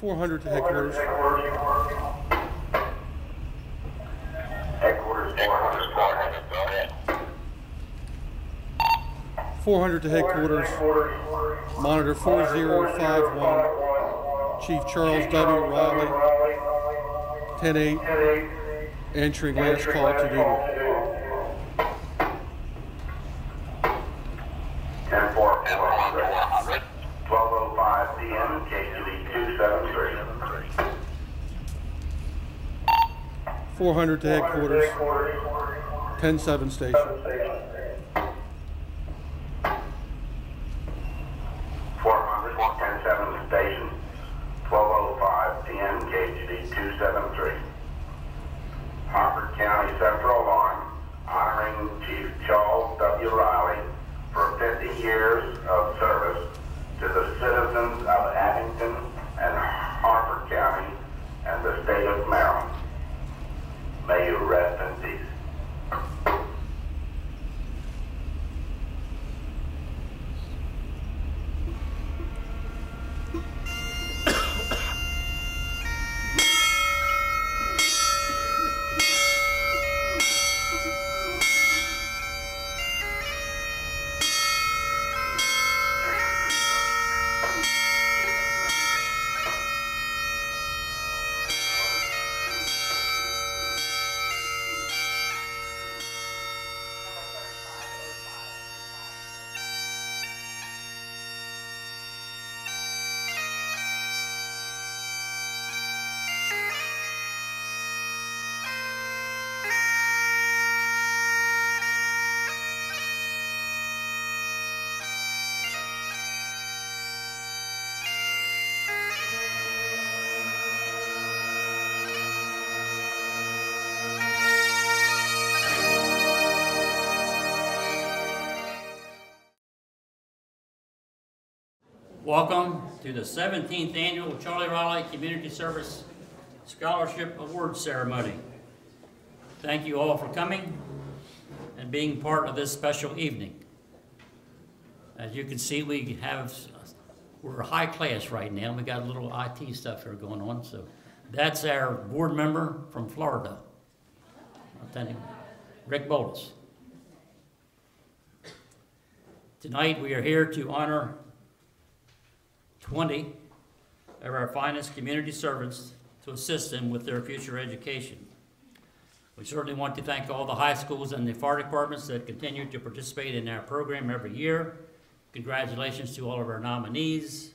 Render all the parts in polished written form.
400 to headquarters. Headquarters 400, go ahead. 400 to headquarters. Monitor 4051. Chief Charles W. Riley. 10-8. Entering last call to duty. 10-4, 12:05 p.m. KGB 273. 400 to headquarters. 10-7 station. 400, 10-7 station. 12:05 p.m. KGB 273. Harford County Central Alarm honoring Chief Charles W. Riley for 50 years of service to the citizens of Abington and Harford County and the state of Maryland. May you rest in peace. Welcome to the 17th Annual Charlie Riley Community Service Scholarship Award Ceremony. Thank you all for coming and being part of this special evening. As you can see, we're high class right now. We got a little IT stuff here going on. So that's our board member from Florida, Lieutenant Rick Bolus. Tonight we are here to honor 20 of our finest community servants to assist them with their future education. We certainly want to thank all the high schools and the fire departments that continue to participate in our program every year. Congratulations to all of our nominees,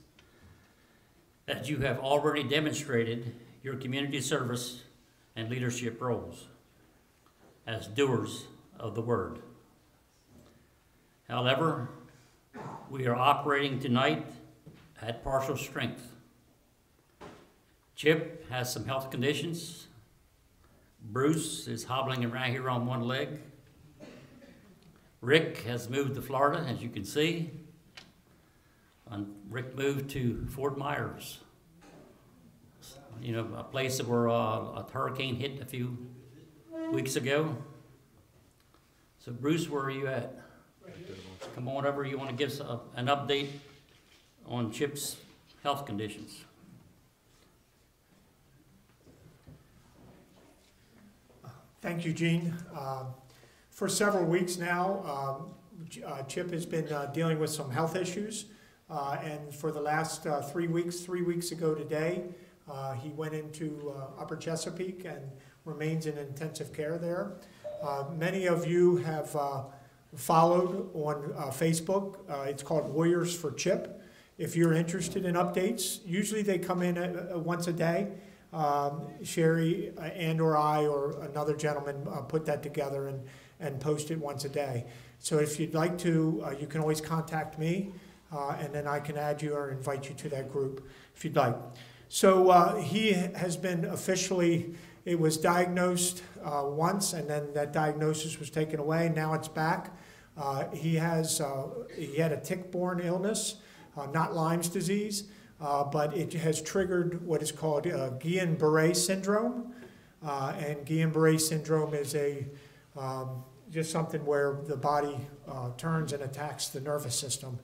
that you have already demonstrated your community service and leadership roles as doers of the word. However, we are operating tonight at partial strength. Chip has some health conditions. Bruce is hobbling around here on one leg. Rick has moved to Florida, as you can see. And Rick moved to Fort Myers, you know, a place where a hurricane hit a few weeks ago. So Bruce, where are you at? Come on over, you want to give us an update on Chip's health conditions. Thank you, Gene. For several weeks now, Chip has been dealing with some health issues, and for the last 3 weeks ago today, he went into Upper Chesapeake and remains in intensive care there. Many of you have followed on Facebook. It's called Warriors for Chip. If you're interested in updates, usually they come in once a day. Sherry and or I or another gentleman put that together and post it once a day. So if you'd like to, you can always contact me, and then I can add you or invite you to that group if you'd like. So he has been officially, it was diagnosed once, and then that diagnosis was taken away. Now it's back. He had a tick-borne illness. Not Lyme's disease, but it has triggered what is called Guillain-Barré syndrome. And Guillain-Barré syndrome is just something where the body turns and attacks the nervous system.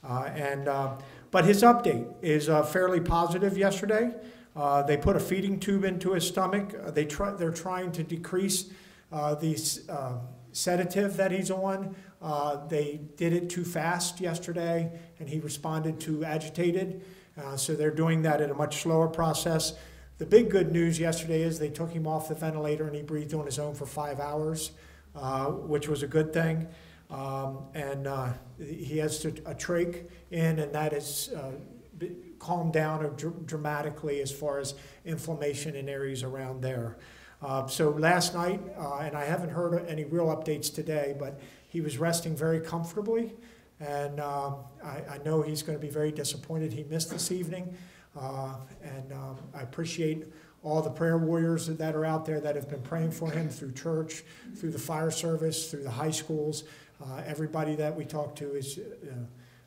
But his update is fairly positive yesterday. They put a feeding tube into his stomach. They're trying to decrease the sedative that he's on. They did it too fast yesterday, and he responded too agitated. So they're doing that at a much slower process. The big good news yesterday is they took him off the ventilator and he breathed on his own for 5 hours, which was a good thing. He has a trach in, and that is calmed down dramatically as far as inflammation in areas around there. So last night, and I haven't heard any real updates today, but he was resting very comfortably, and I know he's going to be very disappointed he missed this evening. I appreciate all the prayer warriors that are out there that have been praying for him through church, through the fire service, through the high schools. Everybody that we talk to has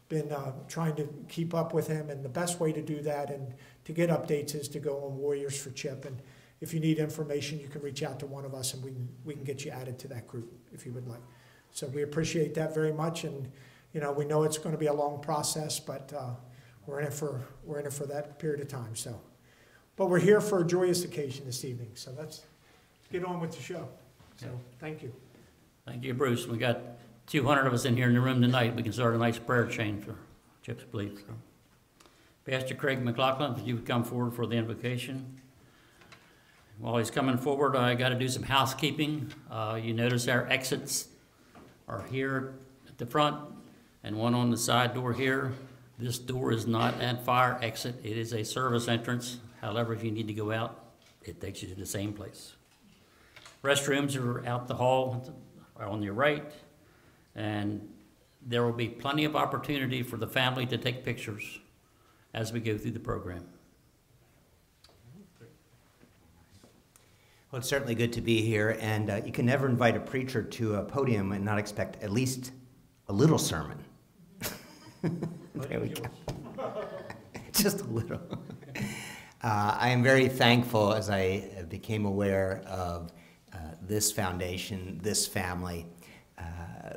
been trying to keep up with him, and the best way to do that and to get updates is to go on Warriors for Chip. And if you need information, you can reach out to one of us, and we can get you added to that group if you would like. So we appreciate that very much, and we know it's going to be a long process, but we're in it for that period of time. So, but we're here for a joyous occasion this evening. So let's get on with the show. So thank you. Thank you, Bruce. We got 200 of us in here in the room tonight. We can start a nice prayer chain for Chip's Bleed. So, Pastor Craig McLaughlin, if you would come forward for the invocation. While he's coming forward, I got to do some housekeeping. You notice our exits are here at the front and one on the side door here. This door is not a fire exit. It is a service entrance. However, if you need to go out, it takes you to the same place. Restrooms are out the hall on your right, and there will be plenty of opportunity for the family to take pictures as we go through the program. Well, it's certainly good to be here, and you can never invite a preacher to a podium and not expect at least a little sermon. There we go. Just a little. I am very thankful as I became aware of this foundation, this family.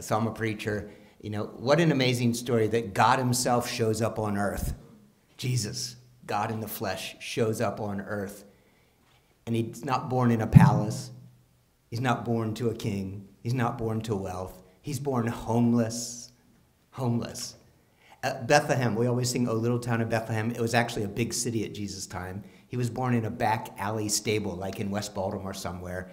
So I'm a preacher. What an amazing story that God himself shows up on earth. Jesus, God in the flesh, shows up on earth. And he's not born in a palace. He's not born to a king. He's not born to wealth. He's born homeless. Homeless. Bethlehem, we always sing, "O Little Town of Bethlehem." It was actually a big city at Jesus' time. He was born in a back alley stable, like in West Baltimore somewhere,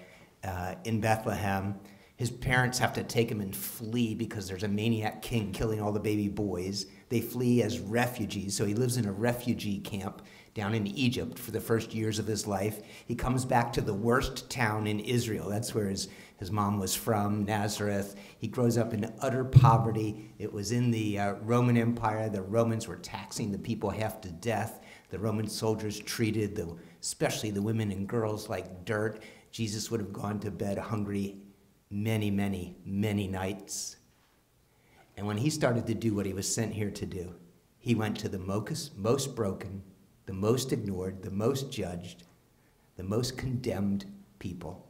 in Bethlehem. His parents have to take him and flee because there's a maniac king killing all the baby boys. They flee as refugees, so he lives in a refugee camp down in Egypt for the first years of his life. He comes back to the worst town in Israel. That's where his mom was from, Nazareth. He grows up in utter poverty. It was in the Roman Empire. The Romans were taxing the people half to death. The Roman soldiers treated especially the women and girls like dirt. Jesus would have gone to bed hungry many, many, many nights. And when he started to do what he was sent here to do, he went to the most broken, the most ignored, the most judged, the most condemned people.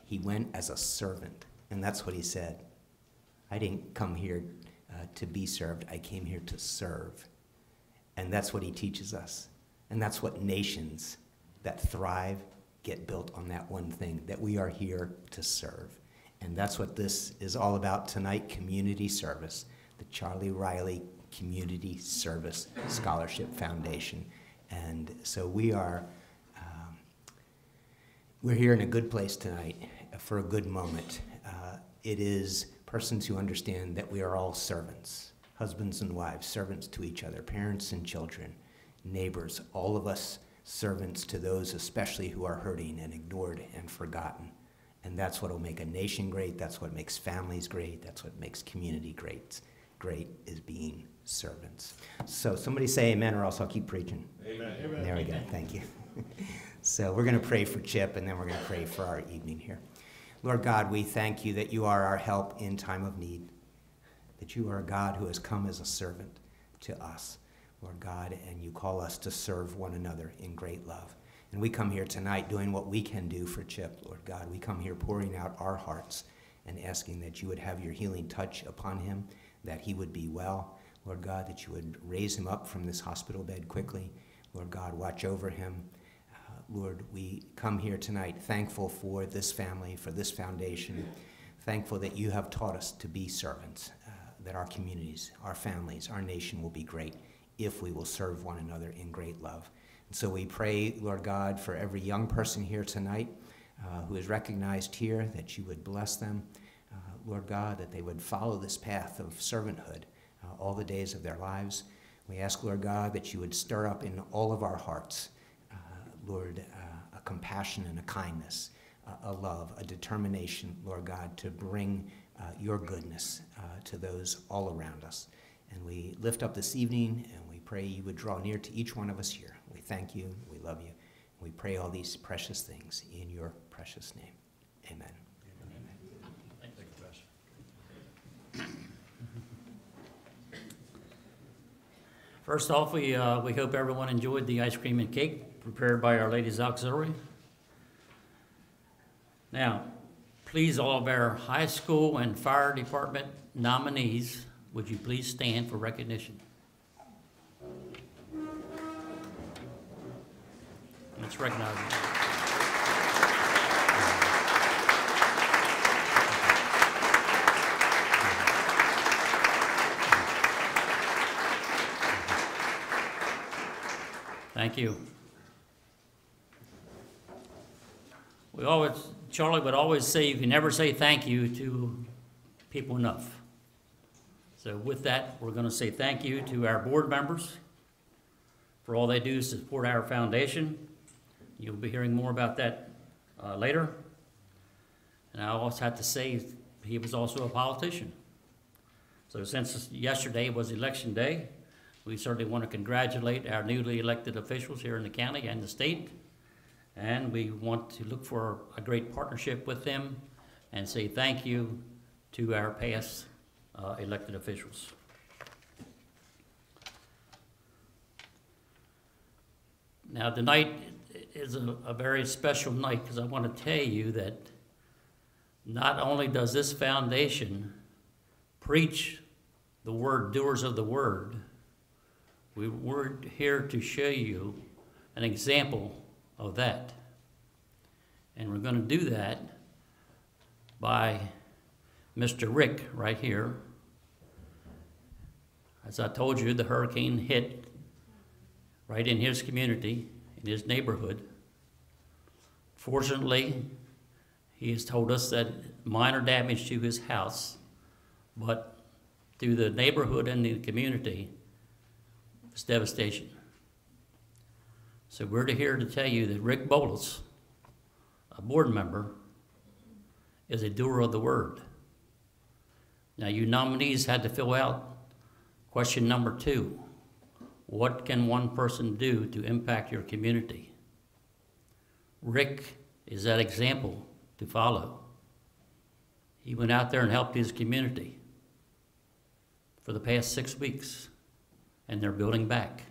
He went as a servant, and that's what he said. I didn't come here to be served. I came here to serve. And that's what he teaches us. And that's what nations that thrive get built on that one thing, that we are here to serve. And that's what this is all about tonight, community service, the Charlie Riley Community Service Scholarship Foundation. And so we're here in a good place tonight for a good moment. It is persons who understand that we are all servants, husbands and wives, servants to each other, parents and children, neighbors, all of us servants to those especially who are hurting and ignored and forgotten. And that's what will make a nation great. That's what makes families great. That's what makes community great. Great is being servants. So somebody say amen, or else I'll keep preaching. Amen. There we go. Thank you. So we're going to pray for Chip, and then we're going to pray for our evening here. Lord God, we thank you that you are our help in time of need, that you are a God who has come as a servant to us, Lord God, and you call us to serve one another in great love. And we come here tonight doing what we can do for Chip, Lord God. We come here pouring out our hearts and asking that you would have your healing touch upon him, that he would be well. Lord God, that you would raise him up from this hospital bed quickly. Lord God, watch over him. Lord, we come here tonight thankful for this family, for this foundation, thankful that you have taught us to be servants, that our communities, our families, our nation will be great if we will serve one another in great love. And so we pray, Lord God, for every young person here tonight who is recognized here, that you would bless them, Lord God, that they would follow this path of servanthood all the days of their lives. We ask, Lord God, that you would stir up in all of our hearts, Lord, a compassion and a kindness, a love, a determination, Lord God, to bring your goodness to those all around us. And we lift up this evening, and we pray you would draw near to each one of us here. We thank you, we love you, and we pray all these precious things in your precious name. Amen. First off, we hope everyone enjoyed the ice cream and cake prepared by Our Ladies Auxiliary. Now, please, all of our high school and fire department nominees, would you please stand for recognition? Let's recognize them. Thank you. Charlie would always say you can never say thank you to people enough. So with that, we're going to say thank you to our board members for all they do to support our foundation. You'll be hearing more about that later. And I also have to say he was also a politician. So since yesterday was election day, we certainly want to congratulate our newly elected officials here in the county and the state. And we want to look for a great partnership with them and say thank you to our past elected officials. Now tonight is a very special night because I want to tell you that not only does this foundation preach the word, doers of the word, we're here to show you an example of that. And we're going to do that by Mr. Rick right here. As I told you, the hurricane hit right in his community, in his neighborhood. Fortunately, he has told us that minor damage to his house, but through the neighborhood and the community, it's devastation. So we're here to tell you that Rick Bolas, a board member, is a doer of the word. Now you nominees had to fill out question number 2. What can one person do to impact your community? Rick is that example to follow. He went out there and helped his community for the past 6 weeks, and they're building back.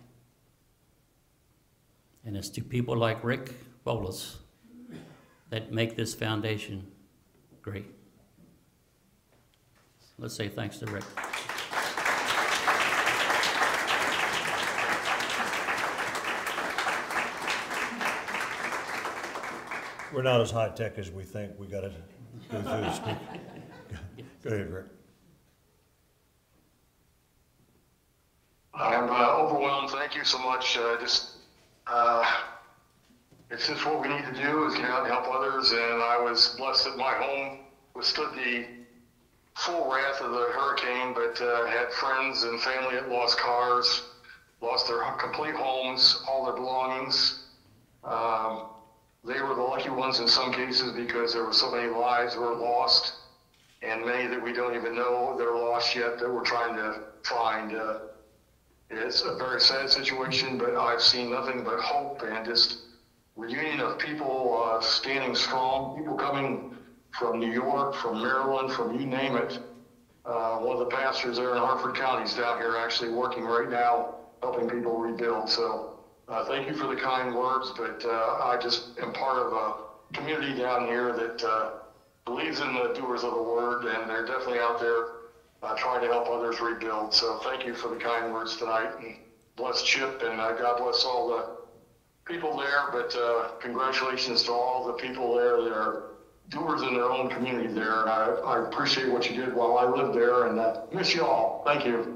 And it's to people like Rick Bolas that make this foundation great. Let's say thanks to Rick. We're not as high tech as we think. We got to go through the speaker. Go ahead, Rick. I'm overwhelmed. Thank you so much. It's just what we need to do is get out and help others. And I was blessed that my home withstood the full wrath of the hurricane, but had friends and family that lost cars, lost their complete homes, all their belongings. They were the lucky ones in some cases because there were so many lives that were lost, and many that we don't even know that are lost yet that we're trying to find. It's a very sad situation, but I've seen nothing but hope and just reunion of people standing strong, people coming from New York, from Maryland, from you name it. One of the pastors there in Harford County is down here actually working right now, helping people rebuild. So thank you for the kind words, but I just am part of a community down here that believes in the doers of the word, and they're definitely out there trying to help others rebuild. So thank you for the kind words tonight, and bless Chip, and God bless all the people there. But congratulations to all the people there that are doers in their own community there. And I appreciate what you did while I lived there, and miss you all. Thank you.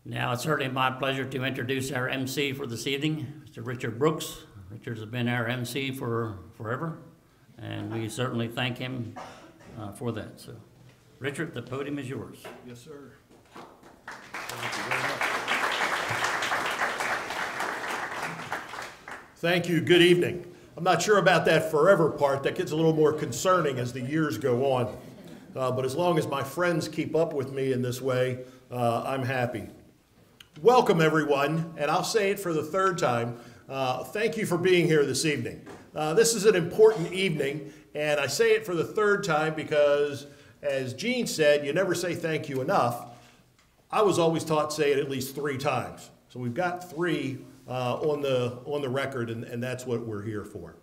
Now it's certainly my pleasure to introduce our MC for this evening, Mr. Richard Brooks. Richard has been our MC for forever, and we certainly thank him for that. So, Richard, the podium is yours. Yes, sir. Thank you very much. Thank you. Good evening. I'm not sure about that forever part. That gets a little more concerning as the years go on. But as long as my friends keep up with me in this way, I'm happy. Welcome, everyone, and I'll say it for the third time. Thank you for being here this evening. This is an important evening, and I say it for the third time because, as Gene said, you never say thank you enough. I was always taught to say it at least 3 times. So we've got 3 on the record, and that's what we're here for.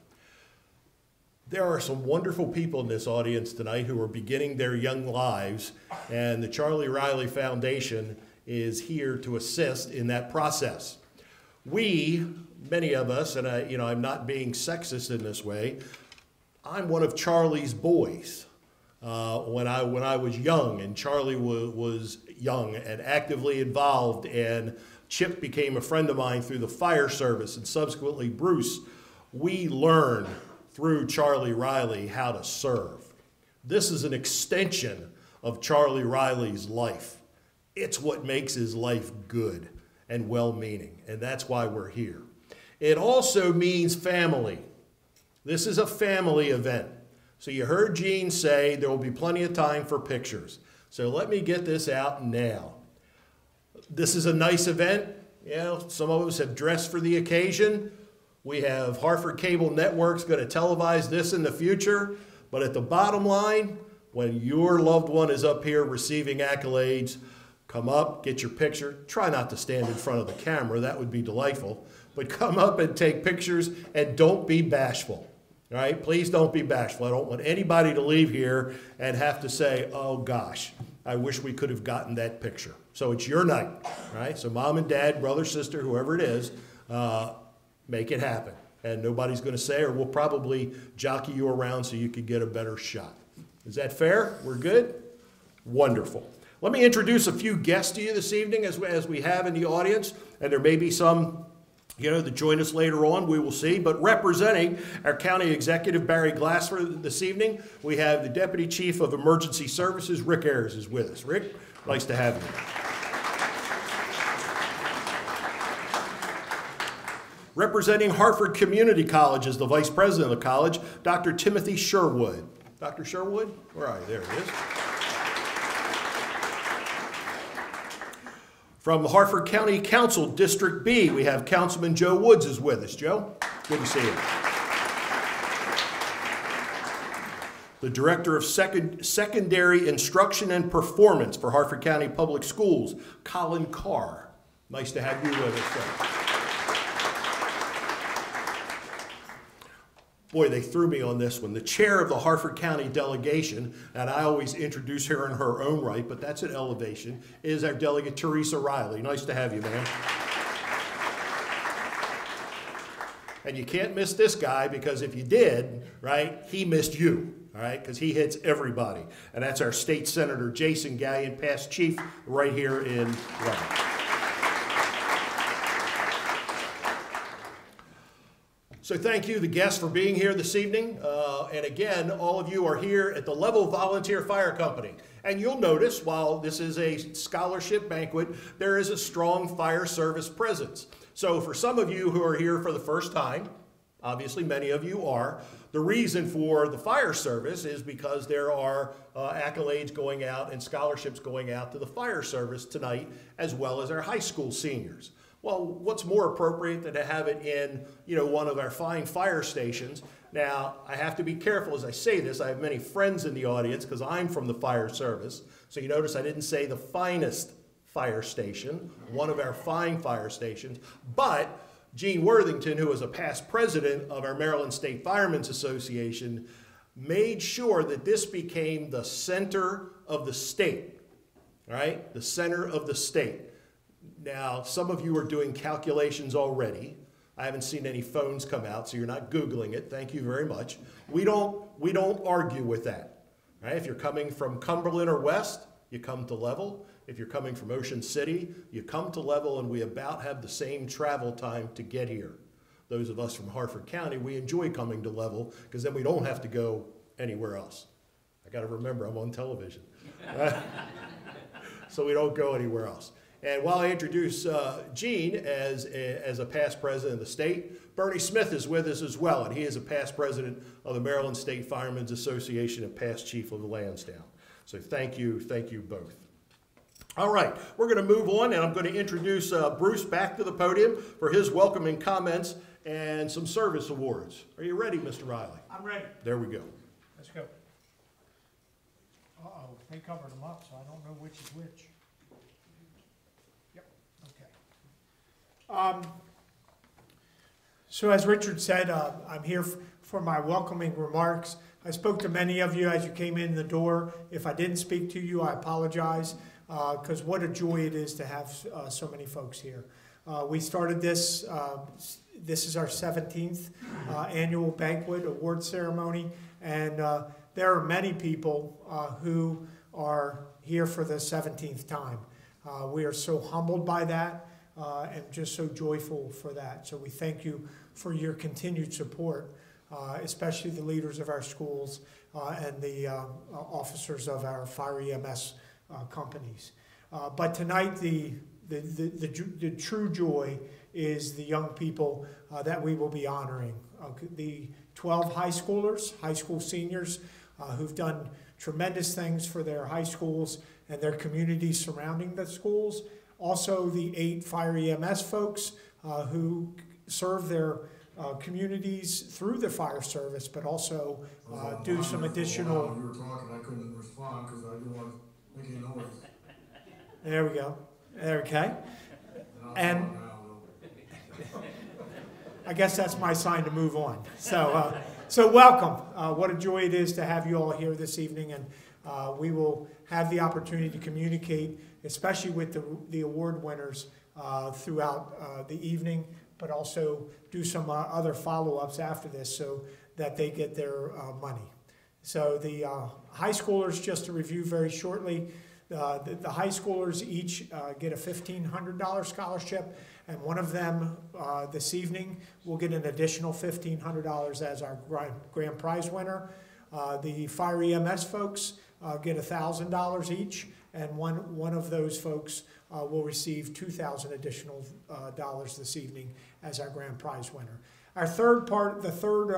There are some wonderful people in this audience tonight who are beginning their young lives, and the Charlie Riley Foundation is here to assist in that process. We, many of us, and I'm not being sexist in this way, I'm one of Charlie's boys. When I was young, and Charlie was young and actively involved, and Chip became a friend of mine through the fire service, and subsequently Bruce, we learned through Charlie Riley how to serve. This is an extension of Charlie Riley's life. It's what makes his life good and well-meaning, and that's why we're here. It also means family. This is a family event. So you heard Gene say there will be plenty of time for pictures. So let me get this out now. This is a nice event. You know, some of us have dressed for the occasion. We have Hartford Cable Network's going to televise this in the future. But at the bottom line, when your loved one is up here receiving accolades, come up, get your picture. Try not to stand in front of the camera. That would be delightful. But come up and take pictures, and don't be bashful. All right? Please don't be bashful. I don't want anybody to leave here and have to say, oh gosh, I wish we could have gotten that picture. So it's your night, right? So mom and dad, brother, sister, whoever it is, make it happen. And nobody's going to say, or we'll probably jockey you around so you can get a better shot. Is that fair? We're good? Wonderful. Let me introduce a few guests to you this evening as we have in the audience, and there may be some that join us later on, we will see. But representing our County Executive, Barry Glassford, this evening, we have the Deputy Chief of Emergency Services, Rick Ayers, is with us. Rick, nice to have you. Representing Hartford Community College is the Vice President of the college, Dr. Timothy Sherwood. Dr. Sherwood, where are you? There he is. From the Hartford County Council, District B, we have Councilman Joe Woods is with us. Joe, good to see you. The Director of Secondary Instruction and Performance for Hartford County Public Schools, Colin Carr. Nice to have you with us, sir. Boy, they threw me on this one. The chair of the Hartford County delegation, and I always introduce her in her own right, but that's an elevation, is our delegate Teresa Riley. Nice to have you, ma'am. And you can't miss this guy, because if you did, right, he missed you, all right, because he hits everybody. And that's our State Senator Jason Gallion, past chief, right here in Lubbock. So thank you, the guests, for being here this evening. And again, all of you are here at the Level Volunteer Fire Company. And you'll notice, while this is a scholarship banquet, there is a strong fire service presence. So for some of you who are here for the first time, obviously many of you are, the reason for the fire service is because there are accolades going out and scholarships going out to the fire service tonight, as well as our high school seniors. Well, what's more appropriate than to have it in, one of our fine fire stations? Now, I have to be careful as I say this. I have many friends in the audience because I'm from the fire service. So you notice I didn't say the finest fire station, one of our fine fire stations, but Gene Worthington, who was a past president of our Maryland State Firemen's Association, made sure that this became the center of the state, right? The center of the state. Now, some of you are doing calculations already. I haven't seen any phones come out, so you're not Googling it. Thank you very much. We don't argue with that, right? If you're coming from Cumberland or West, you come to Level. If you're coming from Ocean City, you come to Level, and we about have the same travel time to get here. Those of us from Harford County, we enjoy coming to Level because then we don't have to go anywhere else. I got to remember I'm on television. So we don't go anywhere else. And while I introduce Gene as a past president of the state, Bernie Smith is with us as well, and he is a past president of the Maryland State Firemen's Association and past chief of the Lansdowne. So thank you both. All right, we're going to move on, and I'm going to introduce Bruce back to the podium for his welcoming comments and some service awards. Are you ready, Mr. Riley? I'm ready. There we go. Let's go. Uh-oh, they covered them up, so I don't know which is which. Yep, okay. So as Richard said, I'm here for my welcoming remarks. I spoke to many of you as you came in the door. If I didn't speak to you, I apologize, because what a joy it is to have so many folks here. We started this, this is our 17th annual banquet award ceremony, and there are many people who are here for the 17th time. We are so humbled by that and just so joyful for that. So we thank you for your continued support, especially the leaders of our schools and the officers of our fire EMS companies. But tonight, the true joy is the young people that we will be honoring. The 12 high schoolers, high school seniors, who've done tremendous things for their high schools and their communities surrounding the schools. Also, the 8 fire EMS folks who serve their communities through the fire service, but also do some additional... You were talking, I couldn't respond because I didn't want to make any noise. There we go. Okay. And I guess that's my sign to move on. So, so welcome. What a joy it is to have you all here this evening, and we will have the opportunity to communicate, especially with the award winners throughout the evening, but also do some other follow-ups after this so that they get their money. So the high schoolers, just to review very shortly, the high schoolers each get a $1,500 scholarship, and one of them this evening will get an additional $1,500 as our grand prize winner. The fire EMS folks get $1,000 each, and one of those folks will receive $2,000 additional dollars this evening as our grand prize winner. Our third part, the third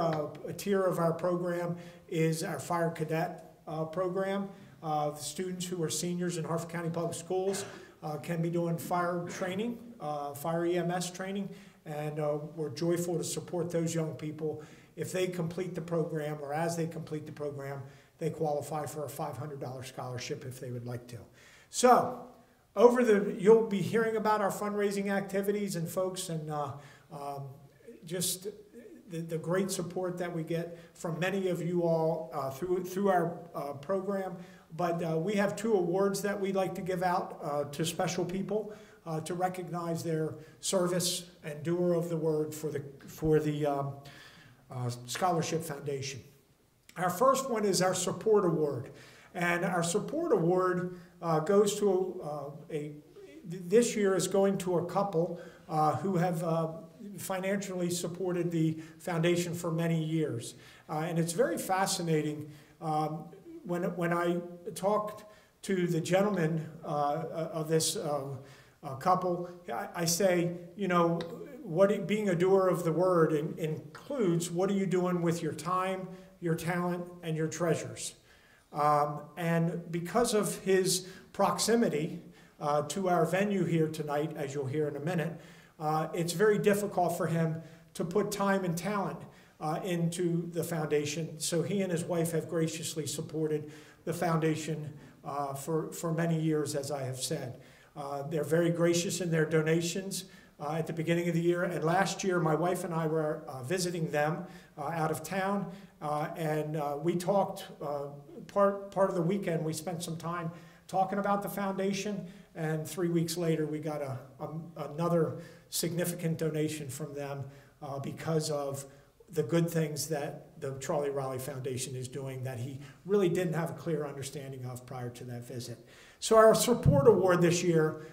tier of our program is our fire cadet program. The students who are seniors in Harford County Public Schools can be doing fire training, fire EMS training, and we're joyful to support those young people. If they complete the program, or as they complete the program, they qualify for a $500 scholarship if they would like to. So, you'll be hearing about our fundraising activities and folks, and just the great support that we get from many of you all through our program. But we have 2 awards that we'd like to give out to special people to recognize their service and doer of the word for the Scholarship Foundation. Our first one is our Support Award. And our Support Award goes to this year is going to a couple who have financially supported the foundation for many years. And it's very fascinating. When I talked to the gentleman of this couple, I say, you know, being a doer of the word includes what are you doing with your time, your talent, and your treasures. And because of his proximity to our venue here tonight, as you'll hear in a minute, it's very difficult for him to put time and talent into the foundation. So he and his wife have graciously supported the foundation for many years, as I have said. They're very gracious in their donations at the beginning of the year. And last year, my wife and I were visiting them out of town, and we talked part of the weekend. We spent some time talking about the foundation, and 3 weeks later, we got another significant donation from them because of the good things that the Charlie Raleigh Foundation is doing that he really didn't have a clear understanding of prior to that visit. So our support award this year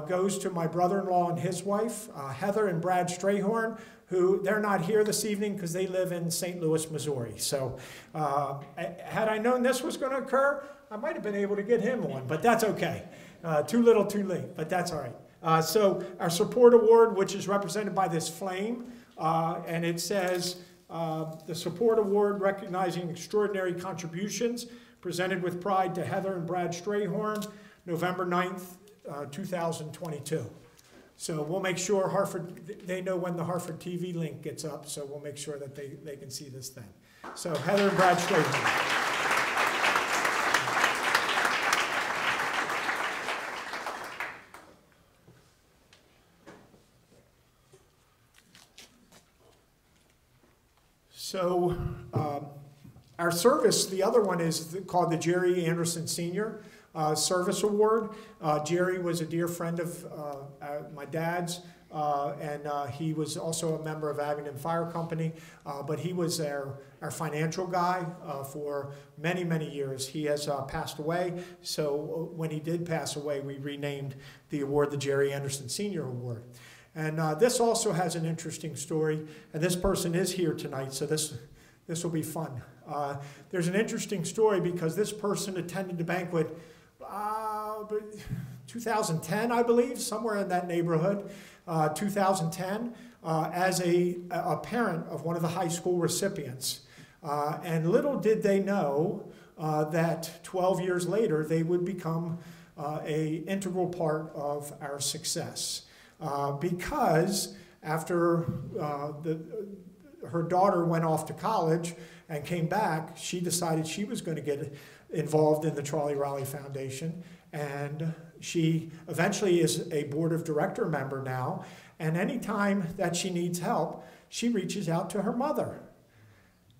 goes to my brother-in-law and his wife, Heather and Brad Strayhorn, who they're not here this evening because they live in St. Louis, Missouri. So had I known this was going to occur, I might have been able to get him one, but that's okay. Too little, too late, but that's all right. So our support award, which is represented by this flame, and it says, the support award recognizing extraordinary contributions presented with pride to Heather and Brad Strayhorn, November 9th, 2022. So we'll make sure Hartford, they know when the Hartford TV link gets up, so we'll make sure that they can see this thing. So Heather and Brad Strayhorn. So our service, the other one is called the Jerry Anderson Senior Service Award. Jerry was a dear friend of my dad's, and he was also a member of Abingdon Fire Company, but he was our financial guy for many, many years. He has passed away, so when he did pass away, we renamed the award the Jerry Anderson Senior Award. And this also has an interesting story, and this person is here tonight, so this will be fun. There's an interesting story because this person attended the banquet 2010, I believe, somewhere in that neighborhood, 2010, as a parent of one of the high school recipients. And little did they know that 12 years later they would become an integral part of our success. Because after her daughter went off to college and came back, she decided she was going to get involved in the Charlie Raleigh Foundation, and she eventually is a board of director member now, and anytime that she needs help, she reaches out to her mother.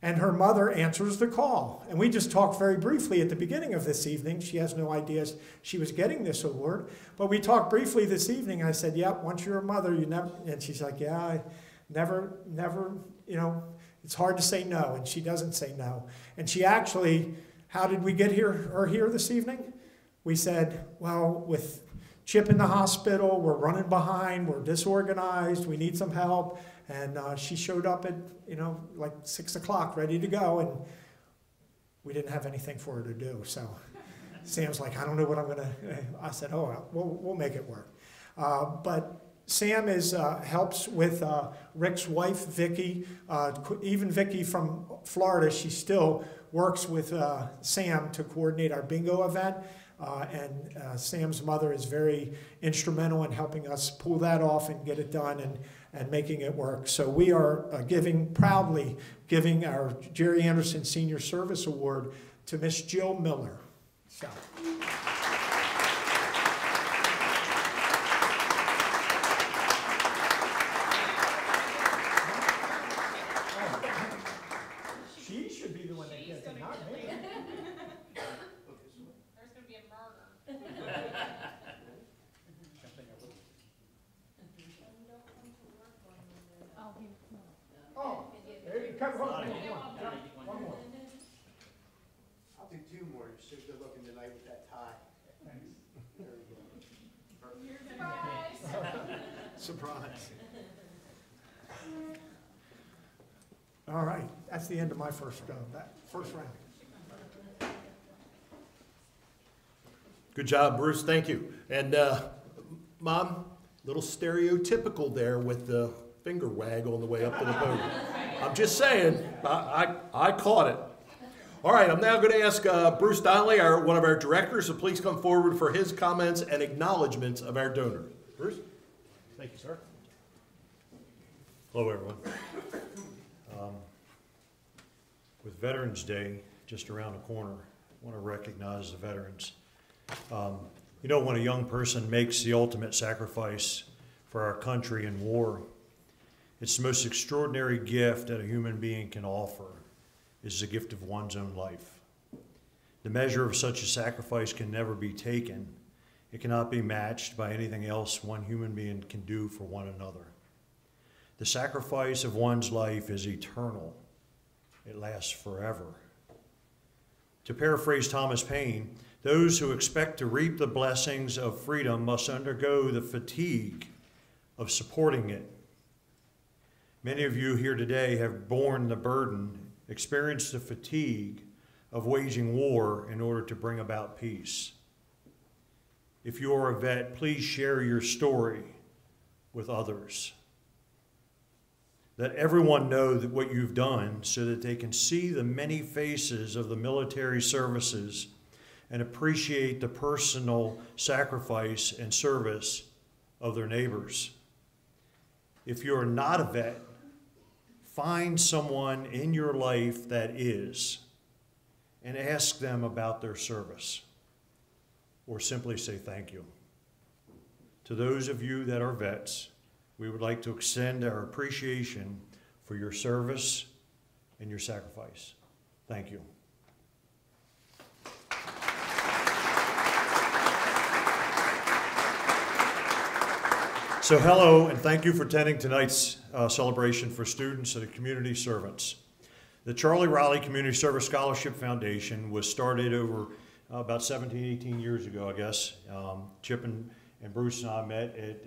And her mother answers the call. And we just talked very briefly at the beginning of this evening. She has no idea she was getting this award. But we talked briefly this evening. I said, yep, once you're a mother, you never, and she's like, yeah, I never, you know, it's hard to say no. And she doesn't say no. And she actually, how did we get her here this evening? We said, well, with Chip in the hospital, we're running behind, we're disorganized, we need some help. And she showed up at, you know, like 6 o'clock, ready to go, and we didn't have anything for her to do. So Sam's like, I don't know what I'm going to, I said, oh, we'll make it work. But Sam helps with Rick's wife, Vicki. Even Vicki from Florida, she still works with Sam to coordinate our bingo event. And Sam's mother is very instrumental in helping us pull that off and get it done and making it work. So we are proudly giving our Jerry Anderson Senior Service Award to Miss Jill Miller. So. She should be the one that gets it, not me. There's going to be a murder. Oh, there you come. One more. I'll do two more. You're so good looking tonight with that tie. Thanks. There we go. Surprise. All right, that's the end of my first round. Good job, Bruce. Thank you. And Mom, little stereotypical there with the finger wag on the way up to the podium. I'm just saying, I caught it. All right, I'm now going to ask Bruce Donnelly, one of our directors, to please come forward for his comments and acknowledgments of our donors. Bruce? Thank you, sir. Hello, everyone. With Veterans Day just around the corner, I want to recognize the veterans. You know, when a young person makes the ultimate sacrifice for our country in war, it's the most extraordinary gift that a human being can offer, is the gift of one's own life. The measure of such a sacrifice can never be taken. It cannot be matched by anything else one human being can do for one another. The sacrifice of one's life is eternal. It lasts forever. To paraphrase Thomas Paine, those who expect to reap the blessings of freedom must undergo the fatigue of supporting it. Many of you here today have borne the burden, experienced the fatigue of waging war in order to bring about peace. If you are a vet, please share your story with others. Let everyone know that what you've done so that they can see the many faces of the military services and appreciate the personal sacrifice and service of their neighbors. If you are not a vet, find someone in your life that is and ask them about their service, or simply say thank you. To those of you that are vets, we would like to extend our appreciation for your service and your sacrifice. Thank you. So hello, and thank you for attending tonight's celebration for students and community servants. The Charlie Riley Community Service Scholarship Foundation was started over about 17, 18 years ago, I guess. Chip and Bruce and I met at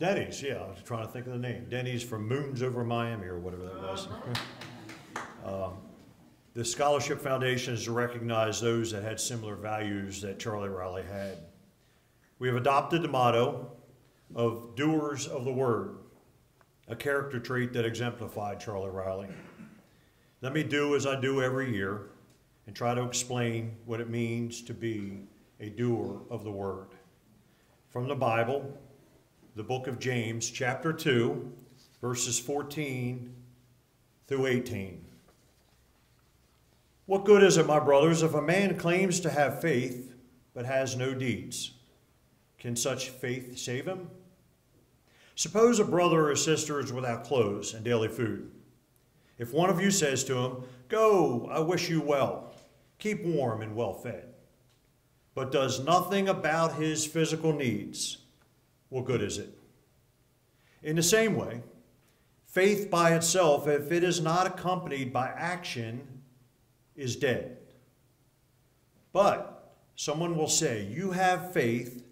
Denny's, yeah, I was trying to think of the name. Denny's from Moons Over Miami or whatever that was. The Scholarship Foundation is to recognize those that had similar values that Charlie Riley had. We have adopted the motto of doers of the word, a character trait that exemplified Charlie Riley. Let me do as I do every year and try to explain what it means to be a doer of the word. From the Bible, the book of James, chapter 2, verses 14 through 18. What good is it, my brothers, if a man claims to have faith but has no deeds? Can such faith save him? Suppose a brother or sister is without clothes and daily food. If one of you says to him, "Go, I wish you well, keep warm and well fed," but does nothing about his physical needs, what good is it? In the same way, faith by itself, if it is not accompanied by action, is dead. But someone will say, "You have faith,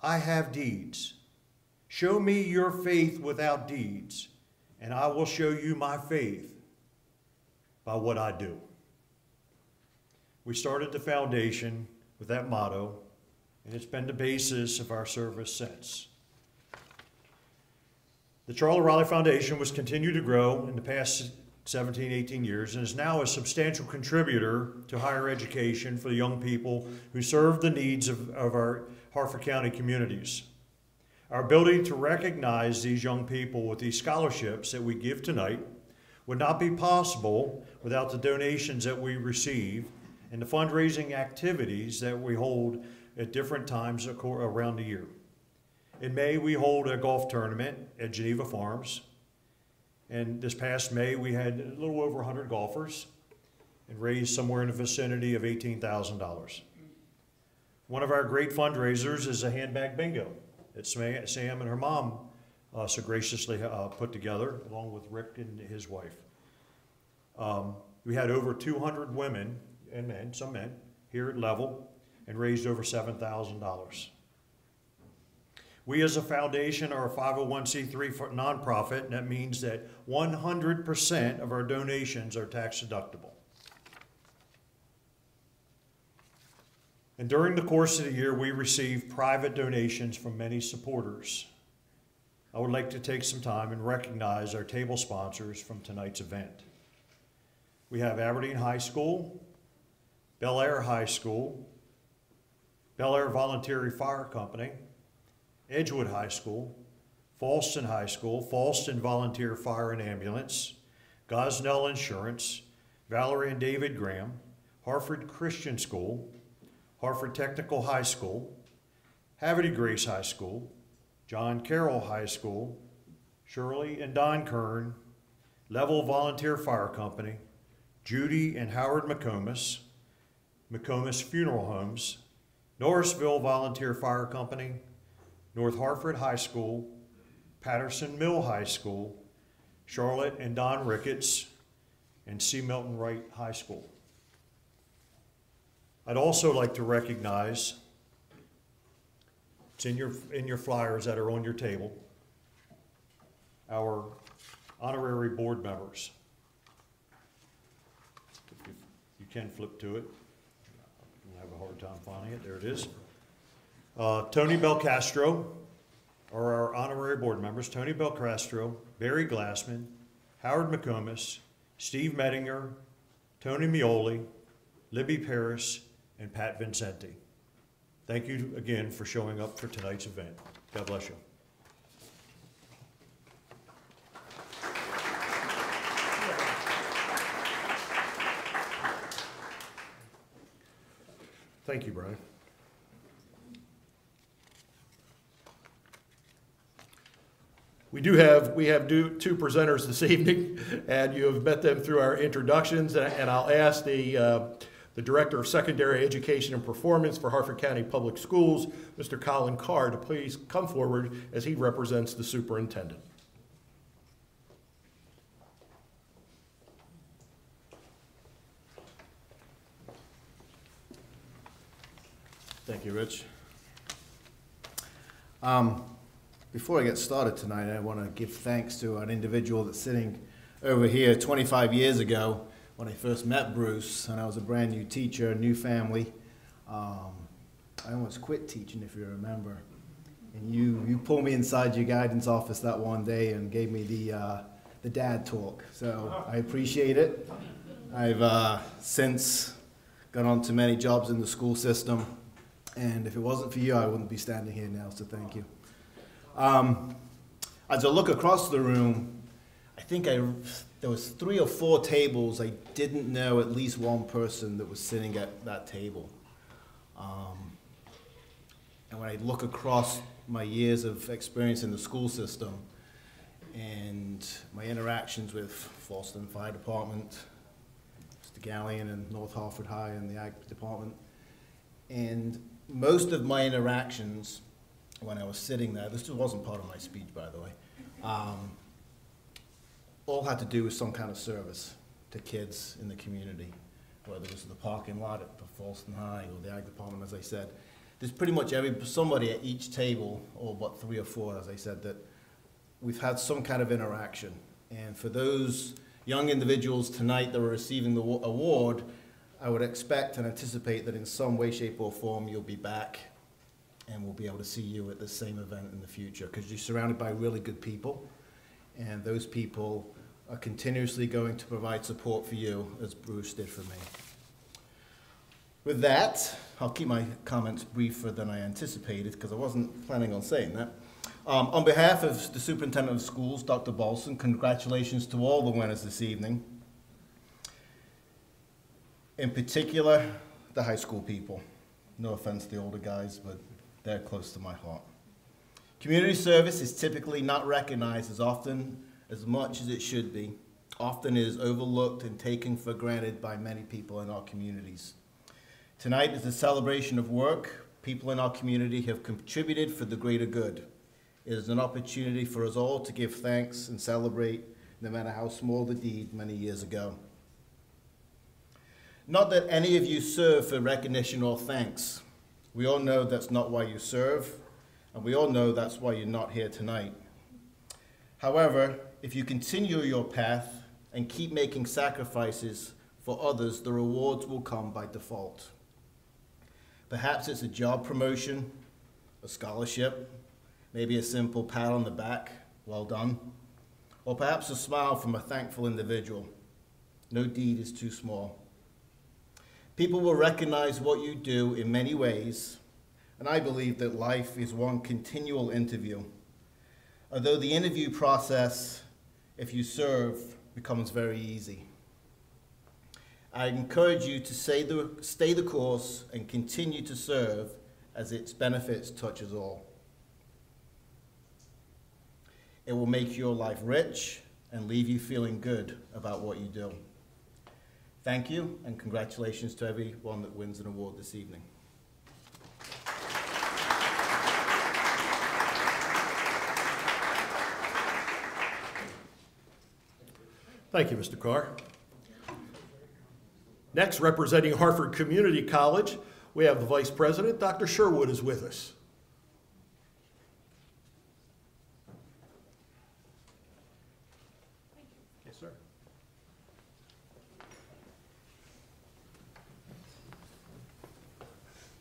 I have deeds. Show me your faith without deeds, and I will show you my faith by what I do." We started the foundation with that motto, and it's been the basis of our service since. The Charlie Riley Foundation was continued to grow in the past 17, 18 years and is now a substantial contributor to higher education for the young people who serve the needs of our Harford County communities. Our ability to recognize these young people with these scholarships that we give tonight would not be possible without the donations that we receive and the fundraising activities that we hold at different times around the year. In May, we hold a golf tournament at Geneva Farms. And this past May, we had a little over 100 golfers and raised somewhere in the vicinity of $18,000. One of our great fundraisers is a handbag bingo that Sam and her mom so graciously put together, along with Rick and his wife. We had over 200 women and men, some men, here at Level, and raised over $7,000. We as a foundation are a 501c3 nonprofit, and that means that 100% of our donations are tax deductible. And during the course of the year, we receive private donations from many supporters. I would like to take some time and recognize our table sponsors from tonight's event. We have Aberdeen High School, Bel Air High School, Bel Air Voluntary Fire Company, Edgewood High School, Falston High School, Falston Volunteer Fire and Ambulance, Gosnell Insurance, Valerie and David Graham, Harford Christian School, Hartford Technical High School, Havre de Grace High School, John Carroll High School, Shirley and Don Kern, Level Volunteer Fire Company, Judy and Howard McComas, McComas Funeral Homes, Norrisville Volunteer Fire Company, North Hartford High School, Patterson Mill High School, Charlotte and Don Ricketts, and C. Milton Wright High School. I'd also like to recognize, it's in your flyers that are on your table, our honorary board members. If you can flip to it. I have a hard time finding it. There it is. Tony Belcastro are our honorary board members. Tony Belcastro, Barry Glassman, Howard McComas, Steve Mettinger, Tony Mioli, Libby Paris, and Pat Vincenti. Thank you again for showing up for tonight's event. God bless you. Thank you, Brian. We have two presenters this evening, and you have met them through our introductions, and I'll ask the Director of Secondary Education and Performance for Hartford County Public Schools, Mr. Colin Carr, to please come forward as he represents the superintendent. Thank you, Rich. Before I get started tonight, I want to give thanks to an individual that's sitting over here 25 years ago when I first met Bruce, and I was a brand new teacher, new family. I almost quit teaching, if you remember. And you pulled me inside your guidance office that one day and gave me the dad talk. So I appreciate it. I've since gone on to many jobs in the school system. And if it wasn't for you, I wouldn't be standing here now, so thank you. As I look across the room, I think there was 3 or 4 tables I didn't know at least one person that was sitting at that table. And when I look across my years of experience in the school system and my interactions with Fallston Fire Department, Mr. Gallion and North Hartford High and the Ag Department, and most of my interactions when I was sitting there, this wasn't part of my speech, by the way, all had to do with some kind of service to kids in the community, whether it was the parking lot at Fallston High or the Ag Department, as I said. There's pretty much somebody at each table, or about 3 or 4, as I said, that we've had some kind of interaction. And for those young individuals tonight that are receiving the award, I would expect and anticipate that in some way, shape, or form you'll be back and we'll be able to see you at the same event in the future, because you're surrounded by really good people, and those people are continuously going to provide support for you, as Bruce did for me. With that, I'll keep my comments briefer than I anticipated, because I wasn't planning on saying that. On behalf of the Superintendent of Schools, Dr. Balson, congratulations to all the winners this evening. In particular, the high school people. No offense to the older guys, but they're close to my heart. Community service is typically not recognized as much as it should be. Often is overlooked and taken for granted by many people in our communities. Tonight is a celebration of work people in our community have contributed for the greater good. It is an opportunity for us all to give thanks and celebrate, no matter how small the deed many years ago. Not that any of you serve for recognition or thanks. We all know that's not why you serve, and we all know that's why you're not here tonight. However, if you continue your path and keep making sacrifices for others, the rewards will come by default. Perhaps it's a job promotion, a scholarship, maybe a simple pat on the back, well done, or perhaps a smile from a thankful individual. No deed is too small. People will recognize what you do in many ways, and I believe that life is one continual interview. Although the interview process, if you serve, becomes very easy. I encourage you to stay the course and continue to serve, as its benefits touch us all. It will make your life rich and leave you feeling good about what you do. Thank you, and congratulations to everyone that wins an award this evening. Thank you, Mr. Carr. Next, representing Hartford Community College, we have the Vice President, Dr. Sherwood, is with us. Yes, sir.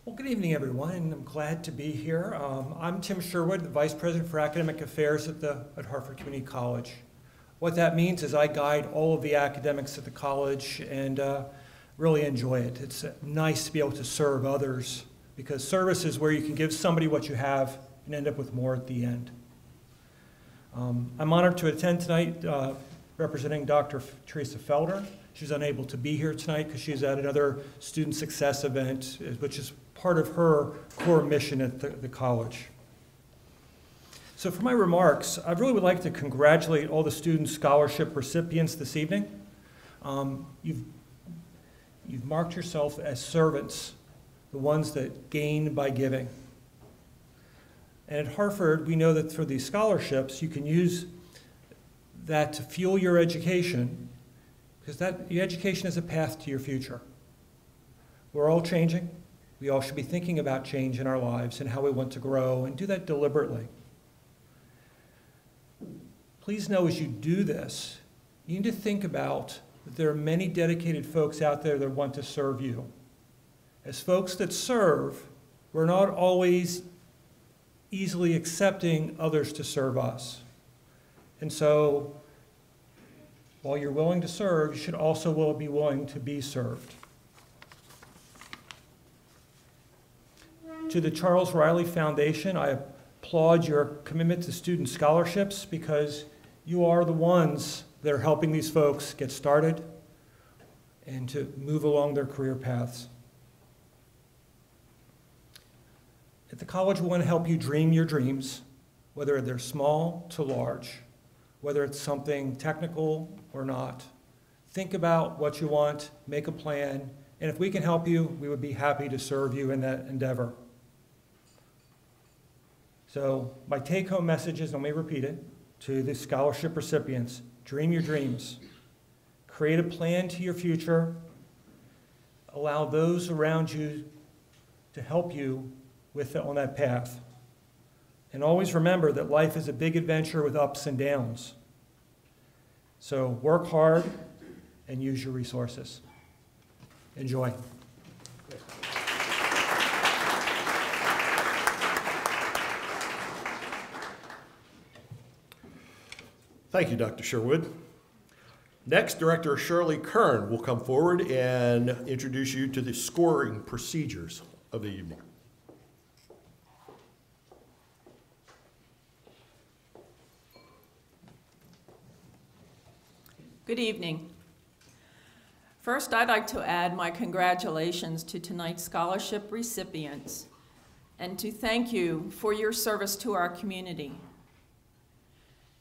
Well, good evening, everyone, and I'm glad to be here. I'm Tim Sherwood, the Vice President for Academic Affairs at Hartford Community College. What that means is I guide all of the academics at the college and really enjoy it. It's nice to be able to serve others, because service is where you can give somebody what you have and end up with more at the end. I'm honored to attend tonight representing Dr. Teresa Felder. She's unable to be here tonight because she's at another student success event, which is part of her core mission at the college. So for my remarks, I really would like to congratulate all the student scholarship recipients this evening. You've marked yourself as servants, the ones that gain by giving. And at Hartford, we know that for these scholarships, you can use that to fuel your education, because your education is a path to your future. We're all changing. We all should be thinking about change in our lives and how we want to grow, and do that deliberately. Please know as you do this, you need to think about that there are many dedicated folks out there that want to serve you. As folks that serve, we're not always easily accepting others to serve us. And so, while you're willing to serve, you should also be willing to be served. To the Charles Riley Foundation, I applaud your commitment to student scholarships, because you are the ones that are helping these folks get started and to move along their career paths. At the college, we want to help you dream your dreams, whether they're small to large, whether it's something technical or not. Think about what you want, make a plan, and if we can help you, we would be happy to serve you in that endeavor. So my take-home message is, let me repeat it, to the scholarship recipients: dream your dreams. Create a plan to your future. Allow those around you to help you on that path. And always remember that life is a big adventure with ups and downs. So work hard and use your resources. Enjoy. Thank you, Dr. Sherwood. Next, Director Shirley Kern will come forward and introduce you to the scoring procedures of the evening. Good evening. First, I'd like to add my congratulations to tonight's scholarship recipients and to thank you for your service to our community.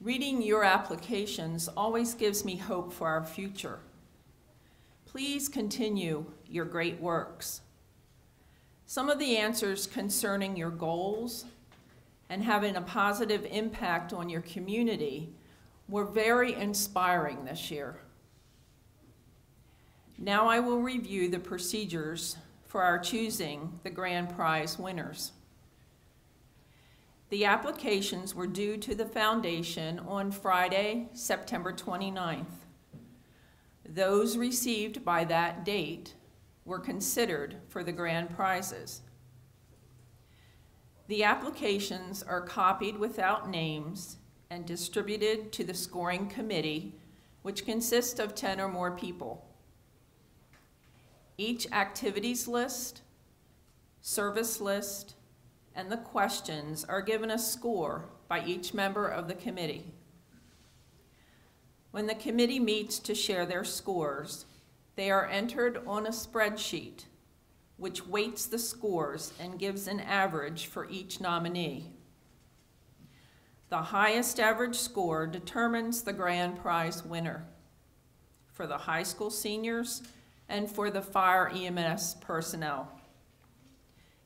Reading your applications always gives me hope for our future. Please continue your great works. Some of the answers concerning your goals and having a positive impact on your community were very inspiring this year. Now I will review the procedures for our choosing the grand prize winners. The applications were due to the foundation on Friday, September 29th. Those received by that date were considered for the grand prizes. The applications are copied without names and distributed to the scoring committee, which consists of 10 or more people. Each activities list, service list, and the questions are given a score by each member of the committee. When the committee meets to share their scores, They are entered on a spreadsheet, which weights the scores and gives an average for each nominee. The highest average score determines the grand prize winner for the high school seniors and for the fire EMS personnel.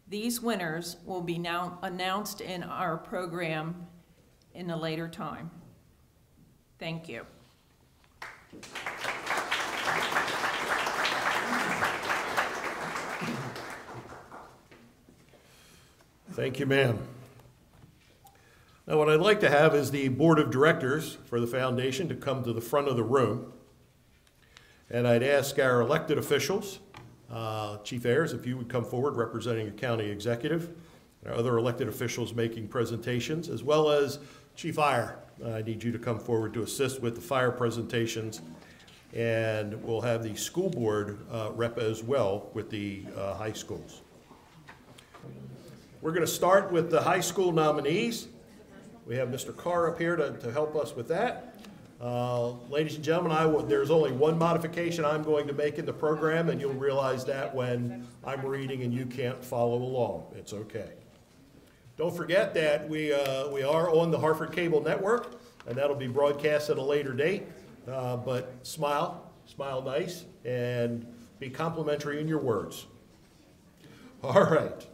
These winners will be now announced in our program in a later time. Thank you. Thank you, ma'am. Now, what I'd like to have is the board of directors for the foundation to come to the front of the room. And I'd ask our elected officials, Chief Ayers, if you would come forward representing a county executive, and our other elected officials making presentations, as well as Chief Iyer. I need you to come forward to assist with the fire presentations. And we'll have the school board rep as well with the high schools. We're going to start with the high school nominees. We have Mr. Carr up here to help us with that. Ladies and gentlemen, there's only one modification I'm going to make in the program, and you'll realize that when I'm reading and you can't follow along. It's okay. Don't forget that we are on the Hartford Cable Network, and that'll be broadcast at a later date. But smile nice, and be complimentary in your words. All right.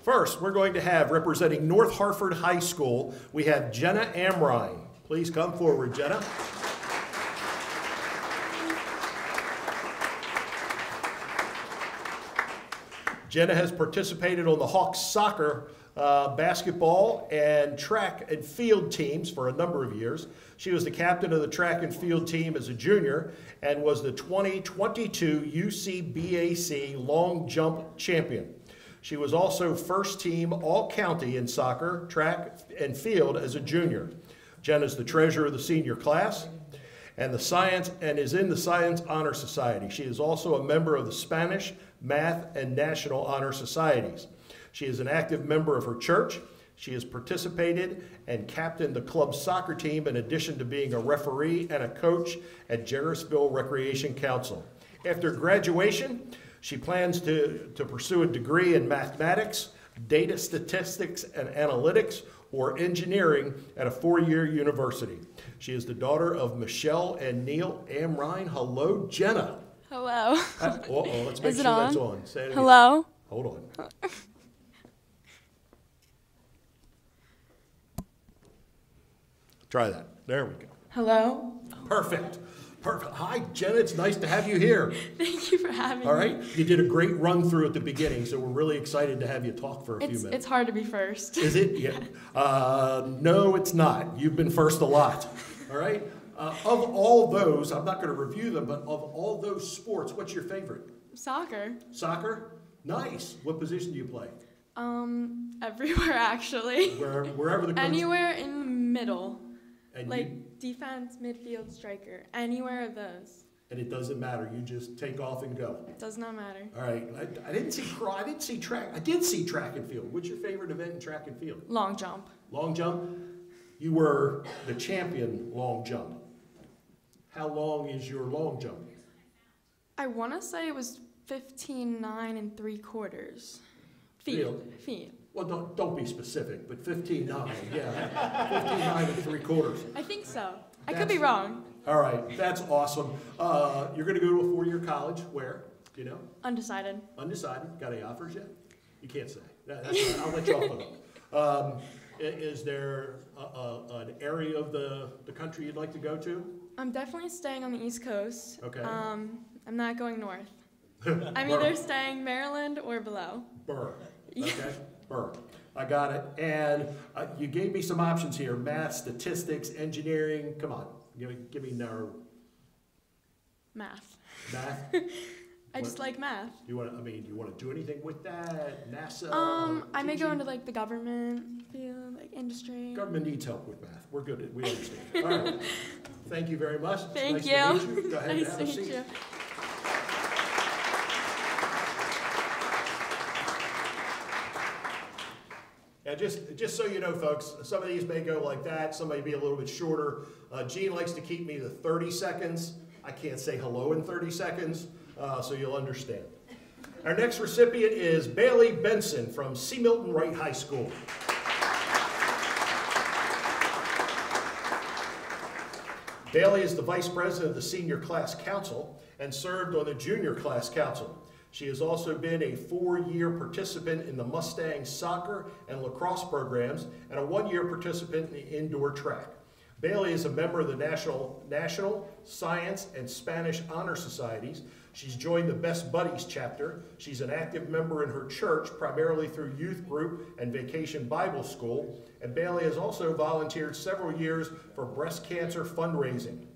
First, we're going to have, representing North Hartford High School, we have Jenna Amrine. Please come forward, Jenna. Jenna has participated on the Hawks soccer, basketball, and track and field teams for a number of years. She was the captain of the track and field team as a junior and was the 2022 UCBAC long jump champion. She was also first team all-county in soccer, track, and field as a junior. Jen is the treasurer of the senior class and is in the Science Honor Society. She is also a member of the Spanish, Math, and National Honor Societies. She is an active member of her church. She has participated and captained the club soccer team in addition to being a referee and a coach at Jarrettsville Recreation Council. After graduation, she plans to pursue a degree in mathematics, data statistics and analytics, or engineering at a four-year university. She is the daughter of Michelle and Neil Amrine. Hello, Jenna. Hello. Let's make Is sure it on? that's on. Say it again. Hello. Hold on. Try that. There we go. Hello. Perfect. Perfect. Hi, Jenna. It's nice to have you here. Thank you for having me. All right. You did a great run through at the beginning, so we're really excited to have you talk for a few minutes. It's hard to be first. Is it? Yeah. No, it's not. You've been first a lot. All right. Of all those, I'm not going to review them, but of all those sports, what's your favorite? Soccer. Soccer? Nice. What position do you play? Everywhere actually. Wherever the coach... Anywhere in the middle. And like defense, midfield, striker. Anywhere of those. And it doesn't matter. You just take off and go. It does not matter. All right. I didn't see track. I did see track and field. What's your favorite event in track and field? Long jump. Long jump? You were the champion long jump. How long is your long jump? I want to say it was 15.9 3/4 feet. Really? Feet. Well, don't be specific, but 15.9, yeah. 15.9 3/4. I think so. I could be wrong. All right, that's awesome. You're going to go to a four-year college. Where? Do you know? Undecided. Undecided. Got any offers yet? You can't say. That's all right. I'll let you off with it. Is there an area of the country you'd like to go to? I'm definitely staying on the East Coast. Okay. I'm not going north. I'm either staying Maryland or below. Burr. Okay. Burr. I got it. And you gave me some options here: math, statistics, engineering. Come on, give me no. Math. Math. I just like math. You want to do anything with that? NASA. I may go into like the government field, like industry. Government needs help with math. We're good. We understand. All right. Thank you very much. Thank nice you. To meet you. Go ahead Nice and have to a meet seat. you. Yeah, just so you know, folks, some of these may go like that. Some may be a little bit shorter. Gene likes to keep me to 30 seconds. I can't say hello in 30 seconds. so you'll understand. Our next recipient is Bailey Benson from C. Milton Wright High School. Bailey is the Vice President of the Senior Class Council and served on the Junior Class Council. She has also been a 4-year participant in the Mustangs soccer and lacrosse programs and a 1-year participant in the indoor track. Bailey is a member of the National Science and Spanish Honor Societies. She's joined the Best Buddies chapter. She's an active member in her church, primarily through youth group and Vacation Bible School. And Bailey has also volunteered several years for breast cancer fundraising.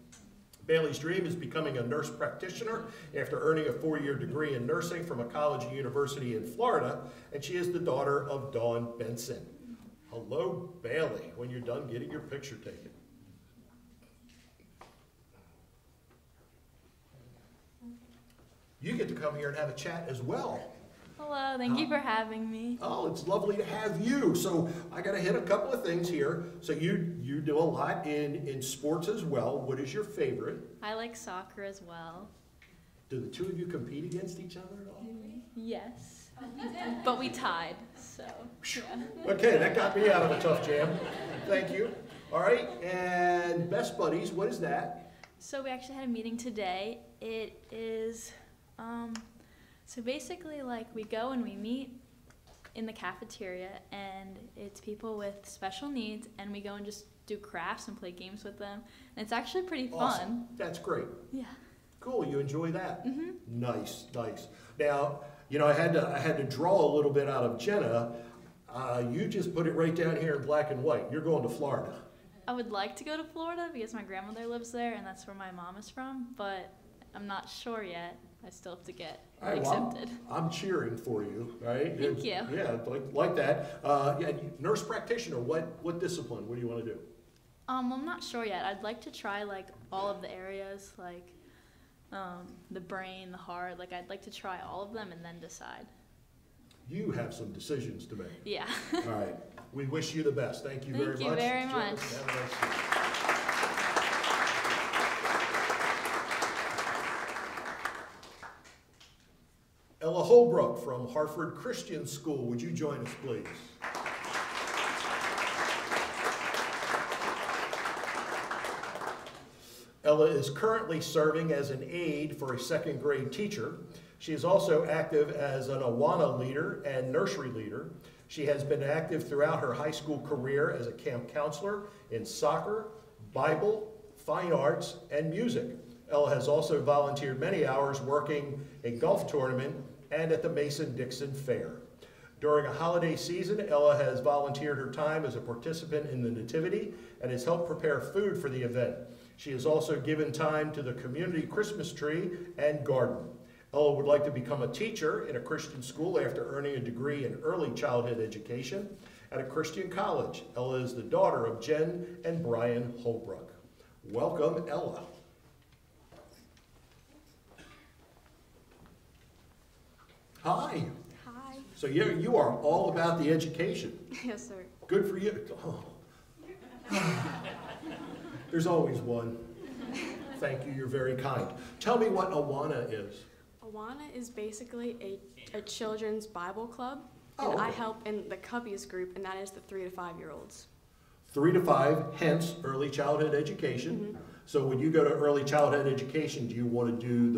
Bailey's dream is becoming a nurse practitioner after earning a 4-year degree in nursing from a college and university in Florida, and she is the daughter of Dawn Benson. Hello, Bailey, when you're done getting your picture taken. You get to come here and have a chat as well. Hello, thank you for having me. Oh, it's lovely to have you. So I got to hit a couple of things here. So you do a lot in sports as well. What is your favorite? I like soccer as well. Do the two of you compete against each other at all? Yes, but we tied, so yeah. Okay, that got me out of a tough jam. Thank you. All right, and Best Buddies, what is that? So we actually had a meeting today. It is, so basically like we go and we meet in the cafeteria, and it's people with special needs, and we go and just do crafts and play games with them. And it's actually pretty fun. Awesome. That's great. Yeah. Cool, you enjoy that? Mm-hmm. Nice, nice. Now, you know, I had to draw a little bit out of Jenna. You just put it right down here in black and white. You're going to Florida. I would like to go to Florida because my grandmother lives there, and that's where my mom is from, but I'm not sure yet. I still have to get accepted. Well, I'm cheering for you, right? Thank you. Yeah, like that. Yeah, nurse practitioner, what discipline? What do you want to do? Well, I'm not sure yet. I'd like to try like all of the areas, like the brain, the heart. Like I'd like to try all of them and then decide. You have some decisions to make. Yeah. All right. We wish you the best. Thank you very much. Thank you very much. Ella Holbrook from Harford Christian School. Would you join us, please? Ella is currently serving as an aide for a 2nd grade teacher. She is also active as an Awana leader and nursery leader. She has been active throughout her high school career as a camp counselor in soccer, Bible, fine arts, and music. Ella has also volunteered many hours working a golf tournament and at the Mason-Dixon Fair. During a holiday season, Ella has volunteered her time as a participant in the Nativity and has helped prepare food for the event. She has also given time to the community Christmas tree and garden. Ella would like to become a teacher in a Christian school after earning a degree in early childhood education at a Christian college. Ella is the daughter of Jen and Brian Holbrook. Welcome, Ella. Hi. Hi. So you are all about the education. Yes, sir. Good for you. Oh. There's always one. Thank you, you're very kind. Tell me what Awana is. Awana is basically a children's Bible club, Oh, and I okay. help in the Cubbies group, and that is the 3 to 5 year olds. 3 to 5, hence early childhood education. Mm-hmm. So when you go to early childhood education, do you want to do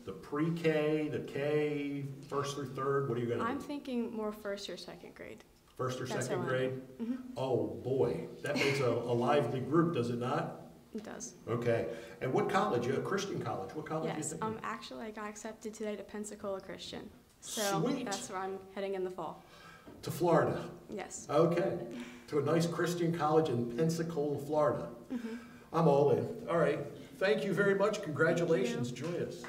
the pre-K, the K, 1st through 3rd? What are you going to do? I'm thinking more 1st or 2nd grade. 1st or That's 2nd how I grade? Mhm. Oh boy, that makes a lively group, does it not? It does. Okay. And what college? You're a Christian college. What college are you Yes, thinking? actually I got accepted today to Pensacola Christian. So Sweet. that's where I'm heading in the fall. To Florida. Yes. Okay. To a nice Christian college in Pensacola, Florida. Mhm. I'm all in. All right. Thank you very much. Congratulations. Join us.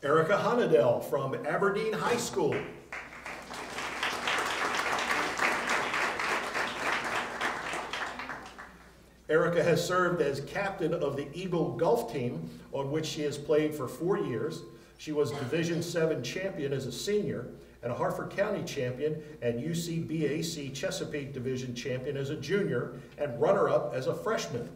Erica Honadell from Aberdeen High School. Erica has served as captain of the Eagle Golf Team, on which she has played for 4 years. She was Division VII champion as a senior and a Harford County champion and UCBAC Chesapeake Division champion as a junior and runner-up as a freshman.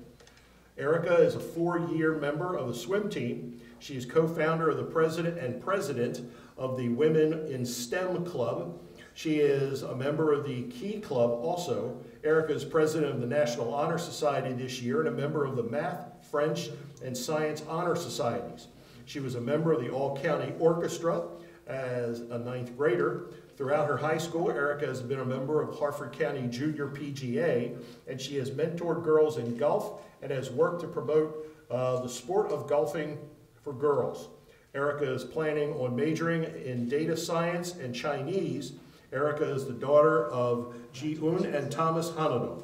Erica is a 4-year member of the swim team. She is co-founder of the president of the Women in STEM Club. She is a member of the Key Club also. Erica is president of the National Honor Society this year and a member of the Math, French, and Science Honor Societies. She was a member of the All-County Orchestra as a 9th grader. Throughout her high school, Erica has been a member of Harford County Junior PGA, and she has mentored girls in golf and has worked to promote the sport of golfing for girls. Erica is planning on majoring in data science and Chinese. Erica is the daughter of Ji-un and Thomas Hanado.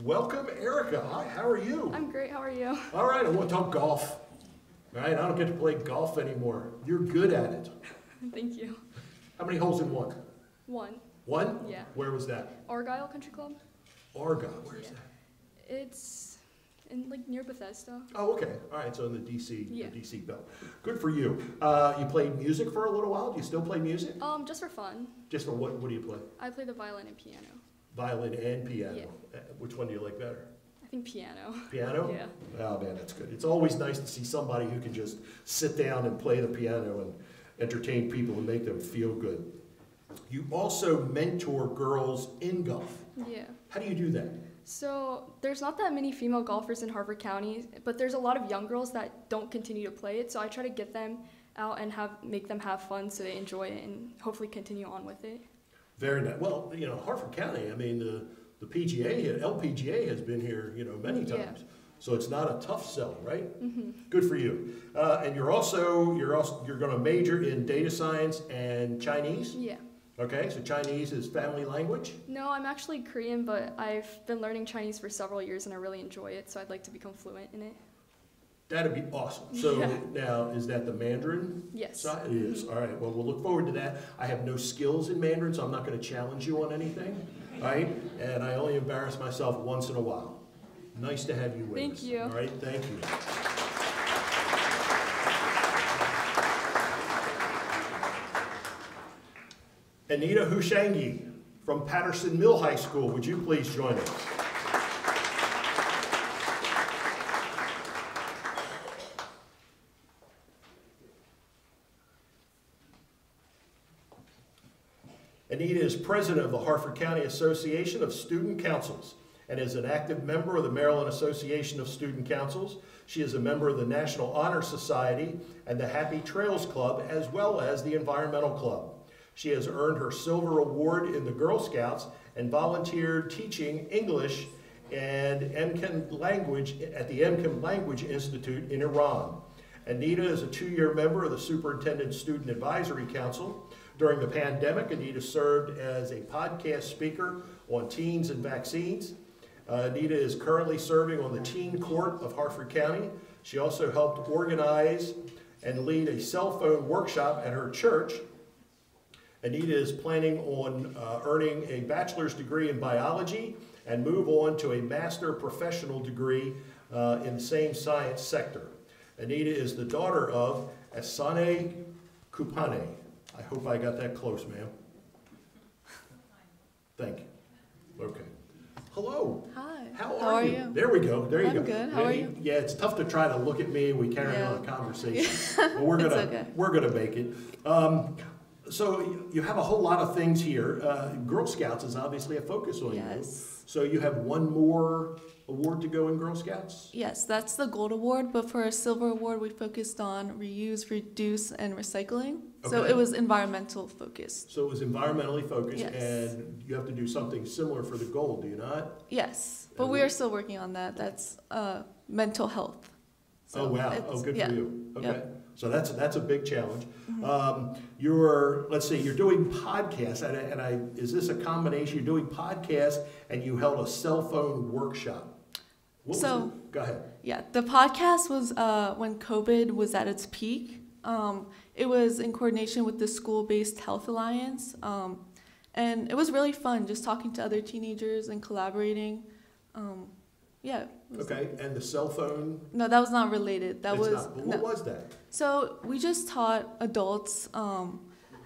Welcome, Erica. Hi, how are you? I'm great, how are you? All right, I want to talk golf. All right, I don't get to play golf anymore. You're good at it. Thank you. How many holes in one? One. One? Yeah. Where was that? Argyle Country Club. Argyle, where is that? It's in like near Bethesda. Oh, okay. All right, so in the DC, Yeah. the DC belt. Good for you. You played music for a little while. Do you still play music? Just for fun. Just for what? What do you play? I play the violin and piano. Violin and piano. Yeah. Which one do you like better? I think piano. Piano? Yeah. Oh man, that's good. It's always nice to see somebody who can just sit down and play the piano and entertain people and make them feel good. You also mentor girls in golf. Yeah. How do you do that? So there's not that many female golfers in Harford County, but there's a lot of young girls that don't continue to play it. So I try to get them out and make them have fun so they enjoy it and hopefully continue on with it. Very nice. Well, you know, Harford County, I mean, the PGA, LPGA has been here, you know, many times. Yeah. So it's not a tough sell, right? Mm-hmm. Good for you. And you're going to major in data science and Chinese? Yeah. Okay, so Chinese is family language? No, I'm actually Korean, but I've been learning Chinese for several years and I really enjoy it, so I'd like to become fluent in it. That'd be awesome. So Yeah. now, is that the Mandarin Yes. side? It is. All right, well, we'll look forward to that. I have no skills in Mandarin, so I'm not going to challenge you on anything, right? And I only embarrass myself once in a while. Nice to have you with us. Thank you. All right, thank you. Anita Hushangi from Patterson Mill High School, would you please join us? Anita is president of the Harford County Association of Student Councils and is an active member of the Maryland Association of Student Councils. She is a member of the National Honor Society and the Happy Trails Club, as well as the Environmental Club. She has earned her Silver Award in the Girl Scouts and volunteered teaching English and MChem language at the MChem Language Institute in Iran. Anita is a 2-year member of the Superintendent Student Advisory Council. During the pandemic, Anita served as a podcast speaker on teens and vaccines. Anita is currently serving on the Teen Court of Harford County. She also helped organize and lead a cell phone workshop at her church. Anita is planning on earning a bachelor's degree in biology and move on to a master professional degree in the same science sector. Anita is the daughter of Asane Kupane. I hope I got that close, ma'am. Thank you. Okay. Hello. Hi. How are you? There we go. There you go. I'm good. How are you? Yeah, it's tough to try to look at me and we carry on a conversation. But we're gonna make it. So you have a whole lot of things here. Girl Scouts is obviously a focus on you. Yes. So you have one more award to go in Girl Scouts? Yes, that's the gold award, but for a silver award, we focused on reuse, reduce, and recycling. So Okay. it was environmental focused. So it was environmentally focused, Yes. and you have to do something similar for the gold, do you not? Yes, but we are still working on that. That's mental health. So Oh, wow. it's- Oh, good yeah. for you. Okay. Yep. So that's a big challenge. Mm-hmm. Let's see, you're doing podcasts, and is this a combination? You're doing podcasts, and you held a cell phone workshop. What was So- it? Go ahead. Yeah, the podcast was when COVID was at its peak. It was in coordination with the School-Based Health Alliance, and it was really fun just talking to other teenagers and collaborating. Yeah. it was- Okay, and the cell phone? No, that was not related. That It's was not, but what no. was that? So we just taught adults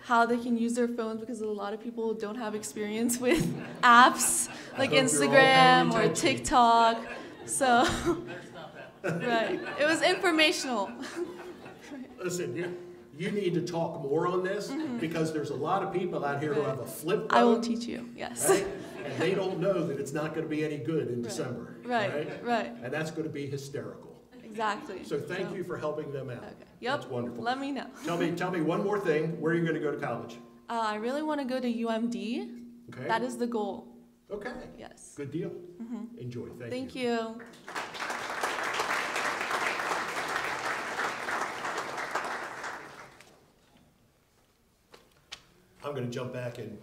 how they can use their phones because a lot of people don't have experience with apps like Instagram or TikTok. So, right, it was informational. Listen, you need to talk more on this because there's a lot of people out here who have a flip phone. I will teach you, yes. Right? And they don't know that it's not going to be any good in December. Right. And that's going to be hysterical. Exactly. So thank you for helping them out. Okay. Yep. That's wonderful. Let me know. Tell me one more thing. Where are you going to go to college? I really want to go to UMD. Okay. That is the goal. Okay. Yes. Good deal. Enjoy. Thank you. Thank you. I'm going to jump back and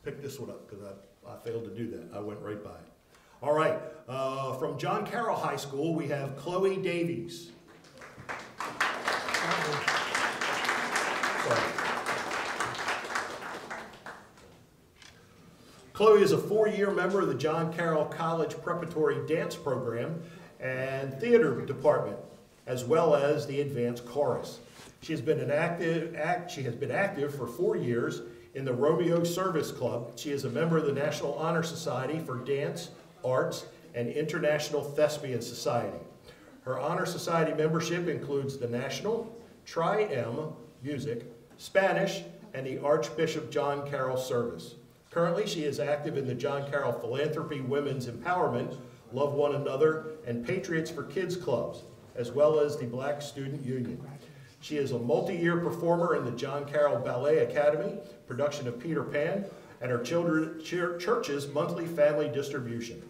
pick this one up because I failed to do that. I went right by it. All right. From John Carroll High School, we have Chloe Davies. Chloe is a 4-year member of the John Carroll College Preparatory Dance Program and Theater Department, as well as the Advanced Chorus. She has been active for 4 years in the Romeo Service Club. She is a member of the National Honor Society for Dance, Arts, and International Thespian Society. Her Honor Society membership includes the National, Tri-M, Music, Spanish, and the Archbishop John Carroll Service. Currently, she is active in the John Carroll Philanthropy Women's Empowerment, Love One Another, and Patriots for Kids clubs, as well as the Black Student Union. She is a multi-year performer in the John Carroll Ballet Academy, production of Peter Pan, and her church's monthly family distribution.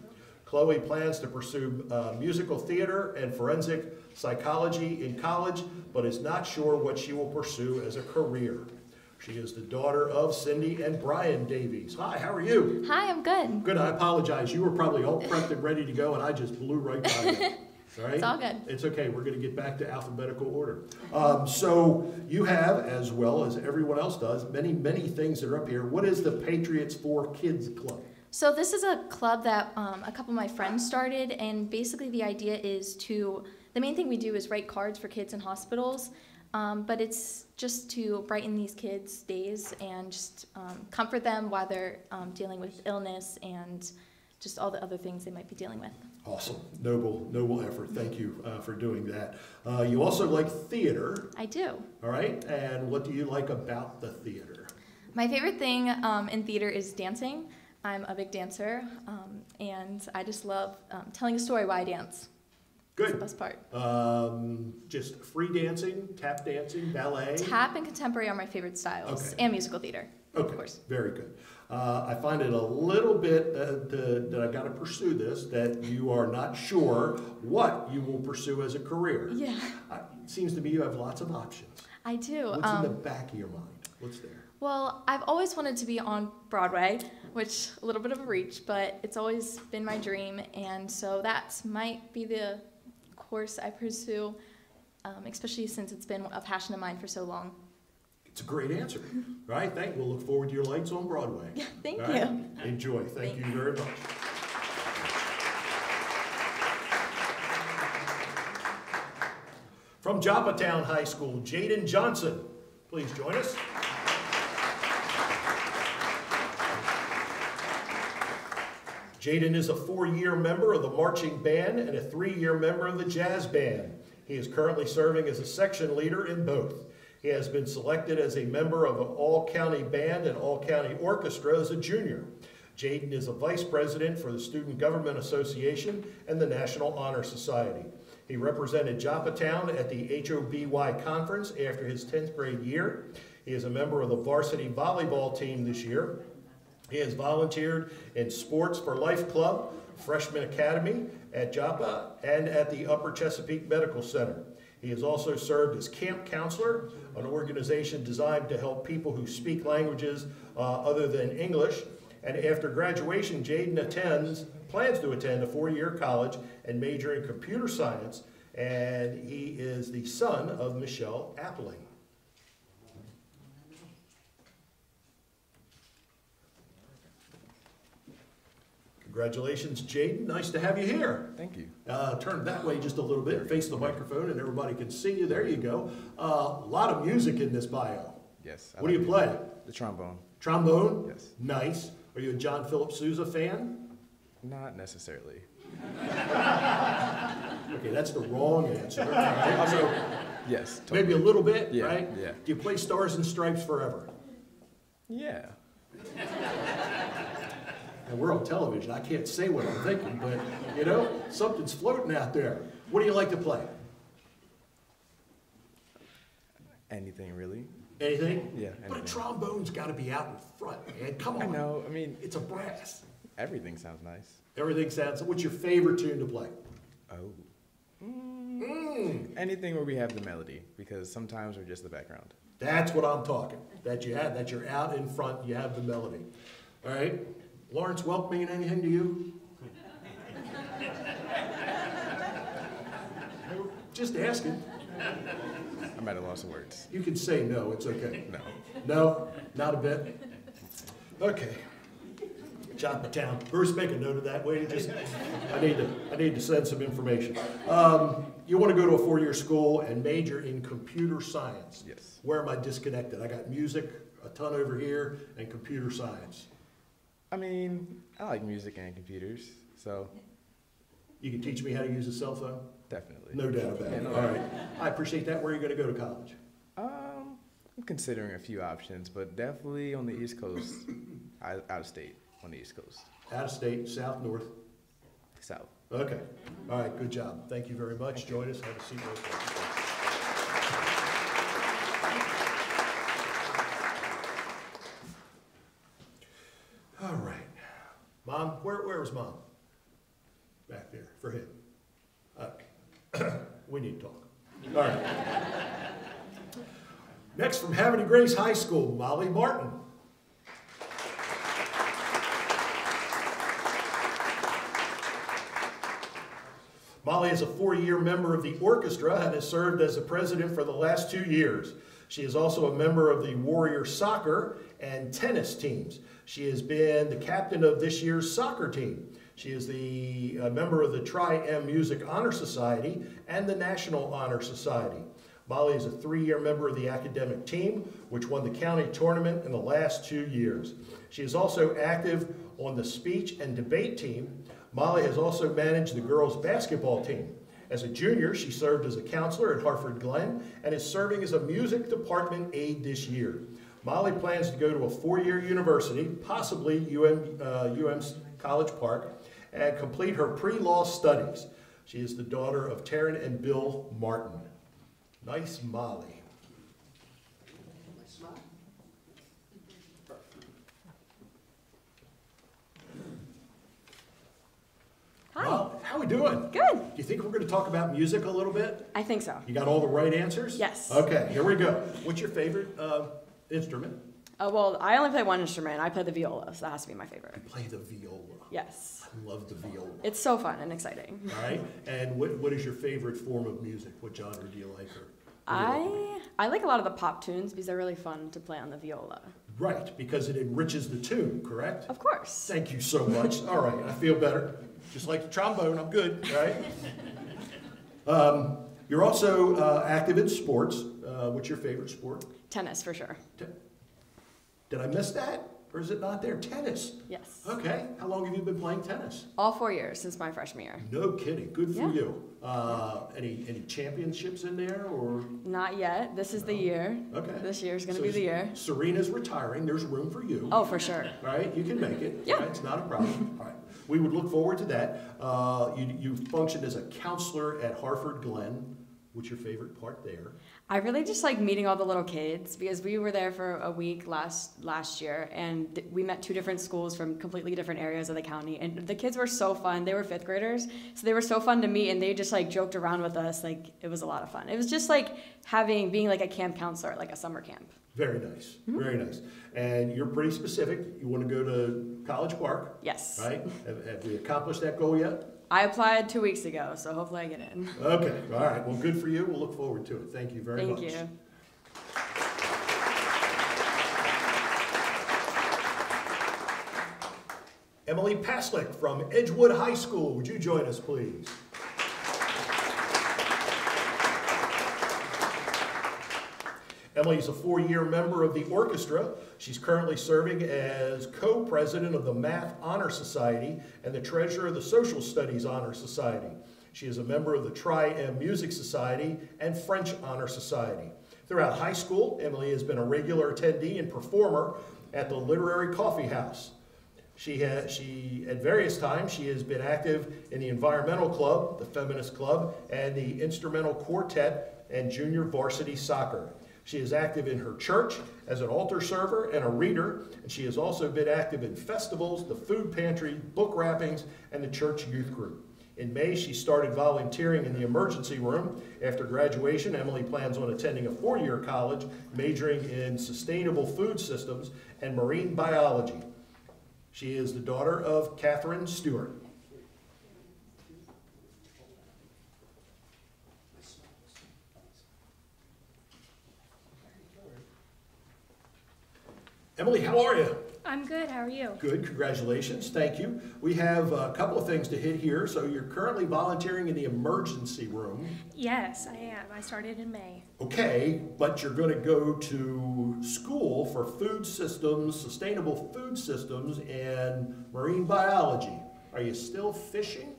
Chloe plans to pursue musical theater and forensic psychology in college, but is not sure what she will pursue as a career. She is the daughter of Cindy and Brian Davies. Hi, how are you? Hi, I'm good. Good, I apologize. You were probably all prepped and ready to go, and I just blew right by you. All right? It's all good. It's okay. We're going to get back to alphabetical order. So you have, as well as everyone else does, many, many things that are up here. What is the Patriots for Kids Club? So this is a club that a couple of my friends started, and basically the idea is the main thing we do is write cards for kids in hospitals, but it's just to brighten these kids' days and just comfort them while they're dealing with illness and just all the other things they might be dealing with. Awesome. Noble effort. Thank you for doing that. You also like theater. I do. All right. And what do you like about the theater? My favorite thing in theater is dancing. I'm a big dancer, and I just love telling a story while I dance. Good. That's the best part. Just free dancing, tap dancing, ballet? Tap and contemporary are my favorite styles, and musical theater, of course. Very good. I find it a little bit that I got to pursue this, that you are not sure what you will pursue as a career. Yeah. It seems to me you have lots of options. I do. What's in the back of your mind? What's there? Well, I've always wanted to be on Broadway, which a little bit of a reach, but it's always been my dream, and so that might be the course I pursue, especially since it's been a passion of mine for so long. It's a great answer, right? We'll look forward to your lights on Broadway. Yeah, thank you. Right? Enjoy. Thank you very much. From Joppatown High School, Jaden Johnson. Please join us. Jaden is a 4-year member of the marching band and a 3-year member of the jazz band. He is currently serving as a section leader in both. He has been selected as a member of an all-county band and all-county orchestra as a junior. Jaden is a vice president for the Student Government Association and the National Honor Society. He represented Joppatown at the HOBY conference after his 10th grade year. He is a member of the varsity volleyball team this year. He has volunteered in Sports for Life Club, Freshman Academy at Joppa, and at the Upper Chesapeake Medical Center. He has also served as camp counselor, an organization designed to help people who speak languages other than English. And after graduation, Jaden plans to attend a 4-year college and major in computer science, and he is the son of Michelle Appling. Congratulations, Jaden. Nice to have you here. Thank you. Turn that way just a little bit, face the microphone, and everybody can see you. There you go. A lot of music in this bio. Yes. What do you play? The trombone. Trombone? Yes. Nice. Are you a John Philip Sousa fan? Not necessarily. Okay, that's the wrong answer. Right? So, Yes. Totally. maybe a little bit, Yeah, right? yeah. Do you play Stars and Stripes Forever? Yeah. And we're on television. I can't say what I'm thinking, but, you know, something's floating out there. What do you like to play? Anything really? Anything? Yeah. But a Anything. trombone's got to be out in front, man. Come on. I know. I mean, It's a brass. everything sounds nice. Everything sounds. What's your favorite tune to play? Oh. Mm. Anything where we have the melody, because sometimes we're just the background. That's what I'm talking. That you're out in front. You have the melody. All right. Lawrence Welk mean anything to you? Just asking. I'm at a loss of words. You can say no. It's okay. No. No, not a bit. Okay. Chop it down. Bruce, make a note of that. Wait, I need to send some information. You want to go to a 4-year school and major in computer science. Yes. Where am I disconnected? I got music a ton over here and computer science. I mean, I like music and computers, so. You can teach me how to use a cell phone? Definitely. No doubt about it. Yeah, no All doubt. right. I appreciate that. Where are you going to go to college? I'm considering a few options, but definitely on the East Coast, out of state on the East Coast. Out of state, south, north? South. Okay. All right. Good job. Thank you very much. Join us. Have a seat real quick. All right. Mom, where was Mom? Back there, for him. We need to talk. All right. Next from Havre de Grace High School, Molly Martin. Molly is a 4-year member of the orchestra and has served as the president for the last 2 years. She is also a member of the Warrior soccer and tennis teams. She has been the captain of this year's soccer team. She is the member of the Tri-M Music Honor Society and the National Honor Society. Molly is a 3-year member of the academic team, which won the county tournament in the last 2 years. She is also active on the speech and debate team. Molly has also managed the girls' basketball team. As a junior, she served as a counselor at Harford Glen and is serving as a music department aide this year. Molly plans to go to a 4-year university, possibly UM's College Park, and complete her pre-law studies. She is the daughter of Taryn and Bill Martin. Nice Molly. Hi. Well, how we doing? Good. Do you think we're going to talk about music a little bit? I think so. You got all the right answers? Yes. Okay, here we go. What's your favorite instrument? Well, I only play one instrument. I play the viola, so that has to be my favorite. You play the viola. Yes. I love the viola. It's so fun and exciting. All right. And what is your favorite form of music? What genre do you like? I like a lot of the pop tunes because they're really fun to play on the viola. Right, because it enriches the tune, correct? Of course. Thank you so much. All right, I feel better. Just like the trombone, I'm good, right? You're also active in sports. What's your favorite sport? Tennis, for sure. Did I miss that? Or is it not there? Tennis? Yes. Okay. How long have you been playing tennis? All 4 years since my freshman year. No kidding. Good for Yeah. you. Any championships in there or? Not yet. This is the year. Okay. This year's going to So be the year. Serena's retiring. There's room for you. Oh, for sure. All right, you can make it. Yeah. All right, it's not a problem. All right. We would look forward to that. You functioned as a counselor at Harford Glen. What's your favorite part there? I really just like meeting all the little kids because we were there for a week last year and we met 2 different schools from completely different areas of the county and the kids were so fun. They were 5th graders, so they were so fun to meet and they just like joked around with us. Like it was a lot of fun. It was just like being like a camp counselor, like a summer camp. Very nice, very nice. And you're pretty specific. You want to go to College Park? Yes. Right? Have we accomplished that goal yet? I applied 2 weeks ago, so hopefully I get in. Okay, all right. Well, good for you. We'll look forward to it. Thank you very much. Thank you. Emily Paslick from Edgewood High School. Would you join us, please? Emily is a 4-year member of the orchestra. She's currently serving as co-president of the Math Honor Society and the treasurer of the Social Studies Honor Society. She is a member of the Tri-M Music Society and French Honor Society. Throughout high school, Emily has been a regular attendee and performer at the Literary Coffee House. At various times, she has been active in the Environmental Club, the Feminist Club, and the Instrumental Quartet and Junior Varsity Soccer. She is active in her church as an altar server and a reader, and she has also been active in festivals, the food pantry, book wrappings, and the church youth group. In May, she started volunteering in the emergency room. After graduation, Emily plans on attending a 4-year college, majoring in sustainable food systems and marine biology. She is the daughter of Catherine Stewart. Emily, how are you? I'm good. How are you? Good. Congratulations. Thank you. We have a couple of things to hit here. So you're currently volunteering in the emergency room. Yes, I am. I started in May. Okay, but you're going to go to school for food systems, sustainable food systems, and marine biology. Are you still fishing?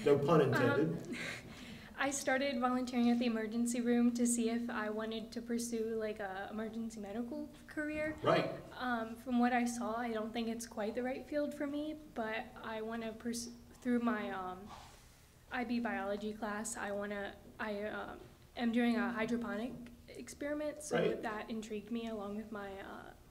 No pun intended. I started volunteering at the emergency room to see if I wanted to pursue like a emergency medical career. Right. From what I saw, I don't think it's quite the right field for me, but I want to pursue through my IB biology class. I am doing a hydroponic experiment, so Right. that intrigued me along with my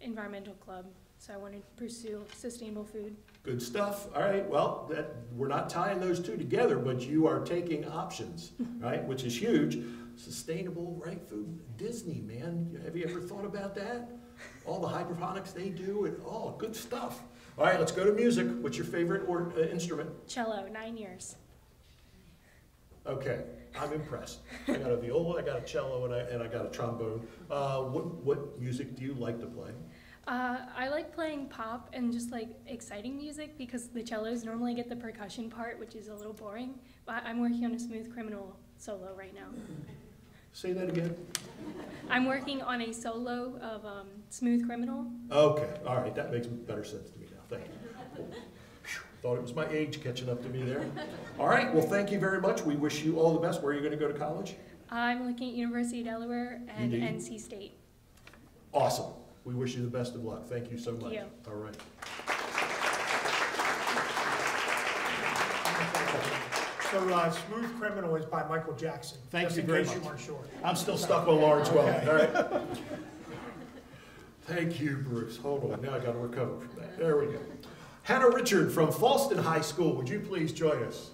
environmental club. So I wanted to pursue sustainable food. Good stuff. All right. Well, we're not tying those two together, but you are taking options, right? Which is huge. Sustainable, right? Food. Disney, man. Have you ever thought about that? All the hydroponics they do, and good stuff. All right. Let's go to music. What's your favorite instrument? Cello, 9 years. Okay. I'm impressed. I got a viola, I got a cello, and I got a trombone. What music do you like to play? I like playing pop and just like exciting music because the cellos normally get the percussion part, which is a little boring. But I'm working on a Smooth Criminal solo right now. Say that again. I'm working on a solo of Smooth Criminal. Okay, all right, that makes better sense to me now. Thank you. Thought it was my age catching up to me there. All right, well, thank you very much. We wish you all the best. Where are you going to go to college? I'm looking at University of Delaware and UD. NC State. Awesome. We wish you the best of luck. Thank you so much. Thank you. All right. So Smooth Criminal is by Michael Jackson. Thank just you in very case much. you weren't sure. I'm still stuck on Lawrence Welk. Okay. All right. Thank you, Bruce. Hold on. Now I got to recover from that. There we go. Hannah Richard from Falston High School. Would you please join us?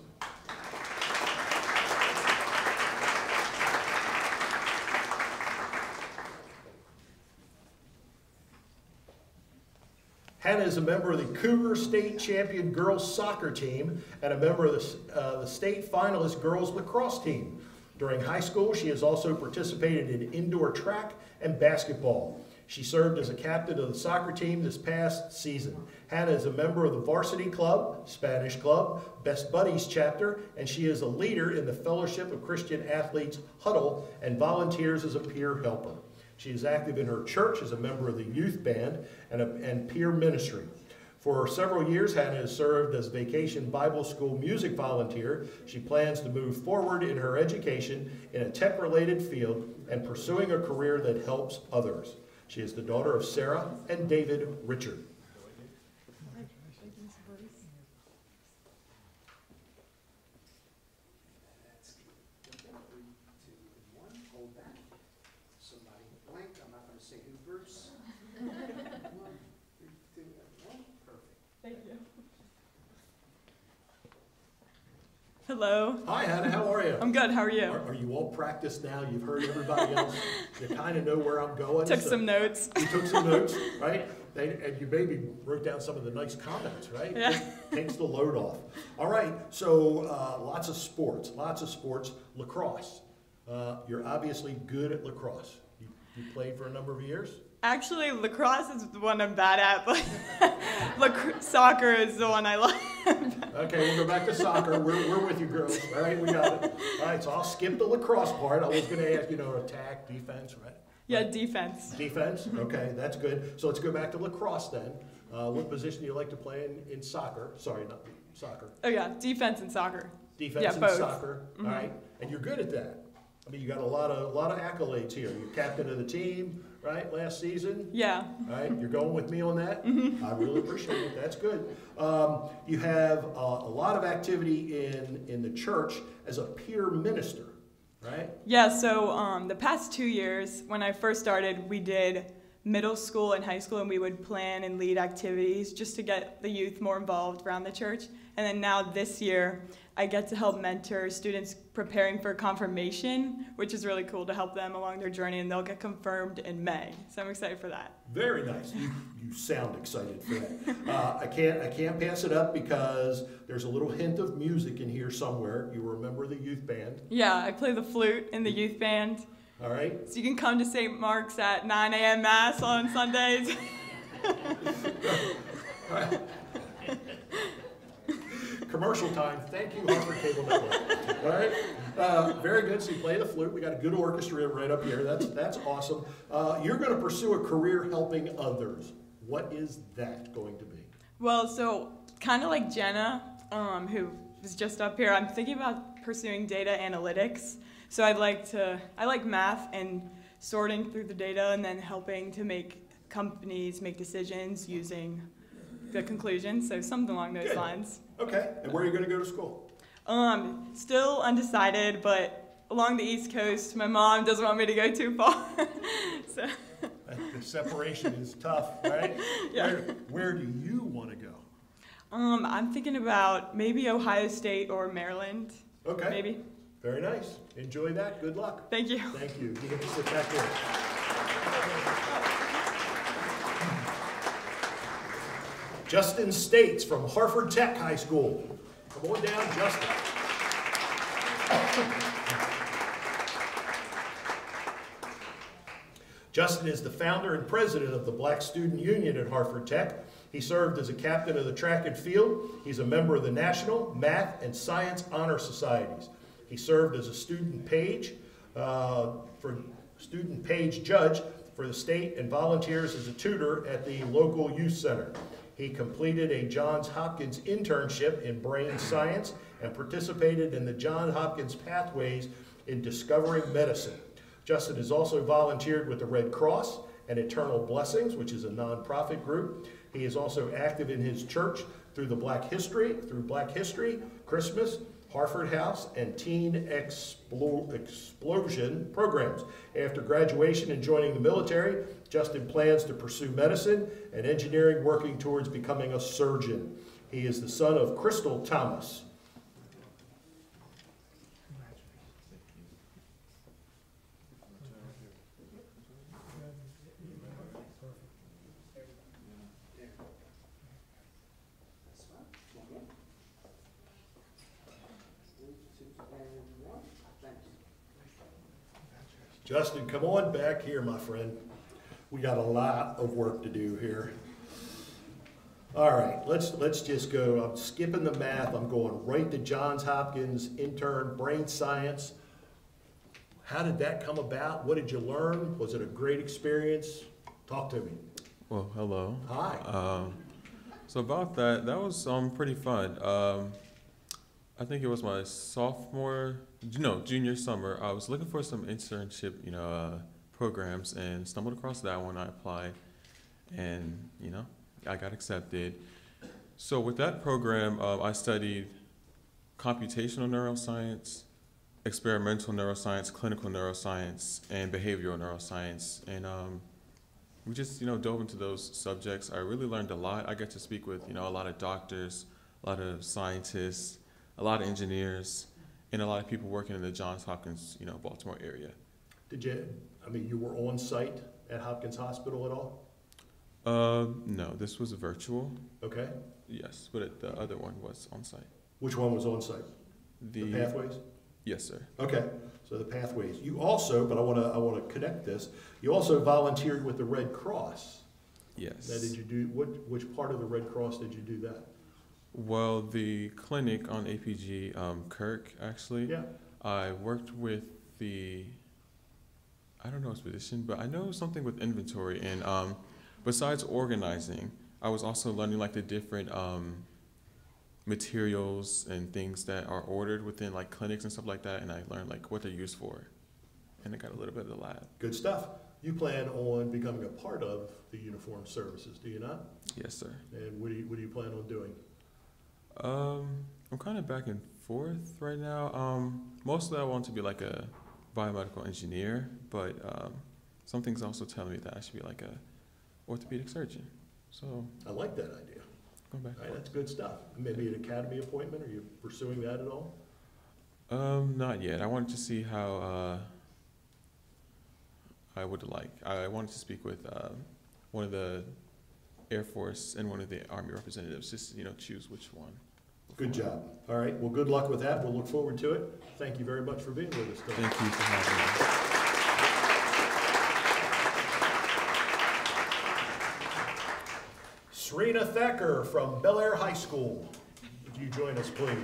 Hannah is a member of the Cougar State Champion Girls Soccer Team and a member of the state finalist girls lacrosse team. During high school, she has also participated in indoor track and basketball. She served as a captain of the soccer team this past season. Hannah is a member of the Varsity Club, Spanish Club, Best Buddies chapter, and she is a leader in the Fellowship of Christian Athletes Huddle and volunteers as a peer helper. She is active in her church as a member of the youth band and peer ministry. For several years, Hannah has served as Vacation Bible School music volunteer. She plans to move forward in her education in a tech-related field and pursuing a career that helps others. She is the daughter of Sarah and David Richard. Hello. Hi, Hannah. How are you? I'm good. How are you? Are you all practiced now? You've heard everybody else. You kind of know where I'm going. Took some notes. You took some notes, right? And you maybe wrote down some of the nice comments, right? Yeah. Takes the load off. All right. So lots of sports. Lacrosse. You're obviously good at lacrosse. You played for a number of years? Actually, lacrosse is the one I'm bad at, but soccer is the one I like. Okay, we'll go back to soccer. We're with you, girls. All right, we got it. All right, so I'll skip the lacrosse part. I was going to ask, attack, defense, right? Yeah, defense. Defense? Okay, that's good. So let's go back to lacrosse then. What position do you like to play in soccer? Sorry, not soccer. Oh yeah, defense and soccer. Defense yeah, and both. soccer. All right, and you're good at that. I mean, you got a lot of accolades here. You're captain of the team, right? Last season. Yeah. All right, you're going with me on that. I really appreciate it. That's good. You have a lot of activity in the church as a peer minister, right? Yeah. So the past 2 years, when I first started, we did middle school and high school, and we would plan and lead activities just to get the youth more involved around the church. And then now this year, I get to help mentor students preparing for confirmation, which is really cool to help them along their journey, and they'll get confirmed in May. So I'm excited for that. Very nice. You sound excited for that. I can't pass it up because there's a little hint of music in here somewhere. You remember the youth band? Yeah, I play the flute in the youth band. All right. So you can come to St. Mark's at 9 a.m. Mass on Sundays. Commercial time. Thank you, Harvard Cable Network. All right. Very good. So you play the flute. We got a good orchestra right up here. That's awesome. You're going to pursue a career helping others. What is that going to be? Well, so kind of like Jenna, who was just up here, I'm thinking about pursuing data analytics. So I like math and sorting through the data and then helping to make companies make decisions using the conclusions. So something along those lines. Okay. And where are you going to go to school? Still undecided, but along the East Coast. My mom doesn't want me to go too far. So. The separation is tough, right? Yeah. Where do you want to go? I'm thinking about maybe Ohio State or Maryland. Okay. Maybe. Very nice. Enjoy that. Good luck. Thank you. Thank you. You get to sit back here. Justin States from Harford Tech High School. Come on down, Justin. Justin is the founder and president of the Black Student Union at Harford Tech. He served as a captain of the track and field. He's a member of the National Math and Science Honor Societies. He served as a student page judge for the state and volunteers as a tutor at the local youth center. He completed a Johns Hopkins internship in brain science and participated in the Johns Hopkins Pathways in Discovering Medicine. Justin has also volunteered with the Red Cross and Eternal Blessings, which is a nonprofit group. He is also active in his church through Black History, Christmas, Harford House, and Teen Explosion programs. After graduation and joining the military, Justin plans to pursue medicine and engineering, working towards becoming a surgeon. He is the son of Crystal Thomas. Justin, come on back here, my friend. We got a lot of work to do here. All right, let's just go. I'm skipping the math. I'm going right to Johns Hopkins intern brain science. How did that come about? What did you learn? Was it a great experience? Talk to me. Well, hello. Hi. So about that was pretty fun. I think it was my junior summer. I was looking for some internship, programs, and stumbled across that one. I applied, and I got accepted. So with that program, I studied computational neuroscience, experimental neuroscience, clinical neuroscience, and behavioral neuroscience. And we just dove into those subjects. I really learned a lot. I got to speak with a lot of doctors, a lot of scientists, a lot of engineers, and a lot of people working in the Johns Hopkins, Baltimore area. You were on site at Hopkins Hospital at all? No, this was virtual. Okay. Yes, but the other one was on site. Which one was on site? The Pathways? Yes, sir. Okay, so the Pathways. You also, but I want to connect this. You also volunteered with the Red Cross. Yes. Now, did you do which part of the Red Cross did you do that? Well, the clinic on APG, Kirk, actually. Yeah. I worked with I don't know his position, but I know something with inventory. And besides organizing, I was also learning like the different materials and things that are ordered within like clinics and stuff like that. And I learned like what they're used for. And I got a little bit of the lab. Good stuff. You plan on becoming a part of the uniformed services, do you not? Yes, sir. And what do you plan on doing? I'm kind of back and forth right now. Mostly I want to be like a biomedical engineer, but something's also telling me that I should be like a orthopedic surgeon. So I like that idea. Go back. All right, that's good stuff. Maybe an academy appointment. Are you pursuing that at all? Not yet. I wanted to see how I would like. I wanted to speak with one of the Air Force and one of the Army representatives, just choose which one. Good job. All right. Well, good luck with that. We'll look forward to it. Thank you very much for being with us today. Thank you for having me. Serena Thacker from Bel Air High School. Would you join us, please?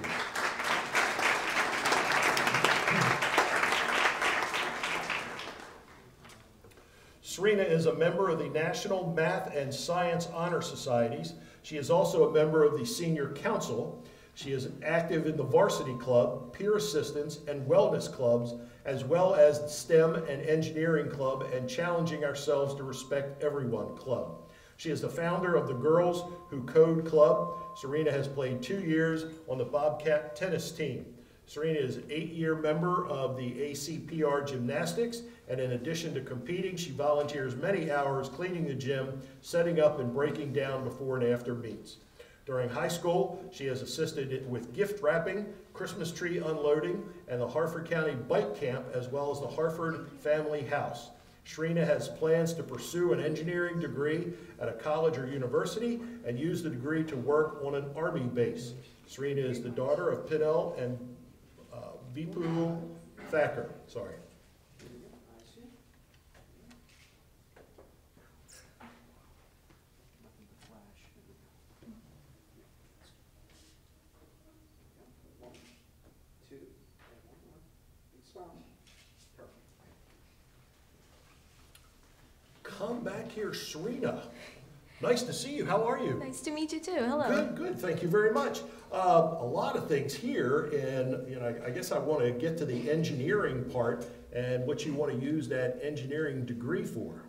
Serena is a member of the National Math and Science Honor Societies. She is also a member of the Senior Council. She is active in the Varsity Club, Peer Assistance, and Wellness Clubs, as well as the STEM and Engineering Club and Challenging Ourselves to Respect Everyone Club. She is the founder of the Girls Who Code Club. Serena has played 2 years on the Bobcat tennis team. Serena is an 8-year member of the ACPR Gymnastics, and in addition to competing, she volunteers many hours cleaning the gym, setting up and breaking down before and after meets. During high school, she has assisted with gift wrapping, Christmas tree unloading, and the Harford County Bike Camp, as well as the Harford Family House. Serena has plans to pursue an engineering degree at a college or university and use the degree to work on an Army base. Serena is the daughter of Pinnell and Vipul Thacker. Sorry. Come back here, Serena. Nice to see you. How are you? Nice to meet you too. Hello. Good, good. Thank you very much. A lot of things here, and I guess I want to get to the engineering part and what you want to use that engineering degree for.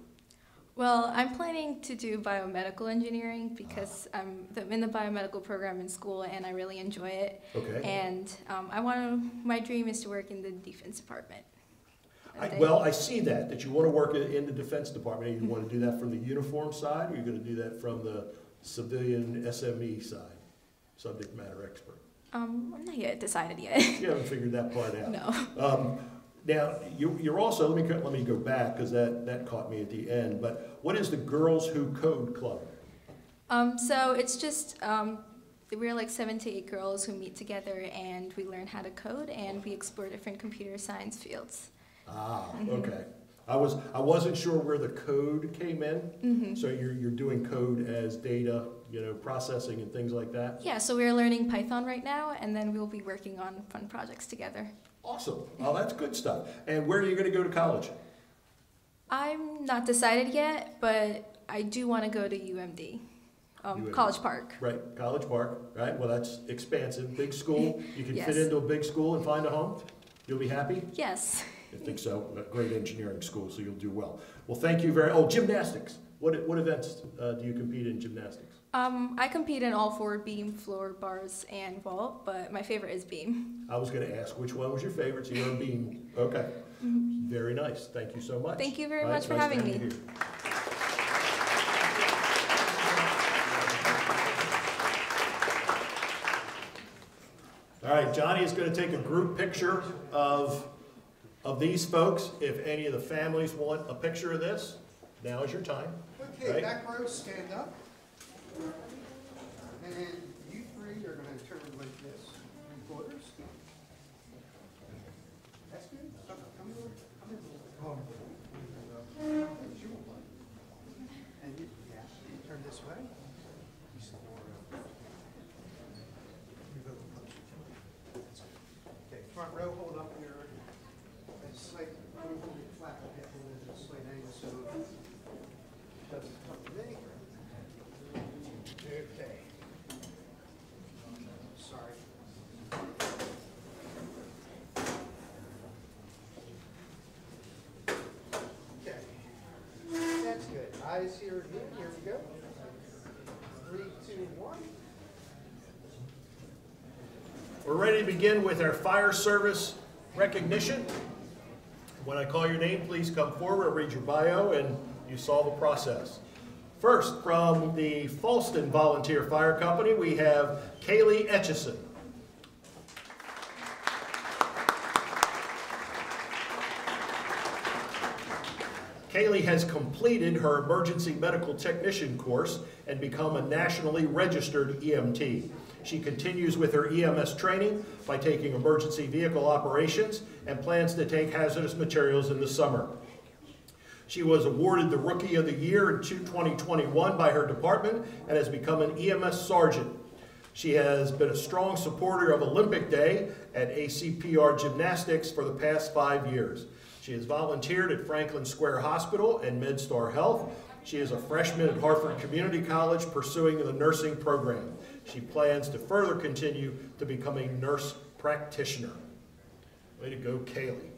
Well, I'm planning to do biomedical engineering because I'm in the biomedical program in school and I really enjoy it. Okay. And my dream is to work in the defense department. Well, I see that you want to work in the Defense Department. You want to do that from the uniform side, or you're going to do that from the civilian SME side, subject matter expert? I'm not yet decided yet. You haven't figured that part out. No. Now, you're also, let me go back because that caught me at the end, but what is the Girls Who Code Club? So it's just, we're like 7 to 8 girls who meet together and we learn how to code and we explore different computer science fields. Okay. I wasn't sure where the code came in. Mm-hmm. So you're doing code as data, processing and things like that? Yeah, so we're learning Python right now and then we'll be working on fun projects together. Awesome. Well, that's good stuff. And where are you going to go to college? I'm not decided yet, but I do want to go to UMD, College Park. Right, College Park, right? Well, that's expansive, big school. You can Yes. fit into a big school and find a home? You'll be happy? Yes. I think so. A great engineering school, so you'll do well. Well, thank you gymnastics. What events do you compete in gymnastics? I compete in all 4, beam, floor, bars, and vault, but my favorite is beam. I was going to ask which one was your favorite, so you're a beam. Okay. Mm-hmm. Very nice. Thank you so much. Thank you very All right, much for nice to having have you me. here. All right, Johnny is going to take a group picture of these folks. If any of the families want a picture of this, now is your time. Okay, right? back row, stand up. And you 3 are going to turn like this, 3 quarters. That's good. Come over. Come in. And you turn this way. Okay, front row, hold up your slightly. Flap the hip a little bit, slight angle, so it doesn't come to me. Okay. Sorry. Okay. That's good. Eyes here again. Here we go. 3, 2, 1. We're ready to begin with our fire service recognition. When I call your name, please come forward. I'll read your bio and you solve the process. First, from the Falston Volunteer Fire Company, we have Kaylee Etchison. Kaylee has completed her emergency medical technician course and become a nationally registered EMT. She continues with her EMS training by taking emergency vehicle operations and plans to take hazardous materials in the summer. She was awarded the Rookie of the Year in 2021 by her department and has become an EMS sergeant. She has been a strong supporter of Olympic Day at ACPR Gymnastics for the past 5 years. She has volunteered at Franklin Square Hospital and MedStar Health. She is a freshman at Hartford Community College pursuing the nursing program. She plans to further continue to become a nurse practitioner. Way to go, Kaylee.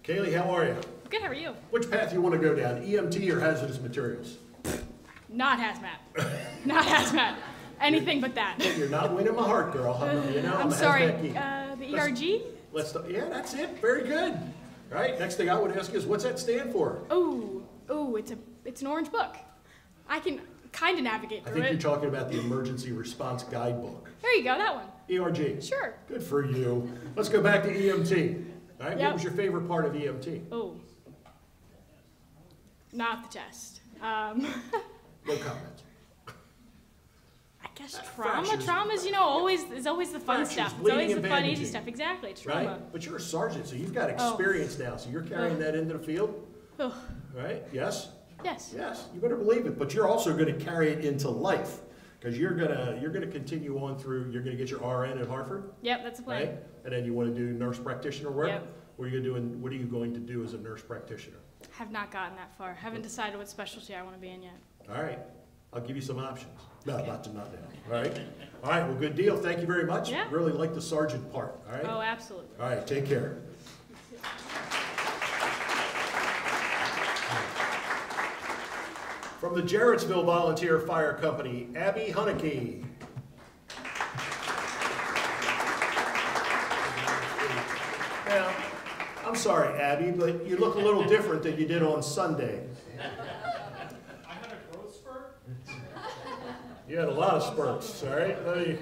Kaylee, how are you? Good, how are you? Which path do you want to go down, EMT or hazardous materials? Not hazmat. Not hazmat. Anything but that. You're not winning my heart, girl. You know, I'm sorry, hazmat geek. the ERG? Yeah, that's it. Very good. All right, next thing I would ask you is, what's that stand for? Oh, it's an orange book. I can kind of navigate I through think it. you're talking about the Emergency Response Guidebook. There you go, that one. ERG. Sure. Good for you. Let's go back to EMT. All right, Yep. What was your favorite part of EMT? Oh, not the test. No comment. I guess trauma. fractures. Trauma's, always the fun Fractures, stuff. It's bleeding, always and the fun, easy bandaging. stuff. Exactly, it's trauma. Right? But you're a sergeant, so you've got Oh. experience now, so you're carrying that into the field, Oh, right? Yes? yes. Yes, you better believe it, but you're also going to carry it into life, because you're gonna continue on through. You're gonna get your RN at Hartford, Yep, that's the plan. right? And then you want to do nurse practitioner work. Yep. What are you going to do as a nurse practitioner? Have not gotten that far. Haven't decided what specialty I want to be in yet. All right, I'll give you some options. No, not now. All right, all right. Well, good deal. Thank you very much. Yeah. Really like the sergeant part. All right. Oh, absolutely. All right. Take care. From the Jarrettsville Volunteer Fire Company, Abby Hunnicky. Now, I'm sorry, Abby, but you look a little different than you did on Sunday. I had a growth spurt. You had a lot of spurts, all right?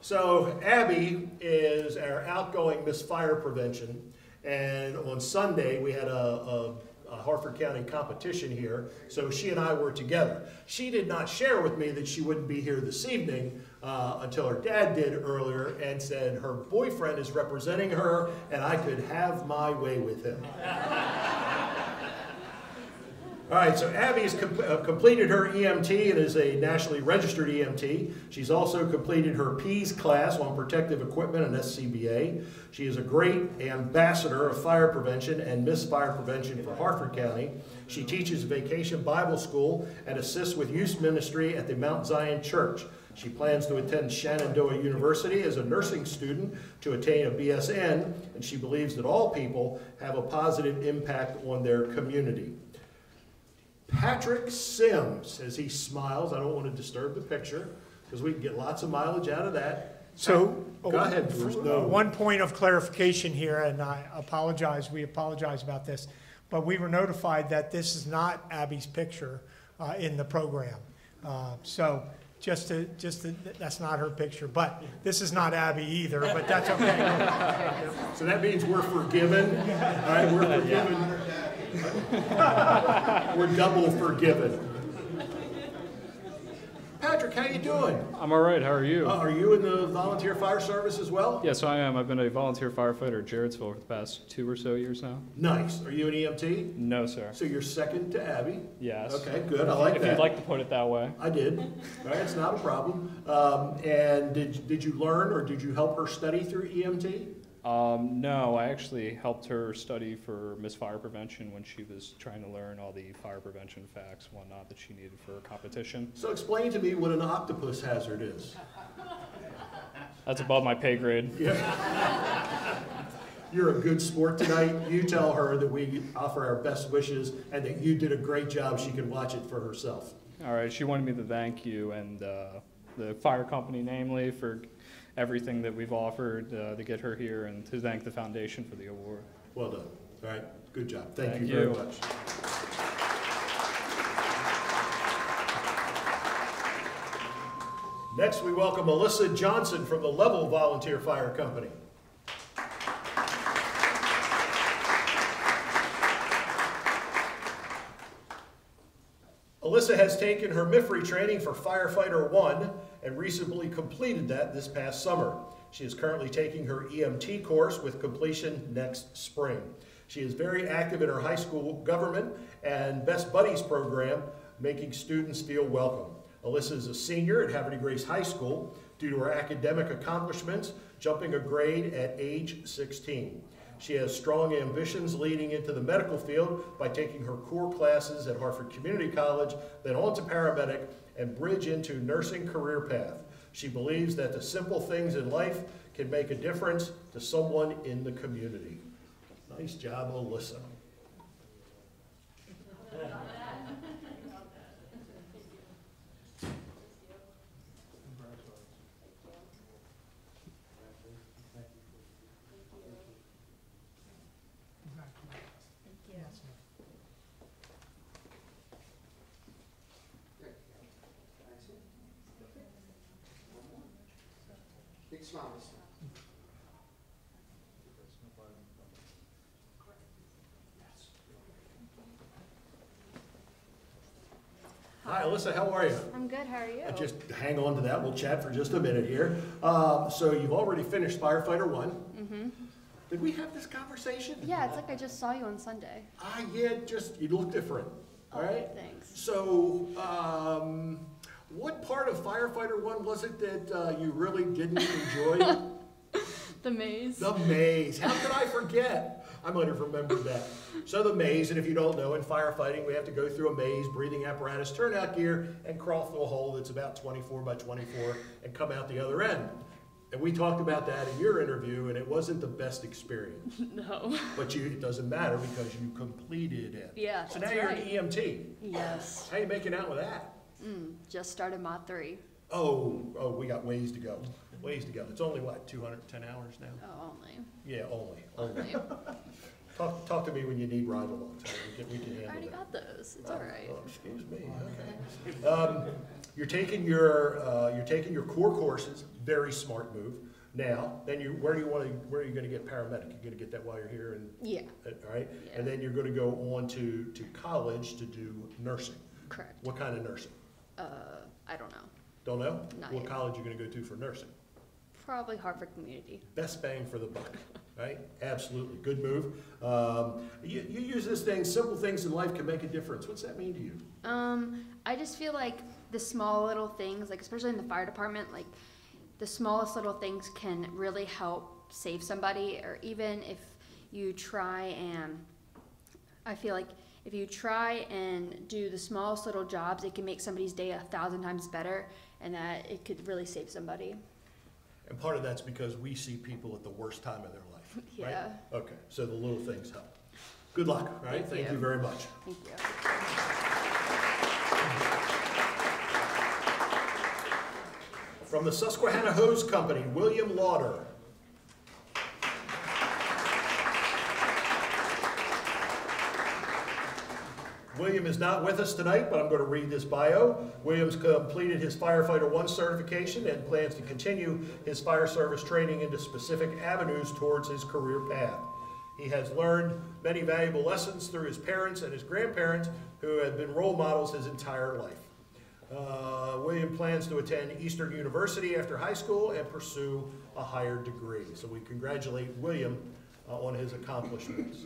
So Abby is our outgoing Miss Fire Prevention, and on Sunday we had a Hartford County competition here, so she and I were together. She did not share with me that she wouldn't be here this evening until her dad did earlier and said her boyfriend is representing her and I could have my way with him. All right, so Abby has completed her EMT and is a nationally registered EMT. She's also completed her P's class on protective equipment and SCBA. She is a great ambassador of fire prevention and Miss Fire Prevention for Hartford County. She teaches Vacation Bible School and assists with youth ministry at the Mount Zion Church. She plans to attend Shenandoah University as a nursing student to attain a BSN, and she believes that all people have a positive impact on their community. Patrick Sims, as he smiles, I don't want to disturb the picture because we can get lots of mileage out of that. So, Go ahead, Bruce. No. One point of clarification here, and I apologize, we apologize about this, but we were notified that this is not Abby's picture in the program. So that's not her picture, but this is not Abby either, but that's okay. So that means we're forgiven. All right, we're forgiven. We're double forgiven. Patrick, how you doing? I'm all right. How are you? Are you in the volunteer fire service as well? Yes, I am. I've been a volunteer firefighter at Jarrettsville for the past 2 or so years now. Nice. Are you an EMT? No, sir. So you're second to Abby? Yes. Okay, good. I like if that. If you'd like to put it that way. I did. All right, it's not a problem. And did you learn or did you help her study through EMT? No, I actually helped her study for Miss Fire Prevention when she was trying to learn all the fire prevention facts and whatnot that she needed for her competition. So explain to me what an octopus hazard is. That's above my pay grade. Yeah. You're a good sport tonight. You tell her that we offer our best wishes and that you did a great job. She can watch it for herself. All right, she wanted me to thank you and the fire company, namely, for everything that we've offered to get her here, and to thank the foundation for the award. Well done. All right, good job. Thank you very much. Next, we welcome Alyssa Johnson from the Level Volunteer Fire Company. Alyssa has taken her MIFRE training for Firefighter 1 and recently completed that this past summer. She is currently taking her EMT course with completion next spring. She is very active in her high school government and Best Buddies program, making students feel welcome. Alyssa is a senior at Haverty Grace High School due to her academic accomplishments, jumping a grade at age 16. She has strong ambitions leading into the medical field by taking her core classes at Hartford Community College, then on to paramedic, and bridge into nursing career path. She believes that the simple things in life can make a difference to someone in the community. Nice job, Alyssa. Big smiles. Hi, Alyssa, how are you? I'm good, how are you? Just hang on to that. We'll chat for just a minute here. So you've already finished Firefighter 1. Mm-hmm. Did we have this conversation? Yeah, it's like I just saw you on Sunday. Yeah, just, you look different, all right? Thanks. So, what part of Firefighter 1 was it that you really didn't enjoy? The maze. The maze. How could I forget? I might have remembered that. So the maze, and if you don't know, in firefighting, we have to go through a maze, breathing apparatus, turnout gear, and crawl through a hole that's about 24 by 24 and come out the other end. And we talked about that in your interview, and it wasn't the best experience. No. But it doesn't matter because you completed it. Yeah, So that's now you're right. an EMT. Yes. How you making out with that? Just started Mod 3. Oh, we got ways to go. Ways to go. It's only, what, 210 hours now? Oh, only. Yeah, only. Talk to me when you need ride-alongs. We can handle that. I already got those. It's all right. Oh, excuse me. Okay. You're taking your core courses. Very smart move. Now, then where are you going to get paramedic? You're going to get that while you're here, and Yeah. All right. Yeah. And then you're going to go on to college to do nursing. Correct. What kind of nursing? I don't know. Don't know. Not What yet. college are you going to go to for nursing? Probably Hartford Community. Best bang for the buck, right? Absolutely, good move. You use this thing, simple things in life can make a difference. What's that mean to you? I just feel like the small little things, like especially in the fire department, like the smallest little things can really help save somebody, or even if you try and, I feel like if you try and do the smallest little jobs, it can make somebody's day 1,000 times better, and that it could really save somebody. And part of that's because we see people at the worst time of their life, right? Yeah. Okay, so the little things help. Good luck, all right? Thank you very much. Thank you. From the Susquehanna Hose Company, William Lauder. William is not with us tonight, but I'm going to read this bio. William's completed his Firefighter 1 certification and plans to continue his fire service training into specific avenues towards his career path. He has learned many valuable lessons through his parents and his grandparents, who have been role models his entire life. William plans to attend Eastern University after high school and pursue a higher degree. So we congratulate William on his accomplishments.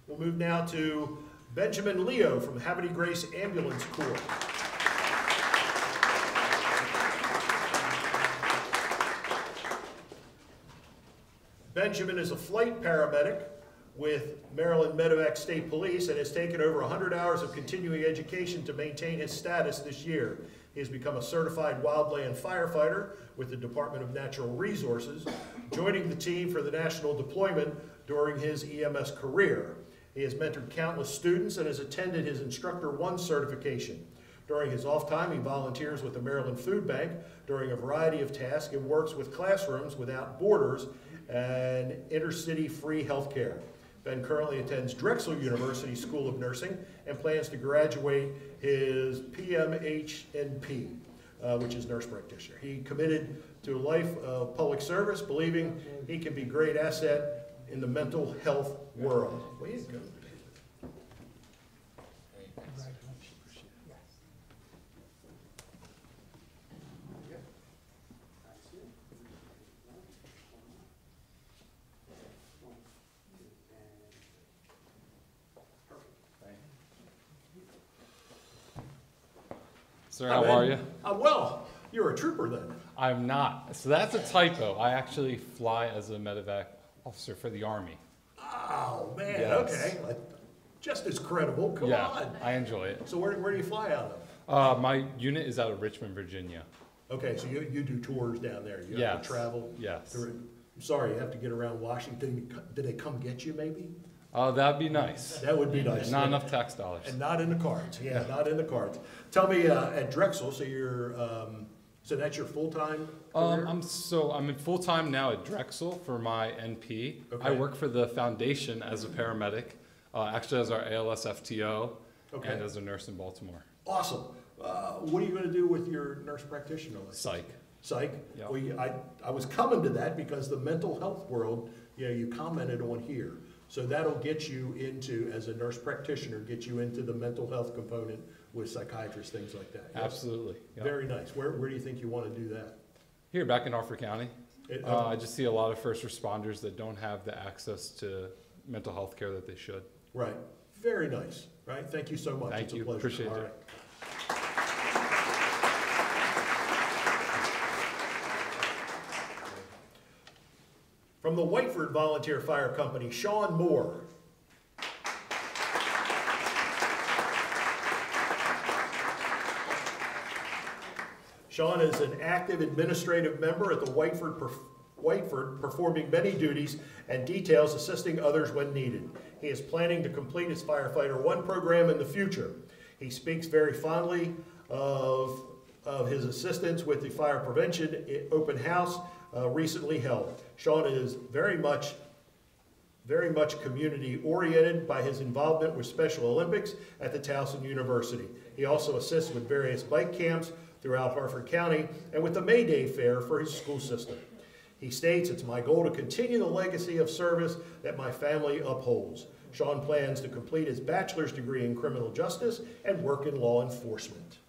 We'll move now to Benjamin Leo from Havre de Grace Ambulance Corps. Benjamin is a flight paramedic with Maryland Medevac State Police and has taken over 100 hours of continuing education to maintain his status this year. He has become a certified wildland firefighter with the Department of Natural Resources, joining the team for the national deployment during his EMS career. He has mentored countless students and has attended his Instructor 1 certification. During his off time, he volunteers with the Maryland Food Bank during a variety of tasks and works with Classrooms Without Borders and Intercity Free Healthcare. Ben currently attends Drexel University School of Nursing and plans to graduate his PMHNP, which is nurse practitioner. He committed to a life of public service, believing he can be a great asset in the mental health world. Way to go. Sir, how are you? I'm well. You're a trooper then. I'm not. So that's a typo. I actually fly as a medevac officer for the Army. Oh, man, Yes. okay. Just as credible, come Yeah, on. I enjoy it. So where do you fly out of? My unit is out of Richmond, Virginia. Okay, so you do tours down there. You have to Yes, travel. yes. I'm sorry, you have to get around Washington. Did they come get you maybe? That'd be nice. That would be nice. Not enough tax dollars. And not in the cards. Yeah, not in the cards. Tell me, at Drexel, so you're, so that's your full-time career? I'm in full-time now at Drexel for my NP. Okay. I work for the foundation as a paramedic, actually as our ALS FTO, Okay. and as a nurse in Baltimore. Awesome. What are you going to do with your nurse practitioner license? Psych. Psych? Yep. Well, I was coming to that because the mental health world, you commented on here. So that'll get you into, as a nurse practitioner, get you into the mental health component with psychiatrists, things like that. Yes? Absolutely. Yep. Very nice. Where do you think you want to do that? Here, back in Harford County. It- I just see a lot of first responders that don't have the access to mental health care that they should. Right. Very nice. Right. Thank you so much. Thank It's you. a pleasure. Appreciate All it. right. From the Whiteford Volunteer Fire Company, Sean Moore. Sean is an active administrative member at the Whiteford, performing many duties and details, assisting others when needed. He is planning to complete his Firefighter 1 program in the future. He speaks very fondly of his assistance with the fire prevention open house recently held. Sean is very much community oriented by his involvement with Special Olympics at the Towson University. He also assists with various bike camps throughout Harford County and with the May Day Fair for his school system. He states, "It's my goal to continue the legacy of service that my family upholds." Sean plans to complete his bachelor's degree in criminal justice and work in law enforcement.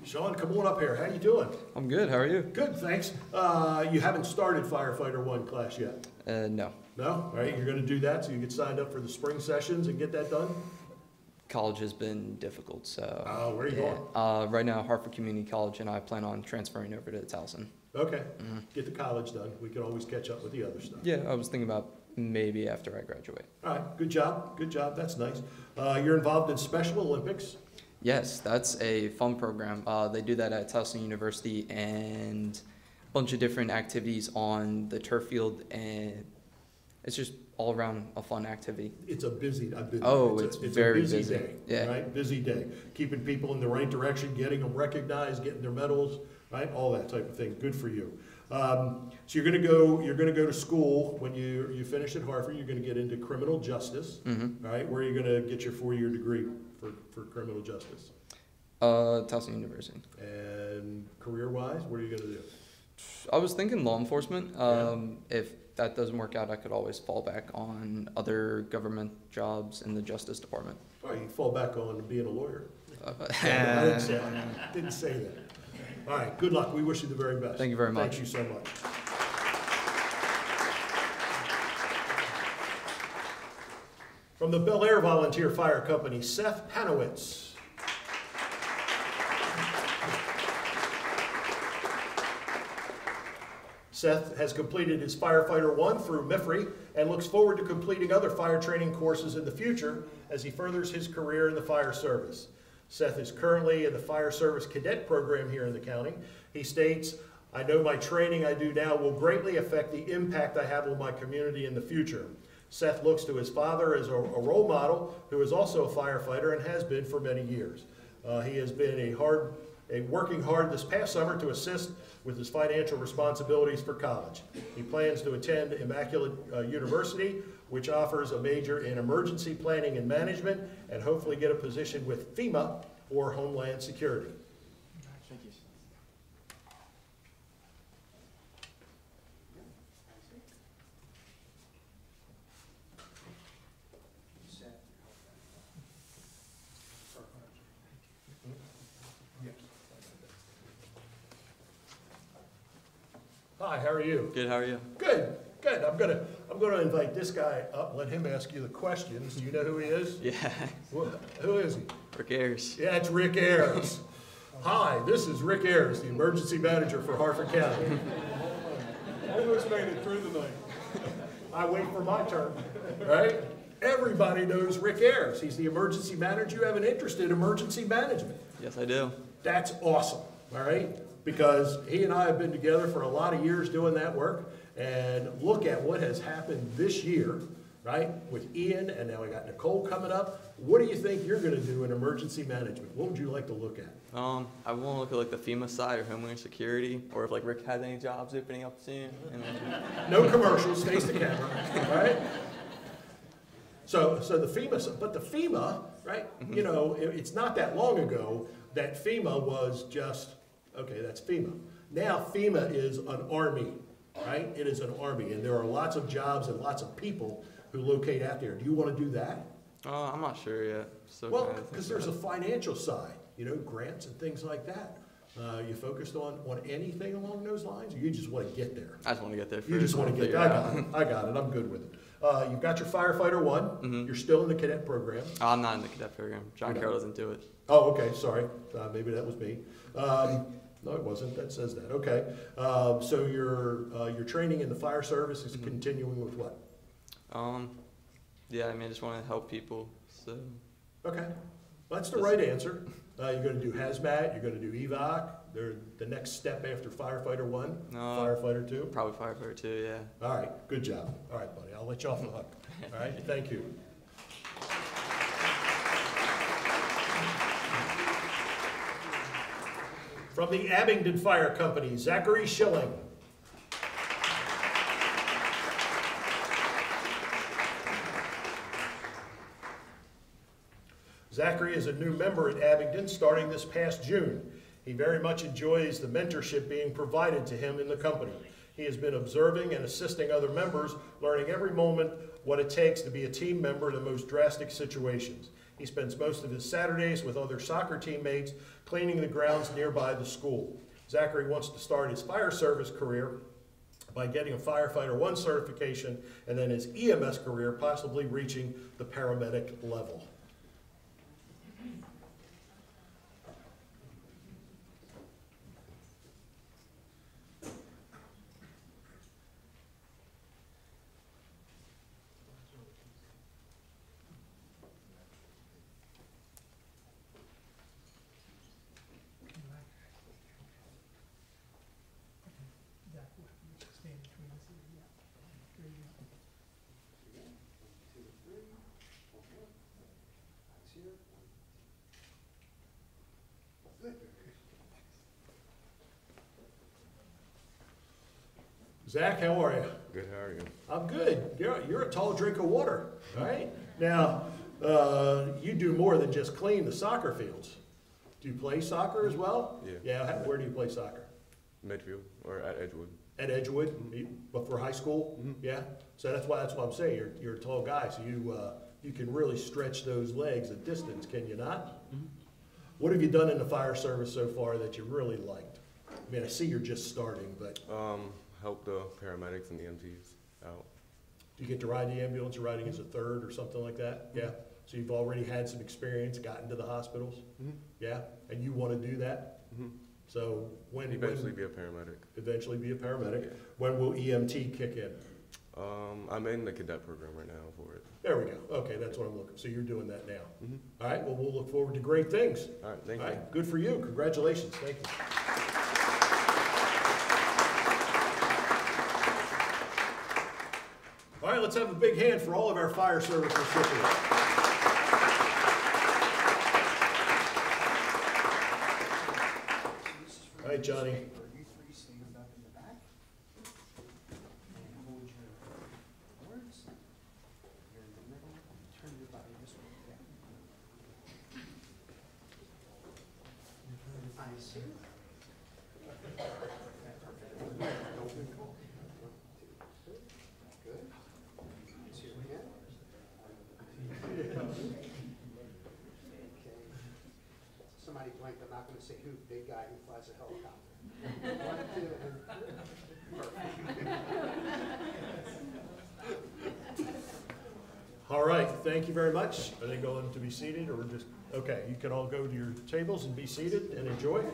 Sean, come on up here. How you doing? I'm good. How are you? Good, thanks. You haven't started Firefighter 1 class yet? No. No? All right, you're going to do that so you get signed up for the spring sessions and get that done? College has been difficult, so. Where are you going? Right now, Hartford Community College, and I plan on transferring over to Towson. Okay. Get the college done. We can always catch up with the other stuff. Yeah, I was thinking about maybe after I graduate. All right, good job. Good job. That's nice. You're involved in Special Olympics. Yes, that's a fun program. They do that at Towson University and a bunch of different activities on the turf field, and it's just all around a fun activity. It's a busy, I've been there. Oh, it's it's very a busy busy. day, Yeah. right? Busy day. Keeping people in the right direction, getting them recognized, getting their medals, right? All that type of thing. Good for you. So you're gonna go to school when you finish at Hartford. You're gonna get into criminal justice, right? Where are you gonna get your 4-year degree for criminal justice? Towson University. And career-wise, what are you gonna do? I was thinking law enforcement. If that doesn't work out, I could always fall back on other government jobs in the Justice Department. Oh, you fall back on being a lawyer. I didn't say that. All right, good luck. We wish you the very best. Thank you very much. Thank you so much. From the Bel Air Volunteer Fire Company, Seth Panowitz. Seth has completed his Firefighter 1 through MIFRE and looks forward to completing other fire training courses in the future as he furthers his career in the fire service. Seth is currently in the Fire Service Cadet Program here in the county. He states, "I know my training I do now will greatly affect the impact I have on my community in the future." Seth looks to his father as a role model who is also a firefighter and has been for many years. He has been working hard this past summer to assist with his financial responsibilities for college. He plans to attend Immaculate University, which offers a major in emergency planning and management, and hopefully get a position with FEMA or Homeland Security. Thank you. Hi, how are you? Good, how are you? Good, good. I'm gonna invite this guy up, let him ask you the questions. Do you know who he is? Yeah. Who is he? Rick Ayers. Yeah, it's Rick Ayers. Hi, this is Rick Ayers, the emergency manager for Hartford County. Almost made it through the night. I wait for my turn, right? Everybody knows Rick Ayers. He's the emergency manager. You have an interest in emergency management. Yes, I do. That's awesome, all right? Because he and I have been together for a lot of years doing that work, and look at what has happened this year, right? With Ian, and now we got Nicole coming up. What do you think you're gonna do in emergency management? What would you like to look at? I want to look at like the FEMA side or Homeland Security, or if like Rick has any jobs opening up soon. No commercials, face the camera, right? So the FEMA, but the FEMA, right? You know, it's not that long ago that FEMA was just, okay, that's FEMA. Now FEMA is an army, right? It is an army, and there are lots of jobs and lots of people who locate out there. Do you want to do that? I'm not sure yet. So Well, because there's a financial side, you know, grants and things like that. You focused on anything along those lines, or you just want to get there? I just want to get there first. You just want to get there. I got it. I'm good with it. You've got your Firefighter 1. You're still in the cadet program. I'm not in the cadet program. John Carroll doesn't do it. Oh, okay. Sorry. Maybe that was me. No, it wasn't. That says that. Okay. So your training in the fire service is continuing with what? Yeah, I mean, I just want to help people. So. Okay. Well, that's the right answer. You're going to do hazmat. You're going to do evac. They're the next step after Firefighter 1. Firefighter 2. Probably Firefighter 2. Yeah. All right. Good job. All right, buddy. I'll let you off the hook. All right. Thank you. From the Abingdon Fire Company, Zachary Schilling. Zachary is a new member at Abingdon starting this past June. He very much enjoys the mentorship being provided to him in the company. He has been observing and assisting other members, learning every moment what it takes to be a team member in the most drastic situations. He spends most of his Saturdays with other soccer teammates, cleaning the grounds nearby the school. Zachary wants to start his fire service career by getting a Firefighter 1 certification, and then his EMS career possibly reaching the paramedic level. Zach, how are you? Good, how are you? I'm good. You're a tall drink of water, right? Now, you do more than just clean the soccer fields. Do you play soccer as well? Yeah. Yeah, where do you play soccer? Midfield, or at Edgewood. At Edgewood, but for high school? Yeah? So that's what I'm saying, you're a tall guy, so you can really stretch those legs a distance, can you not? What have you done in the fire service so far that you really liked? I mean, I see you're just starting, but. Help the paramedics and EMTs out. Do you get to ride the ambulance or riding as a third or something like that? Yeah? So you've already had some experience, gotten to the hospitals? Yeah? And you want to do that? So when? Eventually be a paramedic. Eventually be a paramedic. Yeah. When will EMT kick in? I'm in the cadet program right now for it. There we go. Okay, that's what I'm looking for. So you're doing that now. All right, well, we'll look forward to great things. All right, thank you. All right, good for you. Congratulations. Thank you. All right, let's have a big hand for all of our fire service recipients. All right, Johnny. Somebody blinked, I'm not going to say who, big guy who flies a helicopter. 1, 2, and All right, thank you very much. Are they going to be seated or just, okay, you can all go to your tables and be seated and enjoy.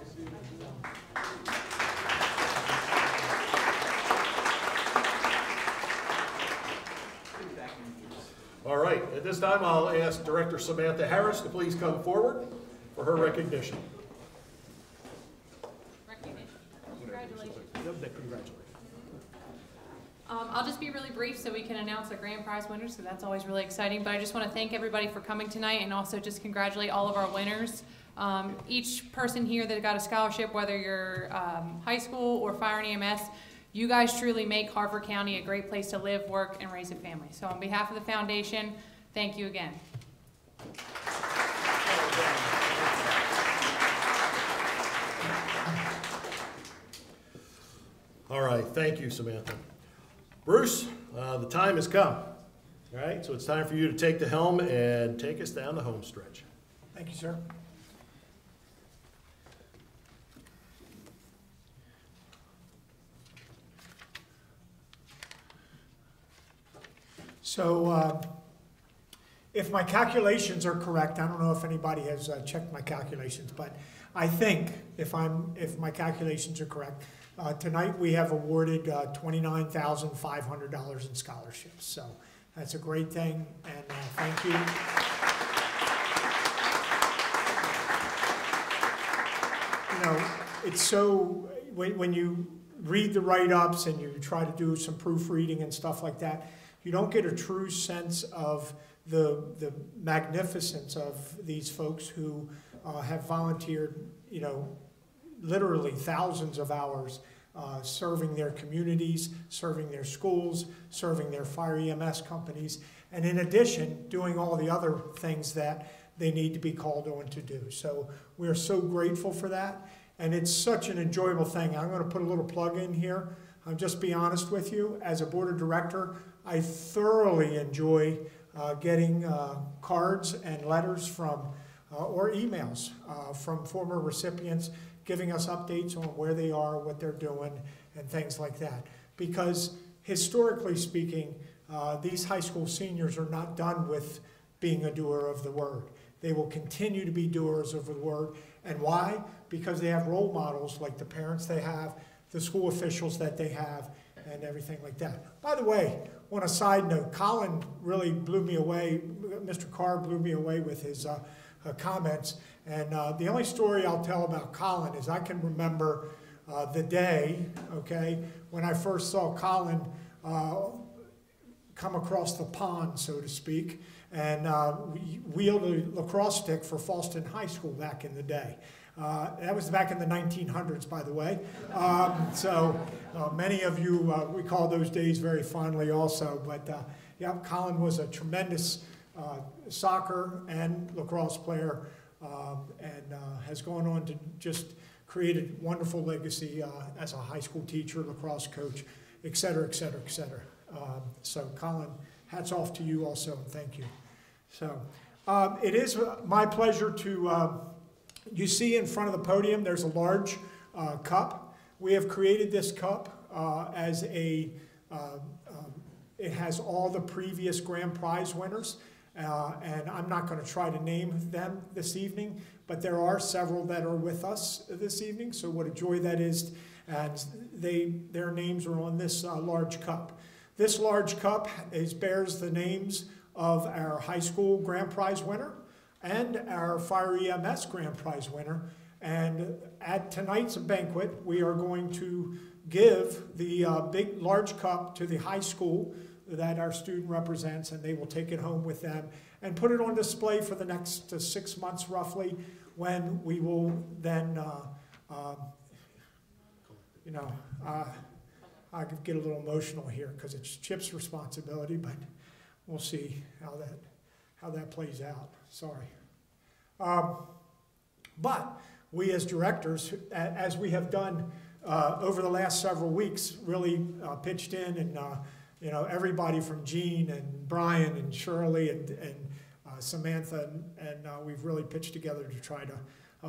All right, at this time I'll ask Director Samantha Harris to please come forward for her recognition. Congratulations. Congratulations. I'll just be really brief so we can announce our grand prize winners, because that's always really exciting. But I just want to thank everybody for coming tonight, and also just congratulate all of our winners. Each person here that got a scholarship, whether you're high school or fire and EMS, you guys truly make Harford County a great place to live, work, and raise a family. So on behalf of the foundation, thank you again. All right, thank you, Samantha. Bruce, the time has come. All right, so it's time for you to take the helm and take us down the home stretch. Thank you, sir. So if my calculations are correct, I don't know if anybody has checked my calculations, but I think if my calculations are correct, tonight we have awarded $29,500 in scholarships. So that's a great thing, and thank you. You know, it's so, when you read the write-ups and you try to do some proofreading and stuff like that, you don't get a true sense of the magnificence of these folks who have volunteered, you know, literally thousands of hours serving their communities, serving their schools, serving their fire EMS companies, and in addition, doing all the other things that they need to be called on to do. So we're so grateful for that, and it's such an enjoyable thing. I'm going to put a little plug in here. I'll just be honest with you. As a board of director, I thoroughly enjoy getting cards and letters from, or emails from former recipients giving us updates on where they are, what they're doing, and things like that. Because historically speaking, these high school seniors are not done with being a doer of the word. They will continue to be doers of the word. And why? Because they have role models like the parents they have, the school officials that they have, and everything like that. By the way, on a side note, Colin really blew me away. Mr. Carr blew me away with his comments. And the only story I'll tell about Colin is I can remember the day, okay, when I first saw Colin come across the pond, so to speak, and wield a lacrosse stick for Falston High School back in the day. That was back in the 1900s, by the way. Many of you recall those days very fondly also. But yeah, Colin was a tremendous soccer and lacrosse player, and has gone on to just create a wonderful legacy as a high school teacher, lacrosse coach, et cetera, et cetera, et cetera. So Colin, hats off to you also, and thank you. So it is my pleasure to, you see in front of the podium, there's a large cup. We have created this cup as a, it has all the previous grand prize winners, and I'm not going to try to name them this evening, but there are several that are with us this evening, so what a joy that is, and their names are on this large cup. This large cup bears the names of our high school grand prize winner and our fire EMS grand prize winner. And at tonight's banquet, we are going to give the large cup to the high school that our student represents, and they will take it home with them and put it on display for the next 6 months roughly, when we will then, I could get a little emotional here because it's Chip's responsibility, but we'll see how that plays out. Sorry. But we as directors, as we have done over the last several weeks, really pitched in, and everybody from Jean and Brian and Shirley and Samantha, and we've really pitched together to try to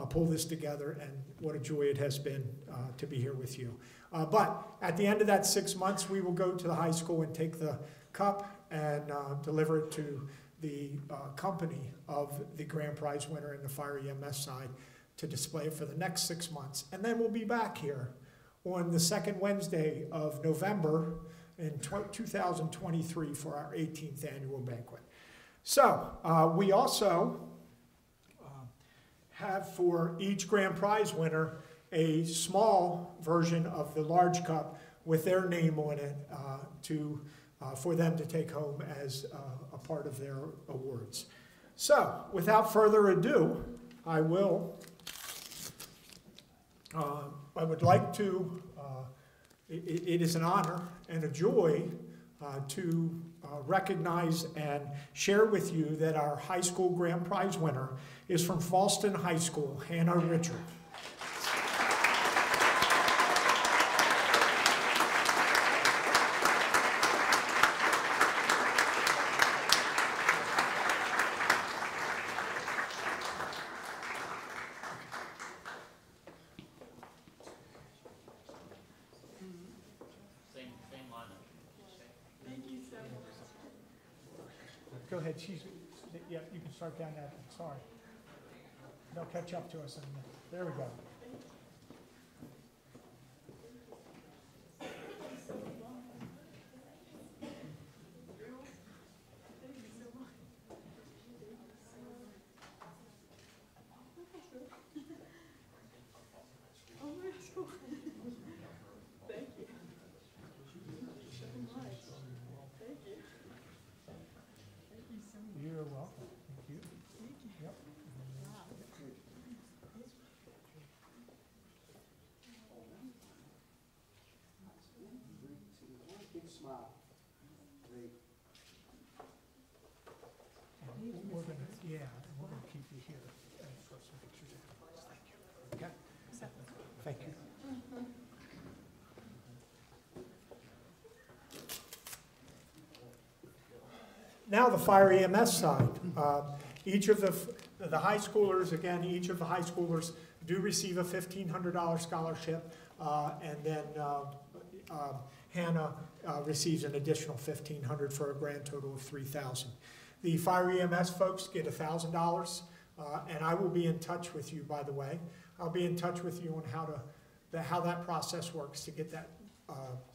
pull this together, and what a joy it has been to be here with you. But at the end of that 6 months, we will go to the high school and take the cup and deliver it to the company of the grand prize winner in the fire EMS side to display it for the next 6 months. And then we'll be back here on the second Wednesday of November in 2023 for our 18th annual banquet. So we also have for each grand prize winner a small version of the large cup with their name on it for them to take home as a part of their awards. So without further ado, I would like to, it is an honor and a joy to recognize and share with you that our high school grand prize winner is from Fallston High School, Hannah Richard. Go ahead. Yeah, you can start down that. Sorry. They'll catch up to us in a minute. There we go. You're welcome. Thank you. Yep. Big smile. Great. We're gonna keep you here for some pictures. Thank you. Okay. Thank you. Now the fire EMS side. Each of the high schoolers, again, each of the high schoolers do receive a $1,500 scholarship, and then Hannah receives an additional $1,500 for a grand total of $3,000. The fire EMS folks get $1,000, and I will be in touch with you, by the way. I'll be in touch with you on how that process works to get that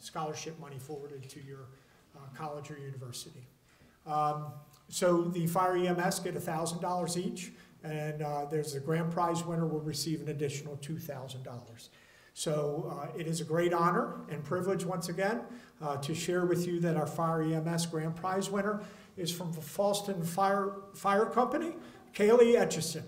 scholarship money forwarded to your college or university. So the fire EMS get $1,000 each, and there's a grand prize winner will receive an additional $2,000. So it is a great honor and privilege once again to share with you that our fire EMS grand prize winner is from the Fallston Fire Company, Kaylee Etchison.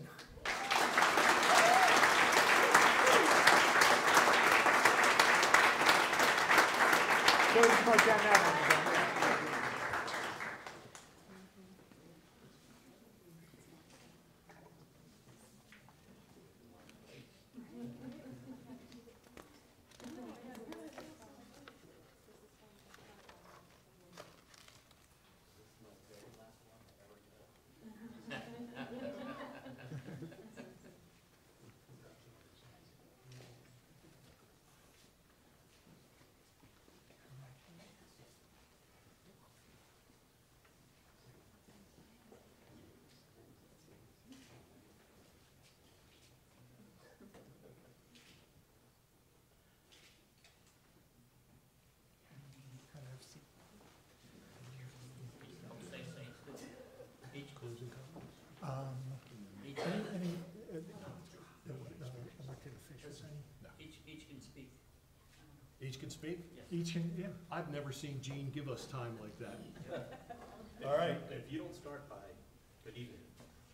Each can speak. Each can speak? Each can, yeah. I've never seen Gene give us time like that. All right. If you don't start by good evening,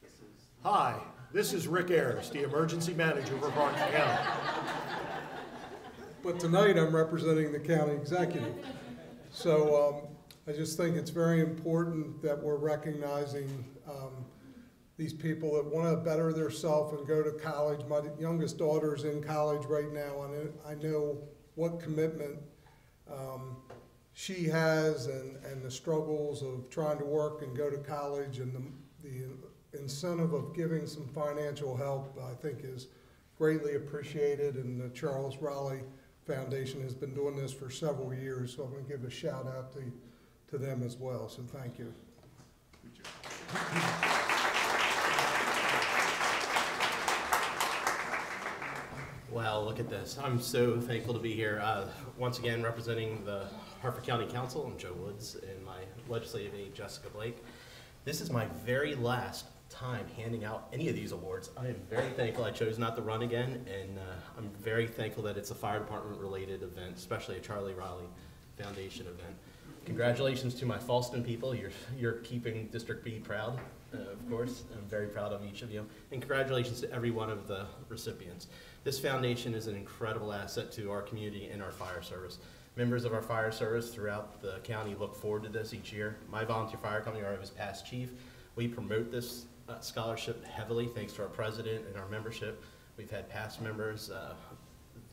this is. Hi, this is Rick Ayers, the emergency manager for Harford County. But tonight I'm representing the county executive. So I just think it's very important that we're recognizing these people that want to better themselves and go to college. My youngest daughter's in college right now, and I know what commitment she has and the struggles of trying to work and go to college, and the incentive of giving some financial help, I think, is greatly appreciated, and the Charles Raleigh Foundation has been doing this for several years, so I'm going to give a shout out to them as well, so thank you. Well, look at this. I'm so thankful to be here. Once again, representing the Harford County Council. I'm Joe Woods, and my legislative aide, Jessica Blake. This is my very last time handing out any of these awards. I am very thankful I chose not to run again, and I'm very thankful that it's a fire department related event, especially a Charlie Raleigh Foundation event. Congratulations to my Falston people. You're keeping District B proud, of course. I'm very proud of each of you. And congratulations to every one of the recipients. This foundation is an incredible asset to our community and our fire service. Members of our fire service throughout the county look forward to this each year. My volunteer fire company, where I was past chief, we promote this scholarship heavily thanks to our president and our membership. We've had past members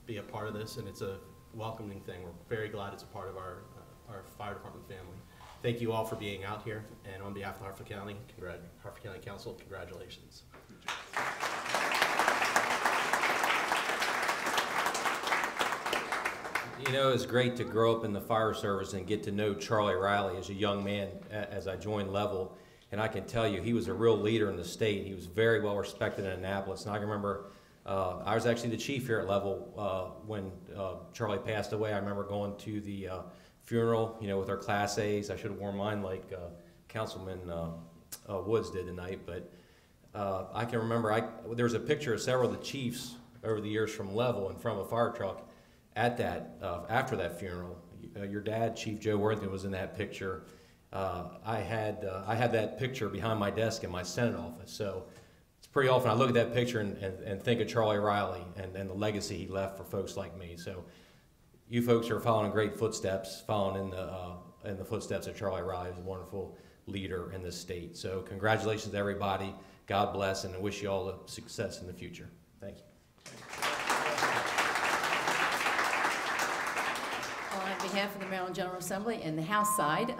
be a part of this, and it's a welcoming thing. We're very glad it's a part of our fire department family. Thank you all for being out here, and on behalf of Harford County Council, congratulations. You know, it's great to grow up in the fire service and get to know Charlie Raleigh as a young man as I joined Level. And I can tell you, he was a real leader in the state. He was very well respected in Annapolis. And I can remember, I was actually the chief here at Level when Charlie passed away. I remember going to the funeral, you know, with our Class A's. I should have worn mine like Councilman Woods did tonight. But I can remember, there was a picture of several of the chiefs over the years from Level in front of a fire truck at that, after that funeral. Your dad, Chief Joe Worthington, was in that picture. I had that picture behind my desk in my Senate office. So it's pretty often I look at that picture and think of Charlie Raleigh and the legacy he left for folks like me. So you folks are following great footsteps, following in the footsteps of Charlie Raleigh, who's a wonderful leader in the state. So congratulations to everybody. God bless, and I wish you all the success in the future. Thank you. On behalf of the Maryland General Assembly and the House side,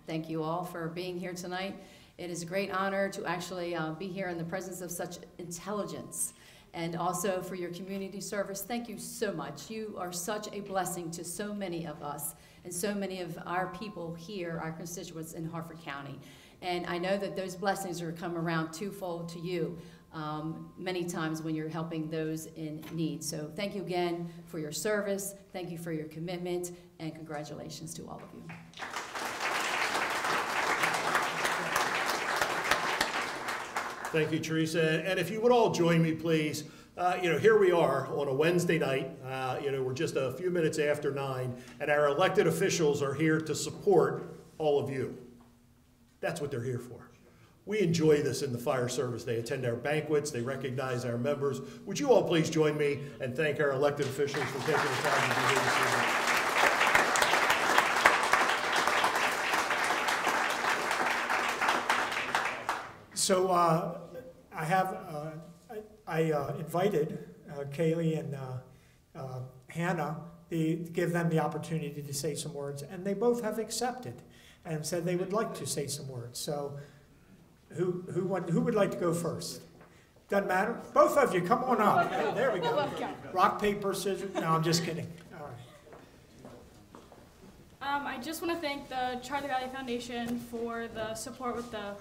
thank you all for being here tonight. It is a great honor to actually be here in the presence of such intelligence, and also for your community service. Thank you so much. You are such a blessing to so many of us and so many of our people here, our constituents in Harford County. And I know that those blessings are come around twofold to you many times when you're helping those in need. So thank you again for your service, thank you for your commitment, and congratulations to all of you. Thank you, Teresa. And if you would all join me, please. You know, here we are on a Wednesday night. You know, we're just a few minutes after 9, and our elected officials are here to support all of you. That's what they're here for. We enjoy this in the fire service. They attend our banquets. They recognize our members. Would you all please join me and thank our elected officials for taking the time to be here this evening? So I invited Kaylee and Hannah to give them the opportunity to say some words, and they both have accepted and said they would like to say some words. So who would like to go first? Doesn't matter. Both of you, come on up. Hey, there we go. Rock, paper, scissors. No, I'm just kidding. All right. I just want to thank the Charlie Valley Foundation for the support with the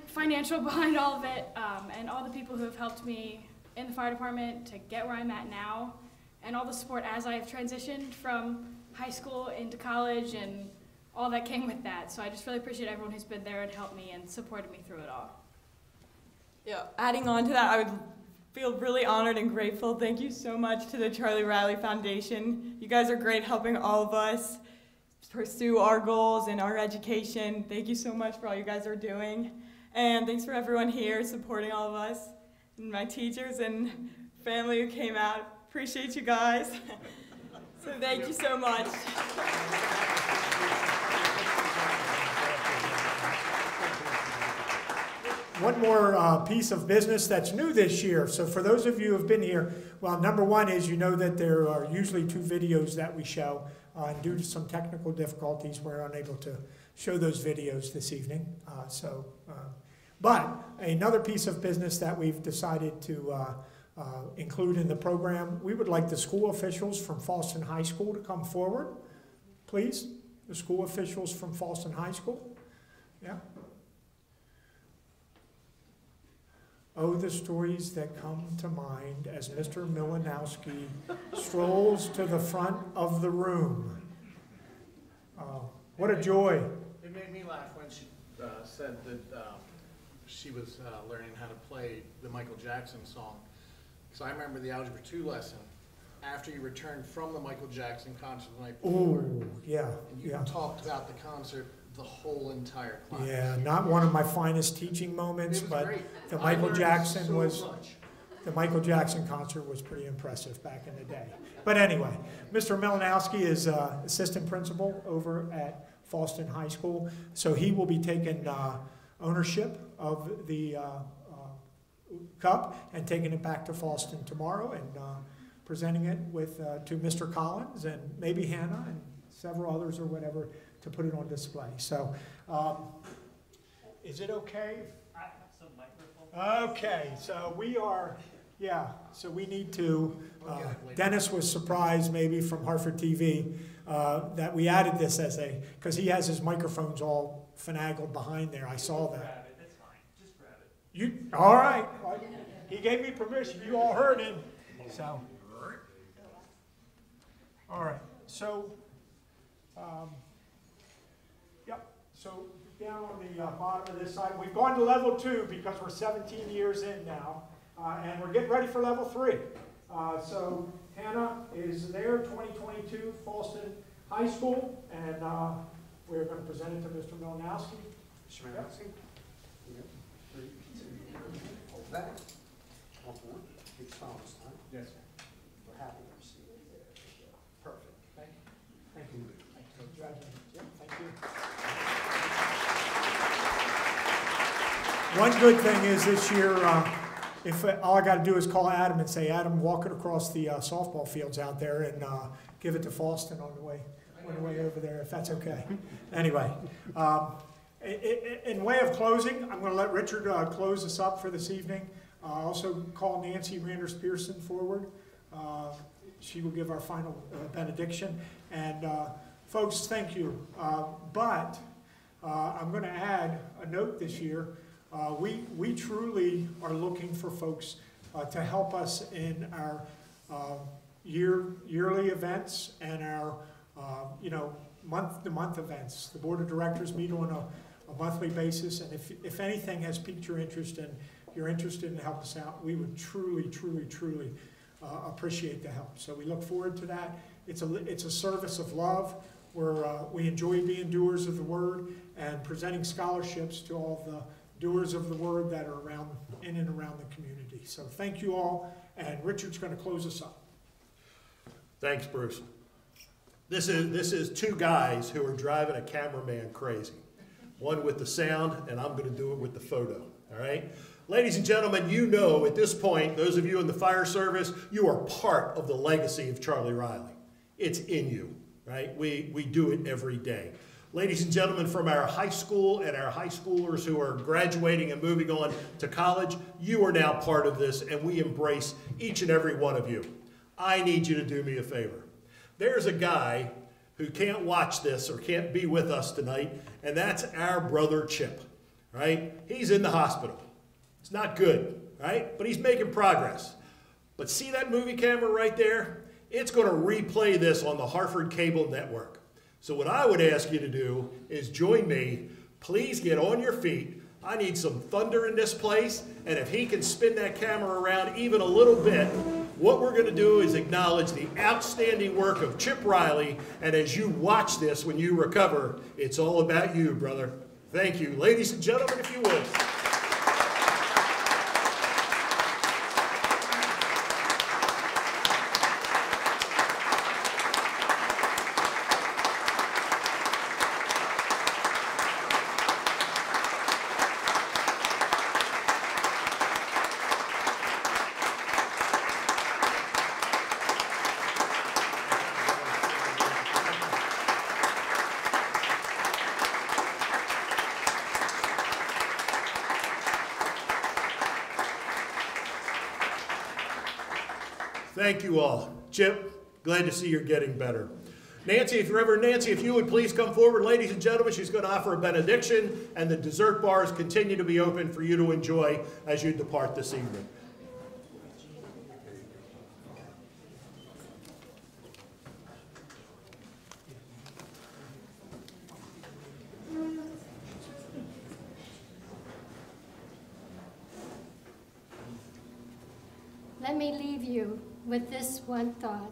financial behind all of it, and all the people who have helped me in the fire department to get where I'm at now, and all the support as I've transitioned from high school into college and all that came with that. So I just really appreciate everyone who's been there and helped me and supported me through it all. Yeah, adding on to that, I would feel really honored and grateful. Thank you so much to the Charlie Riley Foundation. You guys are great helping all of us pursue our goals and our education. Thank you so much for all you guys are doing. And thanks for everyone here supporting all of us, and my teachers and family who came out. Appreciate you guys. So thank you so much. One more piece of business that's new this year. So for those of you who have been here, well, number one is you know that there are usually 2 videos that we show. Due to some technical difficulties, we're unable to show those videos this evening. But another piece of business that we've decided to include in the program, we would like the school officials from Fallston High School to come forward, please. The school officials from Fallston High School. Yeah. Oh, the stories that come to mind as Mr. Milanowski strolls to the front of the room. What a joy. It made me laugh when she said that she was learning how to play the Michael Jackson song. So I remember the Algebra 2 lesson after you returned from the Michael Jackson concert the night before. Ooh, yeah, and you talked about the concert the whole entire class. Yeah, not one of my finest teaching moments, but great. the Michael Jackson concert was pretty impressive back in the day. But anyway, Mr. Milanowski is assistant principal over at Fallston High School, so he will be taking ownership of the cup and taking it back to Fallston tomorrow and presenting it to Mr. Collins and maybe Hannah and several others or whatever to put it on display. So, is it okay? I have some microphone. Okay, so we are, yeah, so we need to, Dennis was surprised maybe from Hartford TV that we added this as because he has his microphones all finagled behind there. I saw that. Grab it, that's fine. Just grab it. You, all right. He gave me permission. You all heard him. So, all right. So, yep. So down on the bottom of this side, we've gone to level 2 because we're 17 years in now, and we're getting ready for level 3. So Hannah is there, 2022, Fallston High School, and we're going to present it to Mr. Milanowski. Mr. Milanowski. Yep. 3, 2, hold back. One more. Big smile this time. Yes, sir. We're happy to see you. There we go. Perfect. Thank you. Thank you. Congratulations. Yep, thank you. One good thing is this year, if all I got to do is call Adam and say, Adam, walk it across the softball fields out there and give it to Fallston on the way over there, if that's okay. Anyway, in way of closing, I'm going to let Richard close us up for this evening. Also call Nancy Randers Pearson forward. She will give our final benediction. And folks, thank you. But I'm going to add a note this year. We truly are looking for folks to help us in our yearly events and our month-to-month events. The board of directors meet on a monthly basis, and if anything has piqued your interest and you're interested in helping us out, we would truly appreciate the help. So we look forward to that. It's a service of love where we enjoy being doers of the word and presenting scholarships to all the doers of the word that are in and around the community. So thank you all, and Richard's going to close us up. Thanks, Bruce. This is 2 guys who are driving a cameraman crazy. one with the sound, and I'm going to do it with the photo, all right? Ladies and gentlemen, you know at this point, those of you in the fire service, you are part of the legacy of Charlie Riley. It's in you, right? We do it every day. Ladies and gentlemen, from our high school and our high schoolers who are graduating and moving on to college, you are now part of this, and we embrace each and every one of you. I need you to do me a favor. There's a guy who can't watch this or can't be with us tonight, and that's our brother Chip, right? He's in the hospital. It's not good, right? But he's making progress. But see that movie camera right there? It's going to replay this on the Hartford Cable Network. So what I would ask you to do is join me. Please get on your feet. I need some thunder in this place, and if he can spin that camera around even a little bit, what we're going to do is acknowledge the outstanding work of Chip Riley, and as you watch this when you recover, it's all about you, brother. Thank you. Ladies and gentlemen, if you would. Thank you all. Chip, glad to see you're getting better. Nancy, if you would please come forward. Ladies and gentlemen, she's going to offer a benediction, and the dessert bars continue to be open for you to enjoy as you depart this evening. Let me leave you with this one thought.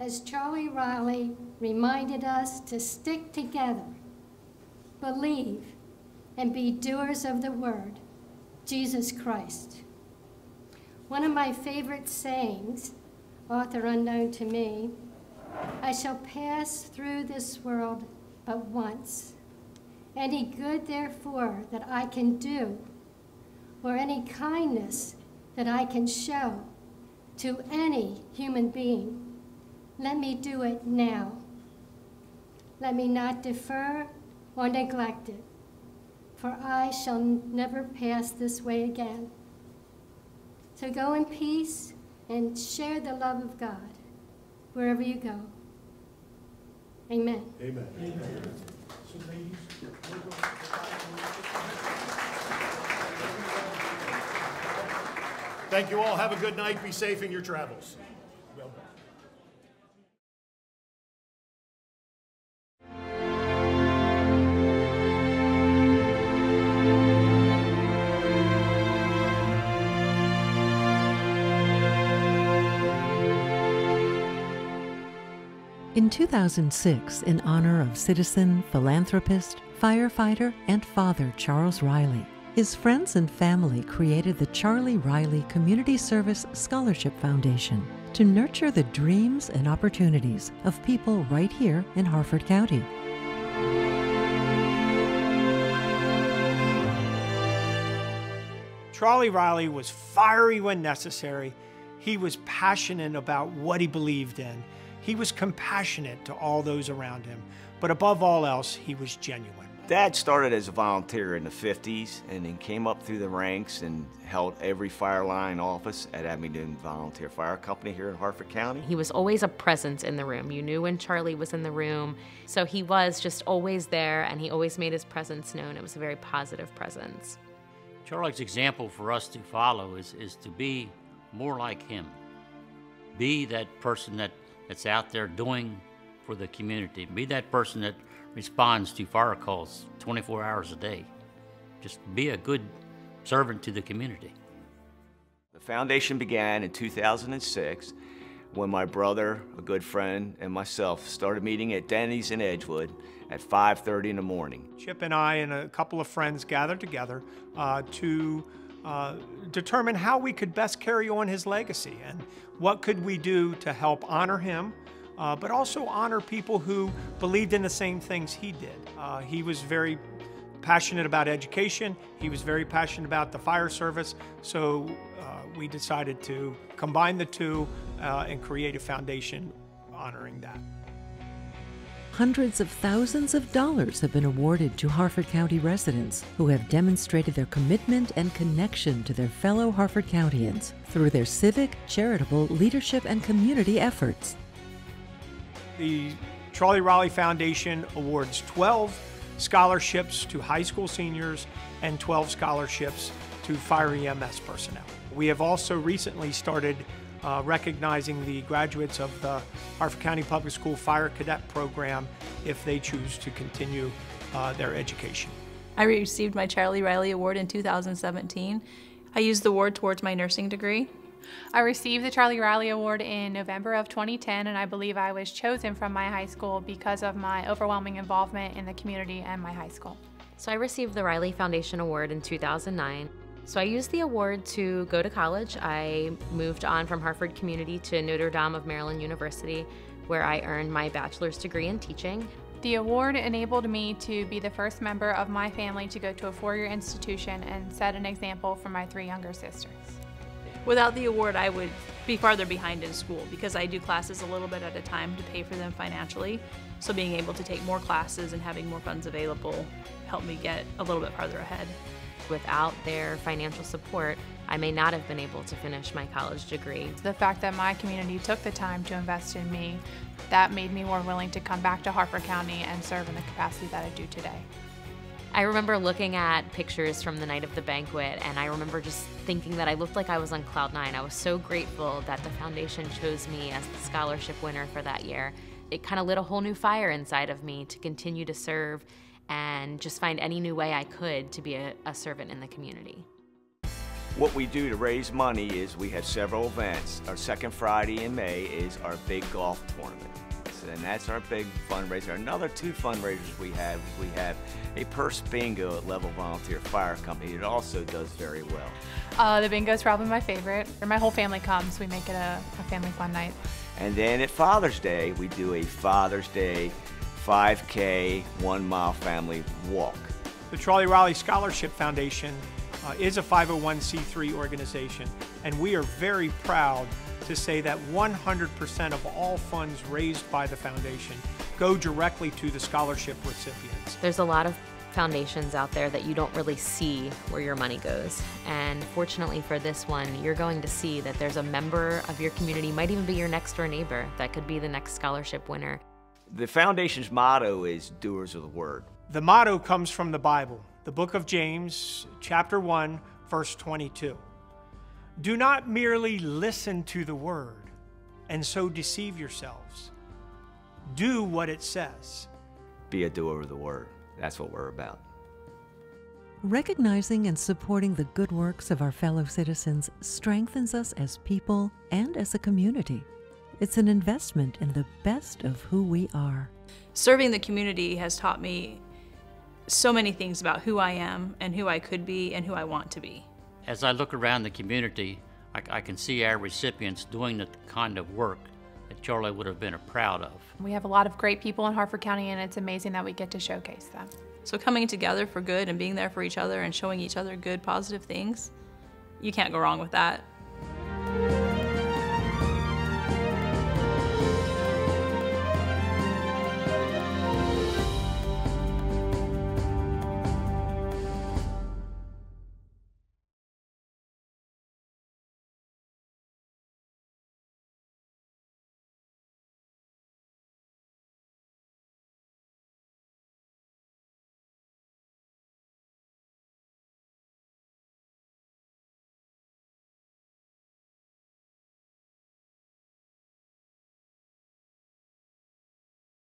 As Charlie Riley reminded us to stick together, believe, and be doers of the word, Jesus Christ. One of my favorite sayings, author unknown to me, I shall pass through this world but once. Any good, therefore, that I can do, or any kindness that I can show to any human being, let me do it now. Let me not defer or neglect it, for I shall never pass this way again. So go in peace and share the love of God wherever you go. Amen. Amen. Amen. Thank you all. Have a good night. Be safe in your travels. In 2006, in honor of citizen, philanthropist, firefighter, and father Charles Riley, his friends and family created the Charlie Riley Community Service Scholarship Foundation to nurture the dreams and opportunities of people right here in Harford County. Charlie Riley was fiery when necessary. He was passionate about what he believed in. He was compassionate to all those around him. But above all else, he was genuine. Dad started as a volunteer in the 50s and then came up through the ranks and held every fire line office at Abingdon Volunteer Fire Company here in Harford County. He was always a presence in the room. You knew when Charlie was in the room. So he was just always there, and he always made his presence known. It was a very positive presence. Charlie's example for us to follow is to be more like him. Be that person that's out there doing for the community. Be that person that responds to fire calls 24 hours a day. Just be a good servant to the community. The foundation began in 2006 when my brother, a good friend, and myself started meeting at Denny's in Edgewood at 5:30 in the morning. Chip and I and a couple of friends gathered together to determine how we could best carry on his legacy and what could we do to help honor him, but also honor people who believed in the same things he did. He was very passionate about education. He was very passionate about the fire service. So we decided to combine the two and create a foundation honoring that. Hundreds of thousands of dollars have been awarded to Harford County residents who have demonstrated their commitment and connection to their fellow Harford Countyans through their civic, charitable, leadership, and community efforts. The Charlie Riley Foundation awards 12 scholarships to high school seniors and 12 scholarships to fire EMS personnel. We have also recently started recognizing the graduates of the Harford County Public School Fire Cadet Program if they choose to continue their education. I received my Charlie Riley Award in 2017. I used the award towards my nursing degree. I received the Charlie Riley Award in November of 2010, and I believe I was chosen from my high school because of my overwhelming involvement in the community and my high school. So I received the Riley Foundation Award in 2009. So I used the award to go to college. I moved on from Harford Community to Notre Dame of Maryland University, where I earned my bachelor's degree in teaching. The award enabled me to be the first member of my family to go to a four-year institution and set an example for my 3 younger sisters. Without the award, I would be farther behind in school because I do classes a little bit at a time to pay for them financially. So being able to take more classes and having more funds available helped me get a little bit farther ahead. Without their financial support, I may not have been able to finish my college degree. The fact that my community took the time to invest in me, that made me more willing to come back to Harford County and serve in the capacity that I do today. I remember looking at pictures from the night of the banquet, and I remember just thinking that I looked like I was on cloud 9. I was so grateful that the foundation chose me as the scholarship winner for that year. It kind of lit a whole new fire inside of me to continue to serve and just find any new way I could to be a servant in the community. What we do to raise money is we have several events. Our second Friday in May is our big golf tournament. And that's our big fundraiser. Another 2 fundraisers we have a purse bingo at Level Volunteer Fire Company. It also does very well. The bingo is probably my favorite. My whole family comes. We make it a family fun night. And then at Father's Day, we do a Father's Day 5K 1-mile family walk. The Charlie Riley Scholarship Foundation is a 501c3 organization, and we are very proud to say that 100% of all funds raised by the foundation go directly to the scholarship recipients. There's a lot of foundations out there that you don't really see where your money goes. And fortunately for this one, you're going to see that there's a member of your community, might even be your next door neighbor, that could be the next scholarship winner. The foundation's motto is doers of the word. The motto comes from the Bible, the book of James, chapter 1, verse 22. Do not merely listen to the word and so deceive yourselves. Do what it says. Be a doer of the word. That's what we're about. Recognizing and supporting the good works of our fellow citizens strengthens us as people and as a community. It's an investment in the best of who we are. Serving the community has taught me so many things about who I am and who I could be and who I want to be. As I look around the community, I can see our recipients doing the kind of work that Charlie would have been proud of. We have a lot of great people in Harford County, and it's amazing that we get to showcase them. So coming together for good and being there for each other and showing each other good, positive things, you can't go wrong with that.